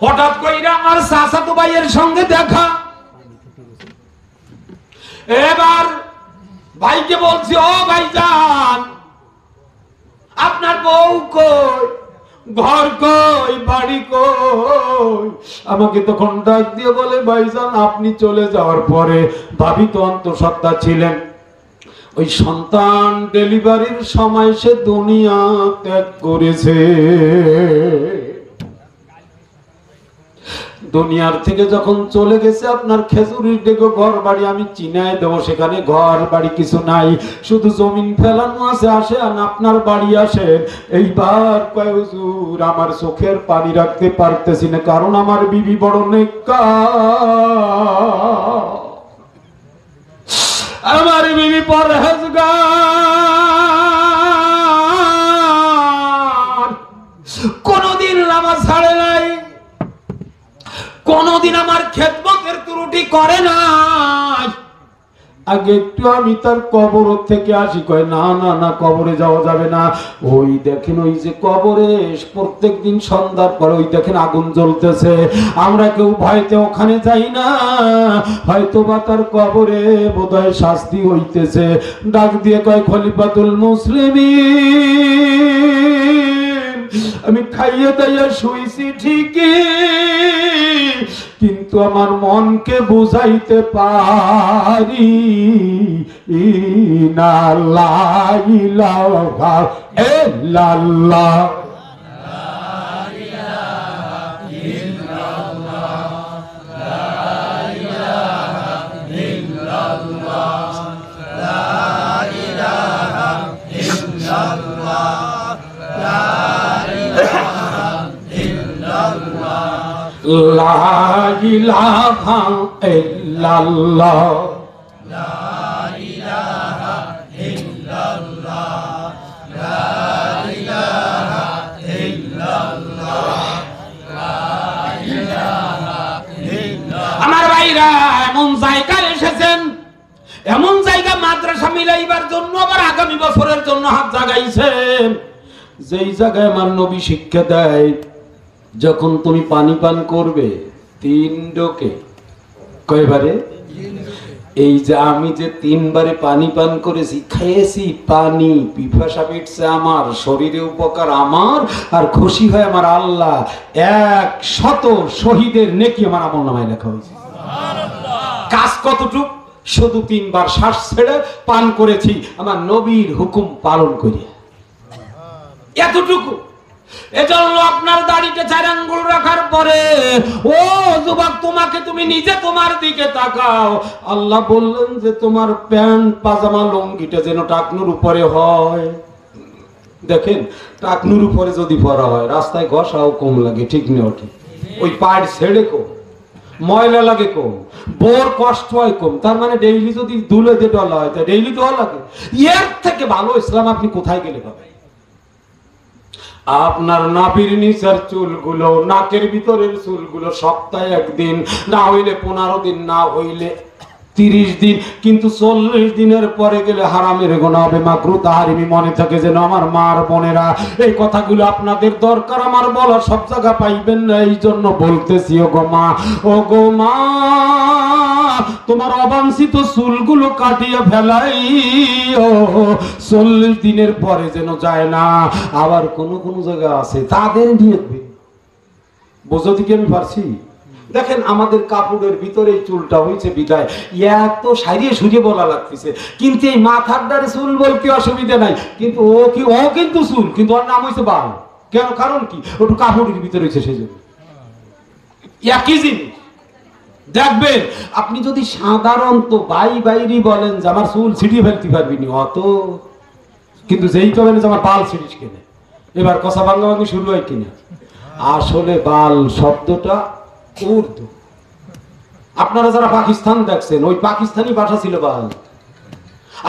হঠাৎ কইরা আমার চাচাতো ভাইয়ের সঙ্গে দেখা। এবার ভাইকে বলছি, ও ভাইজান, আপনার বউ কই, ঘর কই, বাড়ি কই? আমাকে তখন ডাক দিয়ে বলে, ভাইজান আপনি চলে যাওয়ার পরে ভাবি তো অন্তঃসত্ত্বা ছিলেন, ওই সন্তান ডেলিভারির সময় সে দুনিয়া ত্যাগ করেছে। দুনিয়ার থেকে যখন চলে গেছে, আপনার খেজুরির ডেগো ঘর বাড়ি আমি চিনায় দেবো, সেখানে ঘর বাড়ি কিছু নাই, শুধু জমিন ফেলানো আছে। আসেন আপনার বাড়ি আসেন। এইবার কয়, হুজুর আমার চোখের পানি রাখতে পারতেছি না, কারণ আমার বিবি বড় নেককার, আমার বিবি পরহেজগার, কোনদিন নামাজ ছাড়ে নাই, কোনদিন আমার খেদমতের ত্রুটি করে নাই। আগে একটু আমি তার কবর থেকে আসি। কয়, না না না, কবরে যাওয়া যাবে না। ওই দেখেন, ওই যে কবরে প্রত্যেক দিন সন্ধ্যার পরে ওই দেখেন আগুন জ্বলতেছে, আমরা কেউ ভয়তে ওখানে যাই না, হয়তো বা তার কবরে বোধহয় শাস্তি হইতেছে। ডাক দিয়ে কয়, খলিফাতুল মুসলিমিন, আমি খাইয়ে দাইয়া শুইছি ঠিকই, কিন্তু আমার মনকে বুঝাইতে পারি না। লা ইলাহা ইল্লাল্লাহ, লা ইলাহা ইল্লাল্লাহ, লা ইলাহা ইল্লাল্লাহ, লা ইলাহা ইল্লাল্লাহ, লা ইলাহা ইল্লাল্লাহ। আমার ভাইরা এমন জায়গায় এসেছেন, এমন জায়গা মাদ্রাসা মিলাইবার জন্য আবার আগামী বছরের জন্য হাত জাগাইছেন, যেই জায়গায় আমার নবী শিক্ষা দেয়, যখন তুমি পানি পান করবে 3 ডোকে। কয়বারে? এই যে আমি যে 3 বারে পানি পান করেছি, খেয়েছি পানি, পিপাসা মিটছে আমার, শরীরে উপকার আমার, আর খুশি হয় আমার আল্লাহ, 100 শহীদের নেকি আমার আমলনামায় লেখা হয়েছে। কাজ কতটুক? শুধু 3 বার শ্বাস ছেড়ে পান করেছি আমার নবীর হুকুম পালন করিয়া, এতটুকু। এজন্য আপনার দাড়িতে 4 আঙ্গুল রাখার পরে, ও যুবক, তোমাকে তুমি নিজে তোমার দিকে তাকাও। আল্লাহ বললেন যে তোমার প্যান্ট পাজামা লুঙ্গিটা যেন টাকনুর উপরে হয়। দেখেন, টাকনুর উপরে যদি পরা হয় রাস্তায় ঘষাও কম লাগে, ঠিক না? ঠিক। ওই পায়ের ছেড়ে কম, ময়লা লাগে কম, বোর কষ্ট হয় কম। তার মানে ডেইলি যদি ধুলে দিয়ে ডলা হয়, তা ডেইলি ধোয়া লাগে। এর থেকে ভালো ইসলাম আপনি কোথায় গেলে পাবেন? আপনার নাভির নিচের চুলগুলো, নাকের ভিতরের চুলগুলো সপ্তাহে 1 দিন, না হইলে 15 দিন, না হইলে 30 দিন, কিন্তু 40 দিনের পরে গেলে হারামের গুনাহ হবে, মাকরুহ তাহরিমি। মনে থাকে যেন আমার মার বোনেরা, এই কথাগুলো আপনাদের দরকার, আমার বলা সব জায়গা পাইবেন না, এই জন্য বলতেছি। ও গো মা, ও গো মা, তোমার অবাঞ্ছিত চুলগুলো কাটিয়ে ফেলাই, 40 দিনের পরে যেন যায় না। আবার কোন কোন জায়গা আছে তাদের নিয়ে বোঝো দিকে আমি পারছি। দেখেন আমাদের কাপড়ের ভিতরে চুলটা হয়েছে বিদায় এত সারিয়ে সুরিয়ে বলা লাগতেছে, কিন্তু এই মাথার দ্বারে চুল বলতে অসুবিধা নাই, কিন্তু ও কিন্তু চুল, কিন্তু ওর নাম হয়েছে বাল। কেন? কারণ কি? ওটা কাপড়ের ভিতরে হয়েছে, সেই জন্য একই জিনিস। দেখবেন আপনি যদি সাধারণত বাইরি বলেন যে আমার চুল ছিটিয়ে ফেলতে পারবি নি অত, কিন্তু যেই কবেন যে আমার বাল ছিটিস কেনে, এবার কথা ভাঙ্গাভাঙ্গি শুরু হয় কিনা। আসলে বাল শব্দটা উর্দু। আপনারা যারা পাকিস্তান দেখছেন, ওই পাকিস্তানি ভাষা ছিল বাল।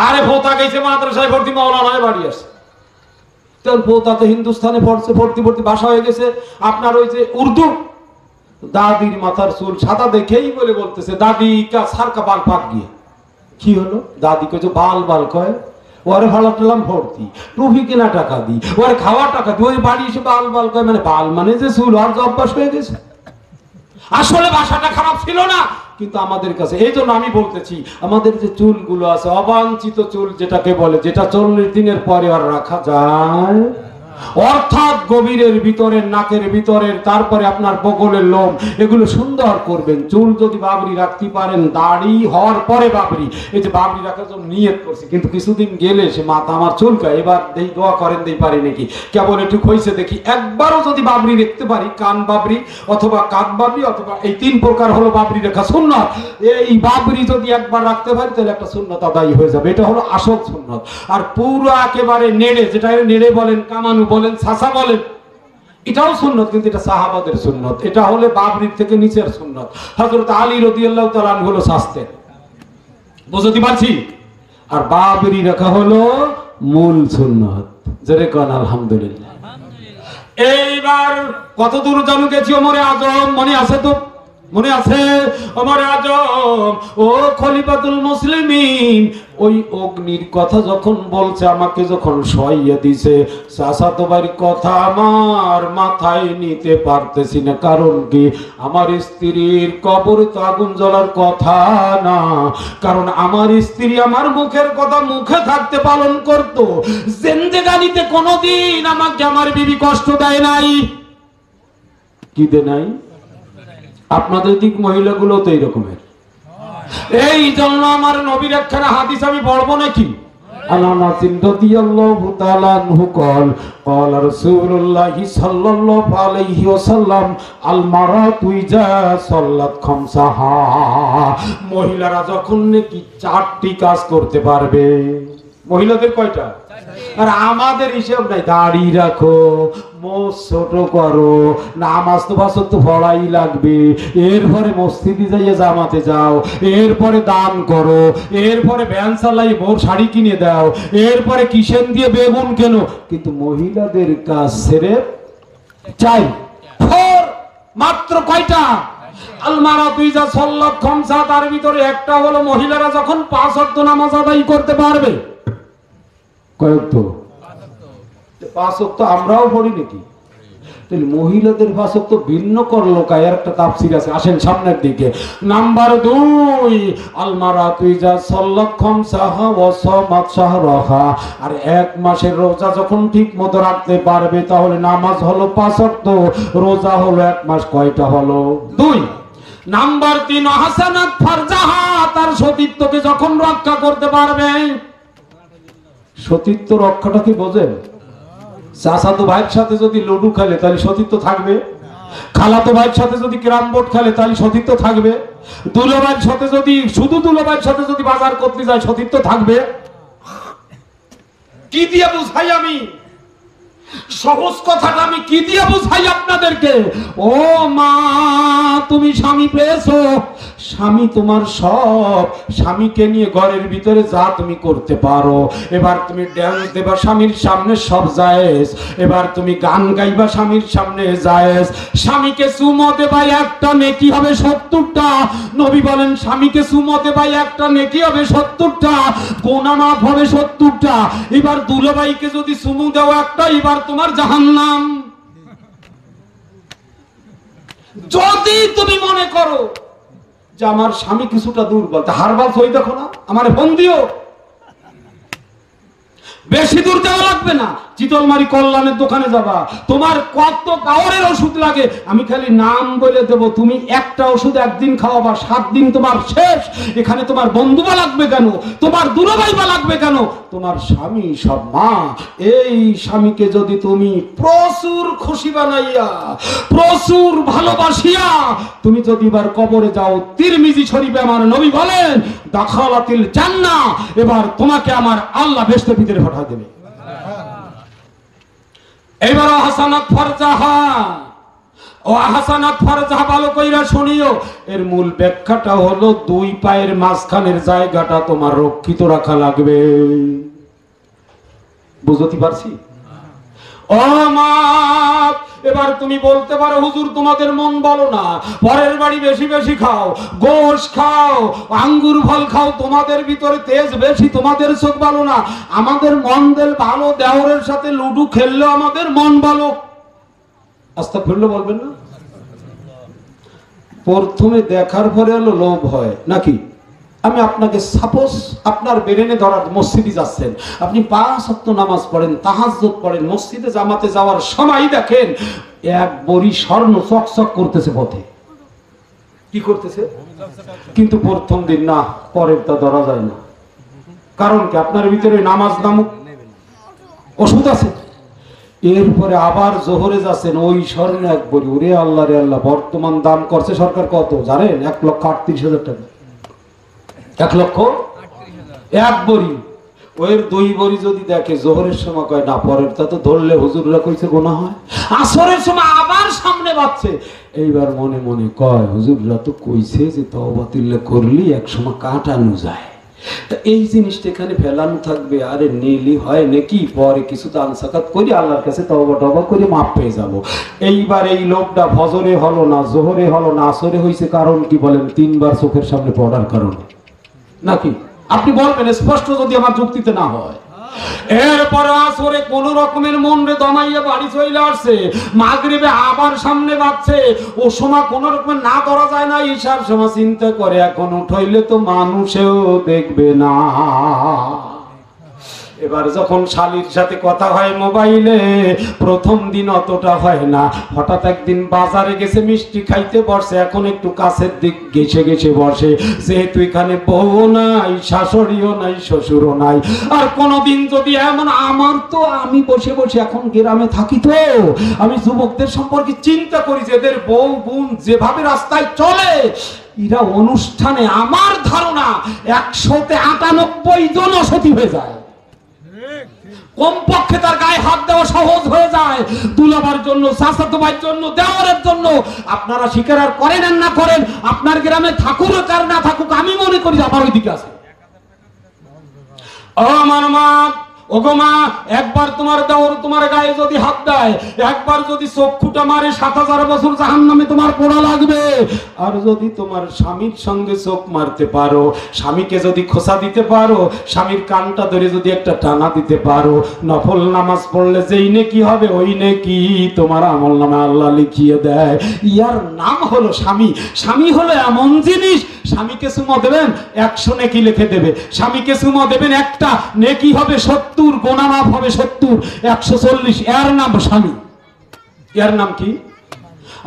আরে ভোতা গেছে মাদ্রাসায় ভর্তি, মাওলানায় বাড়ি আসছে, তখন ভোতা তো হিন্দুস্তানে পড়ছে, ভর্তি ভাষা হয়ে গেছে আপনার ওই যে উর্দু। দাদির মাথার চুল সাদা দেখেই বলে বলতেছে দাদি কা সারকা বাল পাক গিয়ে। কি হলো? দাদি কইছে বাল বাল কয়, ওরে ভালো পেলাম ভর্তি, টুপি কেনা টাকা দি, ওরে খাওয়ার টাকা দি, ওই বাড়ি এসে বাল বাল কয়, মানে বাল মানে যে চুল, আর অভ্যাস হয়ে গেছে। আসলে ভাষাটা খারাপ ছিল না, কিন্তু আমাদের কাছে, এই জন্য আমি বলতেছি আমাদের যে চুলগুলো আছে অবাঞ্ছিত চুল যেটাকে বলে, যেটা 40 দিনের পরে আর রাখা যায়, অর্থাৎ গভীরের ভিতরের, নাকের ভিতরের, তারপরে আপনার বগলের লোম, এগুলো সুন্দর করবেন। চুল যদি বাবরি রাখতে পারেন, দাড়ি হওয়ার পরে বাবরি, এই যে বাবরি রাখার জন্য নিয়ত করছি, কিন্তু কিছুদিন গেলে সে মাথা আমার চুলকায়, এবার দেই দোয়া করেন দেই পারি নাকি, কেবল একটু হইছে দেখি। একবারও যদি বাবরি রাখতে পারি, কান বাবরি অথবা কাঁধ বাবরি অথবা এই 3 প্রকার হলো বাবরি রাখা সুন্নত, এই বাবরি যদি একবার রাখতে পারি তাহলে একটা সুন্নত আদায় হয়ে যাবে। এটা হলো আসল সুন্নত। আর পুরো একেবারে নেড়ে, যেটা নেড়ে বলেন, কামানু বলেন, সাসা বলেন, এটাও সুন্নত, কিন্তু এটা সাহাবাদের সুন্নত। এটা হলে বাবরির থেকে নিচের সুন্নত। হযরত আলী রাদিয়াল্লাহু তাআলা আনহু হলো শাস্তের, বুঝতে পারছি। আর বাবরি রাখা হলো মূল সুন্নত। জোরে কোন আলহামদুলিল্লাহ। এইবার কত দূর জানু গেছি, ওমরে আজম মনে আছে তো? মনে আছে? ওমরে আজম ও খলিফাতুল মুসলিমিন, ওই অগ্নির কথা যখন বলছে, আমাকে যখন শোয়াইয়া দিছে, চাচাতো ভাইয়ের কথা আমার মাথায় নিতে পারতেছি না। কারণ কি? আমার স্ত্রীর কবর তো আগুন জ্বলার কথা না, কারণ আমার স্ত্রী আমার মুখের কথা মুখে থাকতে পালন করতো। জিন্দেগানিতে কোনোদিন আমাকে আমার বিবি কষ্ট দেয় নাই। কি দেয় নাই? আপনাদের দিক মহিলাগুলো তো এইরকমের। এই জন্য আমার নবীর একখানা হাদিস আমি পড়বো নাকি? আনাস রাদিয়াল্লাহু তাআলা আনহু قال قال رسول الله صلى الله عليه وسلم المرأة إذا صلت خمسها, মহিলারা যখন নাকি 4টি কাজ করতে পারবে। মহিলাদের কয়টা? আর আমাদের হিসাব নাই, দাড়ি রাখো, মোজ ছোট করো, নামাজ তো বাসত তো পড়াই লাগবে, এরপরে মসজিদে যাইয়ে জামাতে যাও, এরপরে দান করো, এরপরে ভ্যান চালাই বউর শাড়ি কিনে দাও, এরপরে কিসেন দিয়ে বেগুন কেন। কিন্তু মহিলাদের কাজ ছেড়ে চাই মাত্র কয়টা? আলমারাতু ইযা সাল্লাত খামসা, তার ভিতরে একটা হলো মহিলারা যখন 5 ওয়াক্ত নামাজ আদায় করতে পারবে। কয়েক তো 5 ওয়াক্ত আমরাও পড়ি নাকি? তাহলে মহিলাদের 5 ওয়াক্ত ভিন্ন করলো কার একটা তাফসীর আছে, আসেন সামনের দিকে। নাম্বার 2, আলমারাতু ইযা সাল্লাত খামসাহা ওয়া সামাত শাহরাহা, আর 1 মাসের রোজা যখন ঠিক মতো রাখতে পারবে, তাহলে নামাজ হলো 5 ওয়াক্ত, রোজা হলো 1 মাস। কয়টা হলো? 2। নাম্বার 3, হাসানাত ফারজাহা, তার সতীত্বকে যখন রক্ষা করতে পারবে। সতীত্ব রক্ষাটা কি বোঝেন? চাচাতো ভাইয়ের সাথে যদি লুডু খেলে তাহলে সতীত্ব থাকবে, খালাতো ভাইয়ের সাথে যদি ক্যারাম বোর্ড খেলে তাহলে সতীত্ব থাকবে, দুলাভাইয়ের সাথে যদি, শুধু দুলাভাইয়ের সাথে যদি বাজার করতে যায় সতীত্ব থাকবে। কি দিয়ে বুঝাই আমি? সহজ কথাটা আমি কি দিয়ে বুঝাই আপনাদেরকে? ও মা, তুমি স্বামী পেয়েছো, স্বামী তোমার সব, স্বামীকে নিয়ে ঘরের ভিতরে যা তুমি করতে পারো। এবার তুমি ড্যান্স দেবা স্বামীর সামনে, সব জায়েজ। এবার তুমি গান গাইবা স্বামীর সামনে, জায়েজ। স্বামীকে চুমো দেবা, একটা নেকি হবে 70টা। নবী বলেন স্বামীকে চুমো দেবা, একটা নেকি হবে 70টা, গুনাহ মাফ হবে 70টা। এবার দুলাভাইকে যদি চুমু দাও একটা, এবার তোমার জাহান্নাম। যদি তুমি মনে করো যে আমার স্বামী কিছুটা দুর্বল, তা হারবাল সই দেখো না, আমার ফোন দিও। বেশি দূর যাওয়া লাগবে না, চিতলমারি কল্যাণের দোকানে যাবা, তোমার কত পাওয়ারের ওষুধ লাগে আমি খালি নাম বলে দেব, তুমি একটা ওষুধ একদিন খাওয়াবা, 7 দিন তোমার শেষ। এখানে তোমার বন্ধুবা লাগবে কেন, তোমার দুলাভাইবা লাগবে কেন, তোমার স্বামী সব মা। এই স্বামীকে যদি তুমি প্রচুর খুশি বানাইয়া, প্রচুর ভালোবাসিয়া তুমি যদি এবার কবরে যাও, তিরমিজি শরীফে আমার নবী বলেন দাখালাতিল জান্নাহ, এবার তোমাকে আমার আল্লাহ বেহেশতের ভিতরে পাঠা দেবে। এবার হাসানাত ফারজাহা, ও হাসানাত ফারজাহা ভালো কইরা শুনিও। এর মূল ব্যাখ্যাটা হলো 2 পায়ের মাঝখানের জায়গাটা তোমার রক্ষিত রাখা লাগবে। বুঝতে পারছি? ও মা, এবার তুমি বলতে পারো হুজুর তোমাদের মন ভালো না, পরের বাড়ি বেশি বেশি খাও, গোশ খাও, আঙ্গুর ফল খাও, তোমাদের ভিতরে তেজ বেশি, তোমাদের চোখ ভালো না। আমাদের মন দেল ভালো, দেওরের সাথে লুডু খেললেও আমাদের মন ভালো। আস্তাগফিরুল্লাহ বলবেন না? প্রথমে দেখার পরে হলো লোভ হয় নাকি? আমি আপনাকে সাপোজ আপনার ব্রেনে ধরার, মসজিদে যাচ্ছেন, আপনি 5 ওয়াক্ত নামাজ পড়েন, তাহাজ্জুদ পড়েন, মসজিদে জামাতে যাওয়ার সময় দেখেন এক বড়ি স্বর্ণ চকচক করতেছে পথে। কি করতেছে? কিন্তু প্রথম দিন না, পরেরটা ধরা যায় না। কারণ কি? আপনার ভিতরে নামাজ নামক ওষুধ আছে। এরপরে আবার জোহরে যাচ্ছেন, ওই স্বর্ণ এক বড়ি, ওরে আল্লাহ রে আল্লাহ, বর্তমান দাম করছে সরকার কত জানেন? 1,38,000 টাকা। 1,38,000 এক বড়ি। ওর 2 বড়ি যদি দেখে, জোহরের সময় কয় না, পরের তা তো ধরলে হুজুররা কইছে গুনাহ হয়। আসরের সময় আবার সামনে বাচ্ছে, এইবার মনে মনে কয় হুজুররা তো কইছে যে তওবা তিল্লা করলি এক সময় কাটানো যায়। তা এই জিনিসটা এখানে ফেলানো থাকবে, আরে নেলি হয় নাকি, পরে কিছু দান সাকাত করি আল্লাহর কাছে তওবা টবা করে মাপ পেয়ে যাব। এইবার এই লোকটা ফজরে হলো না, জোহরে হলো না, আসরে হইছে। কারণ কি বলেন? 3 বার চোখের সামনে পড়ার কারণে নাকি? আপনি বলবেন স্পষ্ট যদি আমার যুক্তিতে না হয়। এরপর আসরে কোন রকমের মন রে দমাইয়া বাড়ি চলে আসছে, মাগরিবে আবার সামনে বাজছে, ও সময় কোন রকমের না করা যায় না। ঈশার সময় চিন্তা করে এখন উঠাইলে তো মানুষেও দেখবে না। এবার যখন শালির সাথে কথা হয় মোবাইলে, প্রথম দিন অতটা হয় না। হঠাৎ একদিন বাজারে গেছে, মিষ্টি খাইতে বসে, এখন একটু কাছের দিক গেছে গেছে বসে, যেহেতু এখানে বউ নাই, শাশুড়িও নাই, শ্বশুরও নাই। আর কোনদিন যদি এমন, আমার তো আমি বসে বসে এখন গ্রামে থাকি, তো আমি যুবকদের সম্পর্কে চিন্তা করি যে এদের বউ বোন যেভাবে রাস্তায় চলে, এরা অনুষ্ঠানে আমার ধারণা 198 জন অসতী হয়ে যায়। কমপক্ষে তার গায়ে হাত দেওয়া সহজ হয়ে যায়, দুলাবার জন্য, চাচাতো ভাইয়ের জন্য, দেওয়ারের জন্য। আপনারা স্বীকার আর করেন আর না করেন, আপনার গ্রামে থাকুক আর না থাকুক, আমি মনে করি আমার ওইদিকে আছে। ও আমার মা, ওগো মা, একবার তোমার দেওর তোমার গায়ে যদি হাত দেয়, একবার যদি চক্ষুটা মারে, 7000 বছর জাহান্নামে তোমার পোড়া লাগবে। আর যদি তোমার স্বামীর সঙ্গে চোখ মারতে পারো, স্বামীকে যদি খোসা দিতে পারো, স্বামীর কানটা ধরে যদি একটা টানা দিতে পারো, নফল নামাজ পড়লে যেই নেকি হবে, ওই নেকি তোমার আমলনামে আল্লাহ লিখিয়ে দেয়। ইয়ার নাম হলো স্বামী। স্বামী হলো এমন জিনিস, স্বামীকে চুমো দেবেন 100 নেকি লিখে দেবে, স্বামীকে চুমো দেবেন একটা, নেকি হবে 70, গোনা মাফ হবে 70, 140। এর নাম স্বামী। এর নাম কি?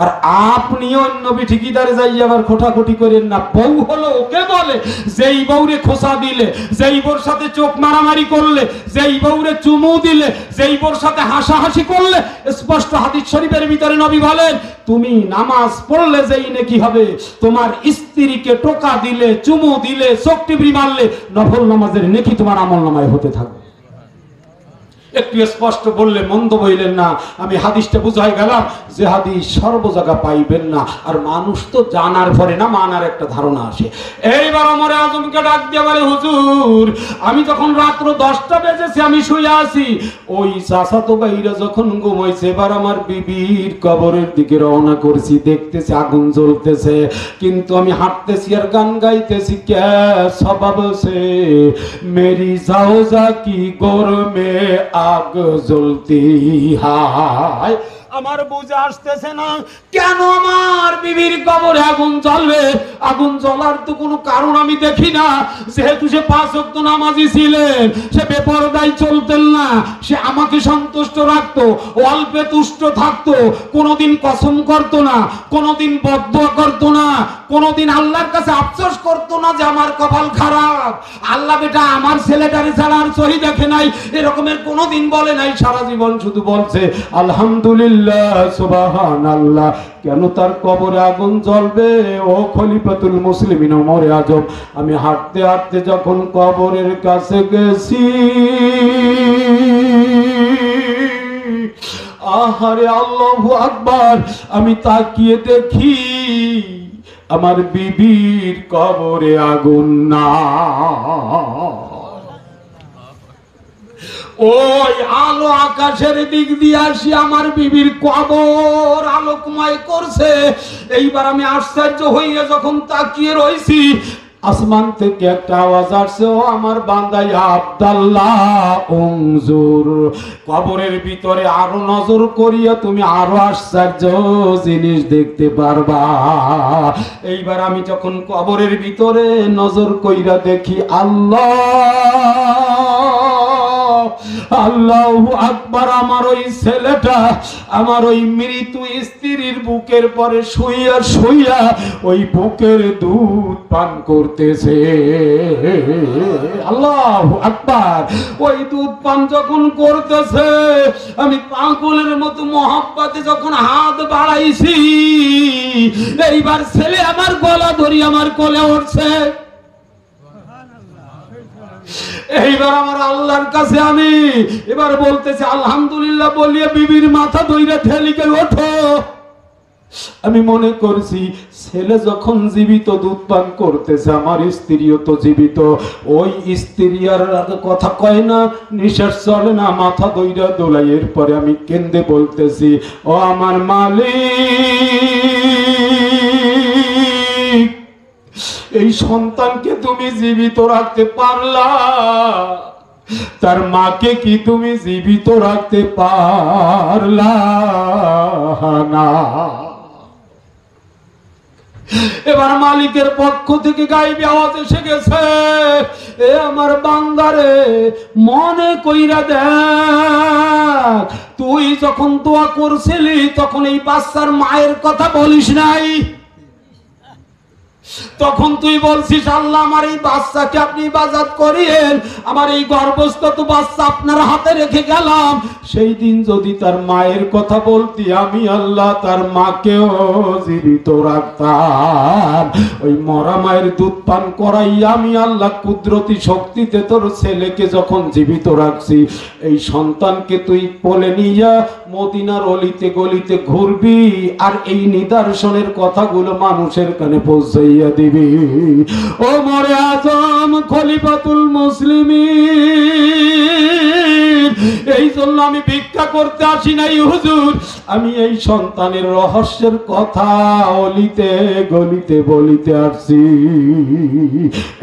আর আপনিও নবী ঠিকিদারে যাই আবার খোটাখুটি করেন না। বউ হলো ওকে বলে যেই বউরে খোসা দিলে, যেই বউর সাথে চোখ মারামারি করলে, যেই বউরে চুমু দিলে, যেই বউর সাথে হাসাহাসি করলে, স্পষ্ট হাদিস শরীফের ভিতরে নবী বলেন তুমি নামাজ পড়লে যেই নেকি হবে, তোমার স্ত্রীকে টোকা দিলে, চুমু দিলে, চোখ টিপড়ি মারলে, নফল নামাজের নেকি তোমার আমলনামায় হতে থাকবে। একটু স্পষ্ট বললে মন্দ বইলেন না, আমি হাদিসটা বুঝাই গেলাম যে হাদিস সর্ব জায়গা পাইবেন না। আর মানুষ তো জানার পরে না মানার একটা ধারণা আসে। এইবার ওমরে আজমকে ডাক দিয়ে বলে হুজুর, আমি যখন রাত্র 10টা বেজেছে, আমি শুয়ে আছি, ওই চাচাতো ভাইরা যখন ঘুমাইছে, এবার আমার বিবির কবরের দিকে রওনা করছি, দেখতেছি আগুন জ্বলতেছে, কিন্তু আমি হাঁটতেছি আর গান গাইতেছি, কে সবাব সে মেরি জাওজা কি গোর মে आग जलती है। আমার বুঝে আসতেছে না কেন আমার বিবির কবরে আগুন জ্বলবে। আগুন জ্বলার তো কোনো কারণ আমি দেখি না। যেহেতু সে 5 ওয়াক্ত নামাজি ছিলেন, সে বেপরদায় চলতেন না, সে আমাকে সন্তুষ্ট রাখতো, অল্পে তুষ্ট থাকতো, কোনোদিন কসম করতো না, কোনোদিন বদদুয়া করতো না, কোনোদিন আল্লাহর কাছে আফসোস করতো না যে আমার কপাল খারাপ, আল্লাহ বেটা আমার ছেলেটারে ছাড়া আর সহি দেখে নাই, এরকমের কোনোদিন বলে নাই। সারা জীবন শুধু বলছে আলহামদুলিল্লাহ, সুবহানাল্লাহ। কেন তার কবরে আগুন জ্বলবে? ও খলিফাতুল মুসলিমিন ওমরে আজম, আমি হাঁটতে হাঁটতে যখন কবরের কাছে গেছি, আহারে আল্লাহু আকবার, আমি তাকিয়ে দেখি আমার বিবির কবরে আগুন না। ওই আলো আকাশের দিক দিয়ে আসি আমার বিবির কবর আলোকময় করছে। এইবার আমি আশ্চর্য হইয়া যখন তাকিয়ে রইছি, আসমান থেকে একটা আওয়াজ আসছে, ও আমার বান্দা আব্দুল্লাহ উনজুর, কবরের ভিতরে আরো নজর করিয়া তুমি আরো আশ্চর্য জিনিস দেখতে পারবা। এইবার আমি যখন কবরের ভিতরে নজর কইরা দেখি, আল্লাহু আকবার, আমার ওই ছেলেটা আমার ওই মৃত স্ত্রীর বুকের পরে শুইয়া শুইয়া ওই বুকের দুধ পান করতেছে। আল্লাহু আকবার। ওই দুধ পান যখন করতেছে, আমি পাগলের মতো মহব্বতে যখন হাত বাড়াইছি, এইবার ছেলে আমার গলা ধরি আমার কোলে উঠছে। এইবার আমার আল্লাহর কাছে আমি এবার বলতেছি আলহামদুলিল্লাহ বলিয়া বিবির মাথা ধইরা ঠেলিকে ওঠো। আমি মনে করছি ছেলে যখন জীবিত দুধ পান করতেছে, আমার স্ত্রীও তো জীবিত। ওই স্ত্রী আর কথা কয় না, নিঃশ্বাস চলে না, মাথা ধইরা দোলাই। এরপরে আমি কেন্দে বলতেছি, ও আমার মালিক, এই সন্তানকে তুমি জীবিত রাখতে পারলা, তার মাকে কি তুমি জীবিত রাখতে পারলা না? এবার মালিকের পক্ষ থেকে গায়েবী আওয়াজ এসে গেছে, এ আমার বান্দারে, মনে কইরা দেখ, তুই যখন দোয়া করছিলি তখন এই বাচ্চার মায়ের কথা বলিস নাই। তখন তুই বলছিস আল্লাহ আমার এই বাচ্চাকে আপনি ইবাদত করিয়েন, আমার এই গর্ভস্থ তো বাচ্চা আপনার হাতে রেখে গেলাম। সেই দিন যদি তার মায়ের কথা বলতি, আমি আল্লাহ তার মাকেও জীবিত রাখতাম। ওই মরা মায়ের দুধ পান করাই আমি আল্লাহ কুদরতি শক্তিতে তোর ছেলেকে যখন জীবিত রাখছি, এই সন্তানকে তুই কোলে নিয়া মদিনার অলিতে গলিতে ঘুরবি আর এই নিদর্শনের কথাগুলো মানুষের কানে পৌঁছাইয়া দিবি। ওমরে আজম খলিফাতুল মুসলিমিন, এই জন্য আমি ভিক্ষা করতে আসি নাই হুজুর, আমি এই সন্তানের রহস্যের কথা অলিতে গলিতে বলিতে আসছি।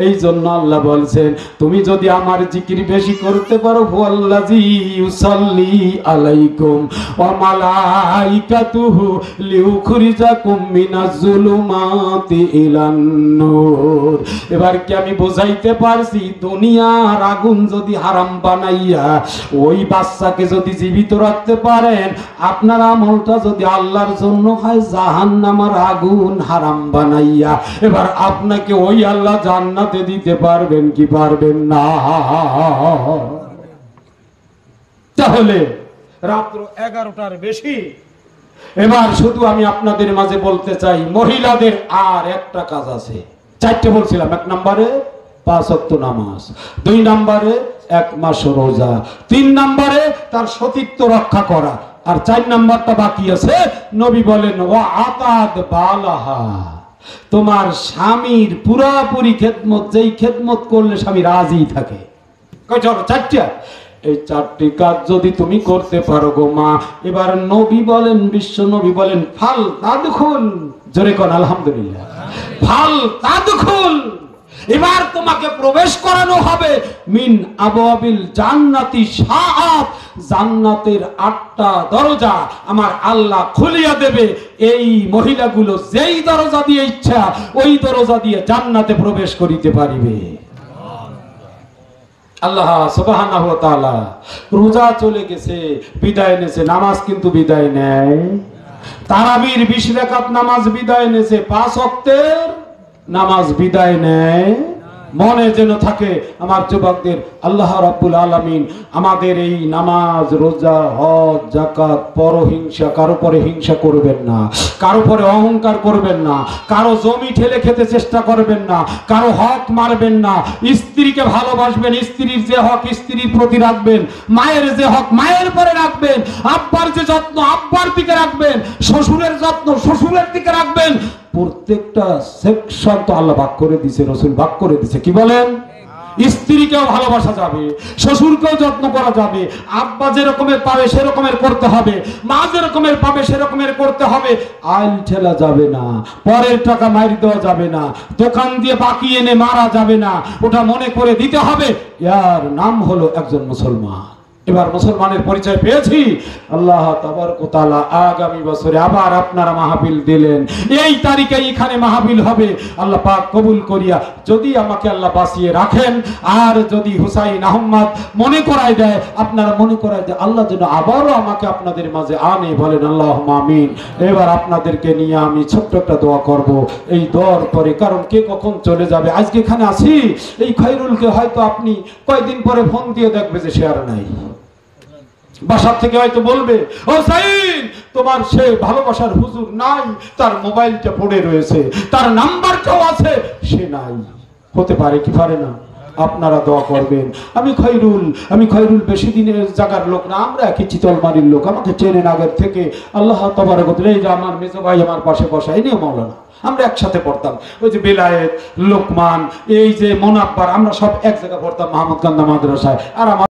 এই জন্য আল্লাহ বলছেন, তুমি যদি আমার জিকির বেশি করতে পারো, ওয়াল্লাযী ইউসাল্লি আলাইকুম ওয়া মালাইকাতুহু লিউখরিজাকুম মিনাজ যুলুমাতি ইলান নূর। এবার কি আমি বোঝাইতে পারছি? দুনিয়ার আগুন যদি হারাম বানাইয়া ওই বাচ্চাকে যদি জীবিত রাখতে পারেন, আপনার আমলটা যদি আল্লাহর জন্য হয়, জাহান্নামের আগুন হারাম বানাইয়া এবার আপনাকে ওই আল্লাহ জান্নাতে দিতে পারবেন কি পারবেন না? তাহলে রাত্র 11টার বেশি। এবার শুধু আমি আপনাদের মাঝে বলতে চাই, মহিলাদের আর একটা কাজ আছে। 4টে বলছিলাম। 1 নম্বরে 5 ওয়াক্ত নামাজ, 2 নম্বরে 1 মাস রোজা, 3 নম্বরে তার সতীত্ব রক্ষা করা, আর 4 নম্বরটা বাকি আছে। নবী বলেন, ওয়া আতাদ বালাহা, তোমার স্বামীর পুরাপুরি খেদমত, যেই খেদমত করলে স্বামী রাজি থাকে। কয়টা? 4টা। এই 4টি কাজ যদি তুমি করতে পারো গো মা, এবার নবী বলেন, বিশ্ব নবী বলেন, ফাল তাদখুল, জোরে কোন আলহামদুলিল্লাহ, ফাল তাদখুল, এবার তোমাকে প্রবেশ করানো হবে মিন আবওয়াবিল জান্নাতি শাআত, জান্নাতের 8টা দরজা আমার আল্লাহ খুলিয়া দেবে। এই মহিলাগুলো যেই দরজা দিয়ে ইচ্ছা ওই দরজা দিয়ে জান্নাতে প্রবেশ করিতে পারিবে। আল্লাহ সুবহানাহু ওয়া তাআলা রোজা চলে গেছে, বিদায় নেছে, নামাজ কিন্তু বিদায় নেয়। তারাবির 20 রাকাত নামাজ বিদায় নেছে, 5 ওয়াক্তের নামাজ বিদায় নেয়। মনে যেন থাকে আমার যুবকদের, আল্লাহ রাব্বুল আলামিন আমাদের এই নামাজ, রোজা, হজ, যাকাত, পরহিংসা, কারো পরে হিংসা করবেন না, কারো পরে অহংকার করবেন না, কারো জমি ঠেলে খেতে চেষ্টা করবেন না, কারো হক মারবেন না, স্ত্রীকে ভালোবাসবেন, স্ত্রীর যে হক স্ত্রীর প্রতি রাখবেন, মায়ের যে হক মায়ের পরে রাখবেন, আব্বার যে যত্ন আব্বার দিকে রাখবেন, শ্বশুরের যত্ন শ্বশুরের দিকে রাখবেন। প্রত্যেকটা সেকশন তো আল্লাহ ভাগ করে দিয়েছে, রাসূল ভাগ করে দিয়েছে। কি বলেন? স্ত্রীকেও ভালোবাসা যাবে, শ্বশুরকেও যত্ন করা যাবে, আব্বা যেরকমের পাবে সেরকমের করতে হবে, মা যেরকমের পাবে সেরকমের করতে হবে। আইল ঠেলা যাবে না, পরের টাকা মাইর দেওয়া যাবে না, দোকান দিয়ে বাকি এনে মারা যাবে না, ওটা মনে করে দিতে হবে। ইয়ার নাম হলো একজন মুসলমান। এবার মুসলমানের পরিচয় পেয়েছি। আল্লাহ তাবারক ওয়া তাআলা আগামী বছরে আবার আপনারা মাহফিল দিলেন, এই তারিখে এখানে মাহফিল হবে। আল্লাহ পাক কবুল করিয়া যদি আমাকে আল্লাহ বাঁচিয়ে রাখেন, আর যদি হুসাইন আহমদ মনে করায় দেয়, আপনারা মনে করায় দেয়, আল্লাহ যেন আবারও আমাকে আপনাদের মাঝে আনে, বলেন আল্লাহুম্মা আমিন। এবার আপনাদেরকে নিয়ে আমি ছোট্ট একটা দোয়া করব। এই দোয়ার পরে, কারণ কে কখন চলে যাবে, আজকে এখানে আছি, এই খৈরুলকে হয়তো আপনি কয়েকদিন পরে ফোন দিয়ে দেখবে যে শেয়ার নাই, বাসার থেকে হয়তো বলবে, ও সাইন তোমার সে ভালোবাসার হুজুর নাই, তার মোবাইলটা পড়ে রয়েছে, তার নাম্বারটাও আছে, সে নাই। হতে পারে কি পারে না? আপনারা দোয়া করবেন। আমি খৈরুল বেশি দিনের জায়গার লোক না, আমরা একই চিতলমারির লোক, আমাকে চেনেন আগের থেকে। আল্লাহ তাবারক ওয়া তাআলা, এই যে আমার মেজো ভাই আমার পাশে বসা, এই নিয়ে মাওলানা, আমরা একসাথে পড়তাম। ওই যে বেলায়েত, লোকমান, এই যে মোনাব্বার, আমরা সব এক জায়গায় পড়তাম মাহমুদ কান্দা মাদ্রাসায়। আর আমার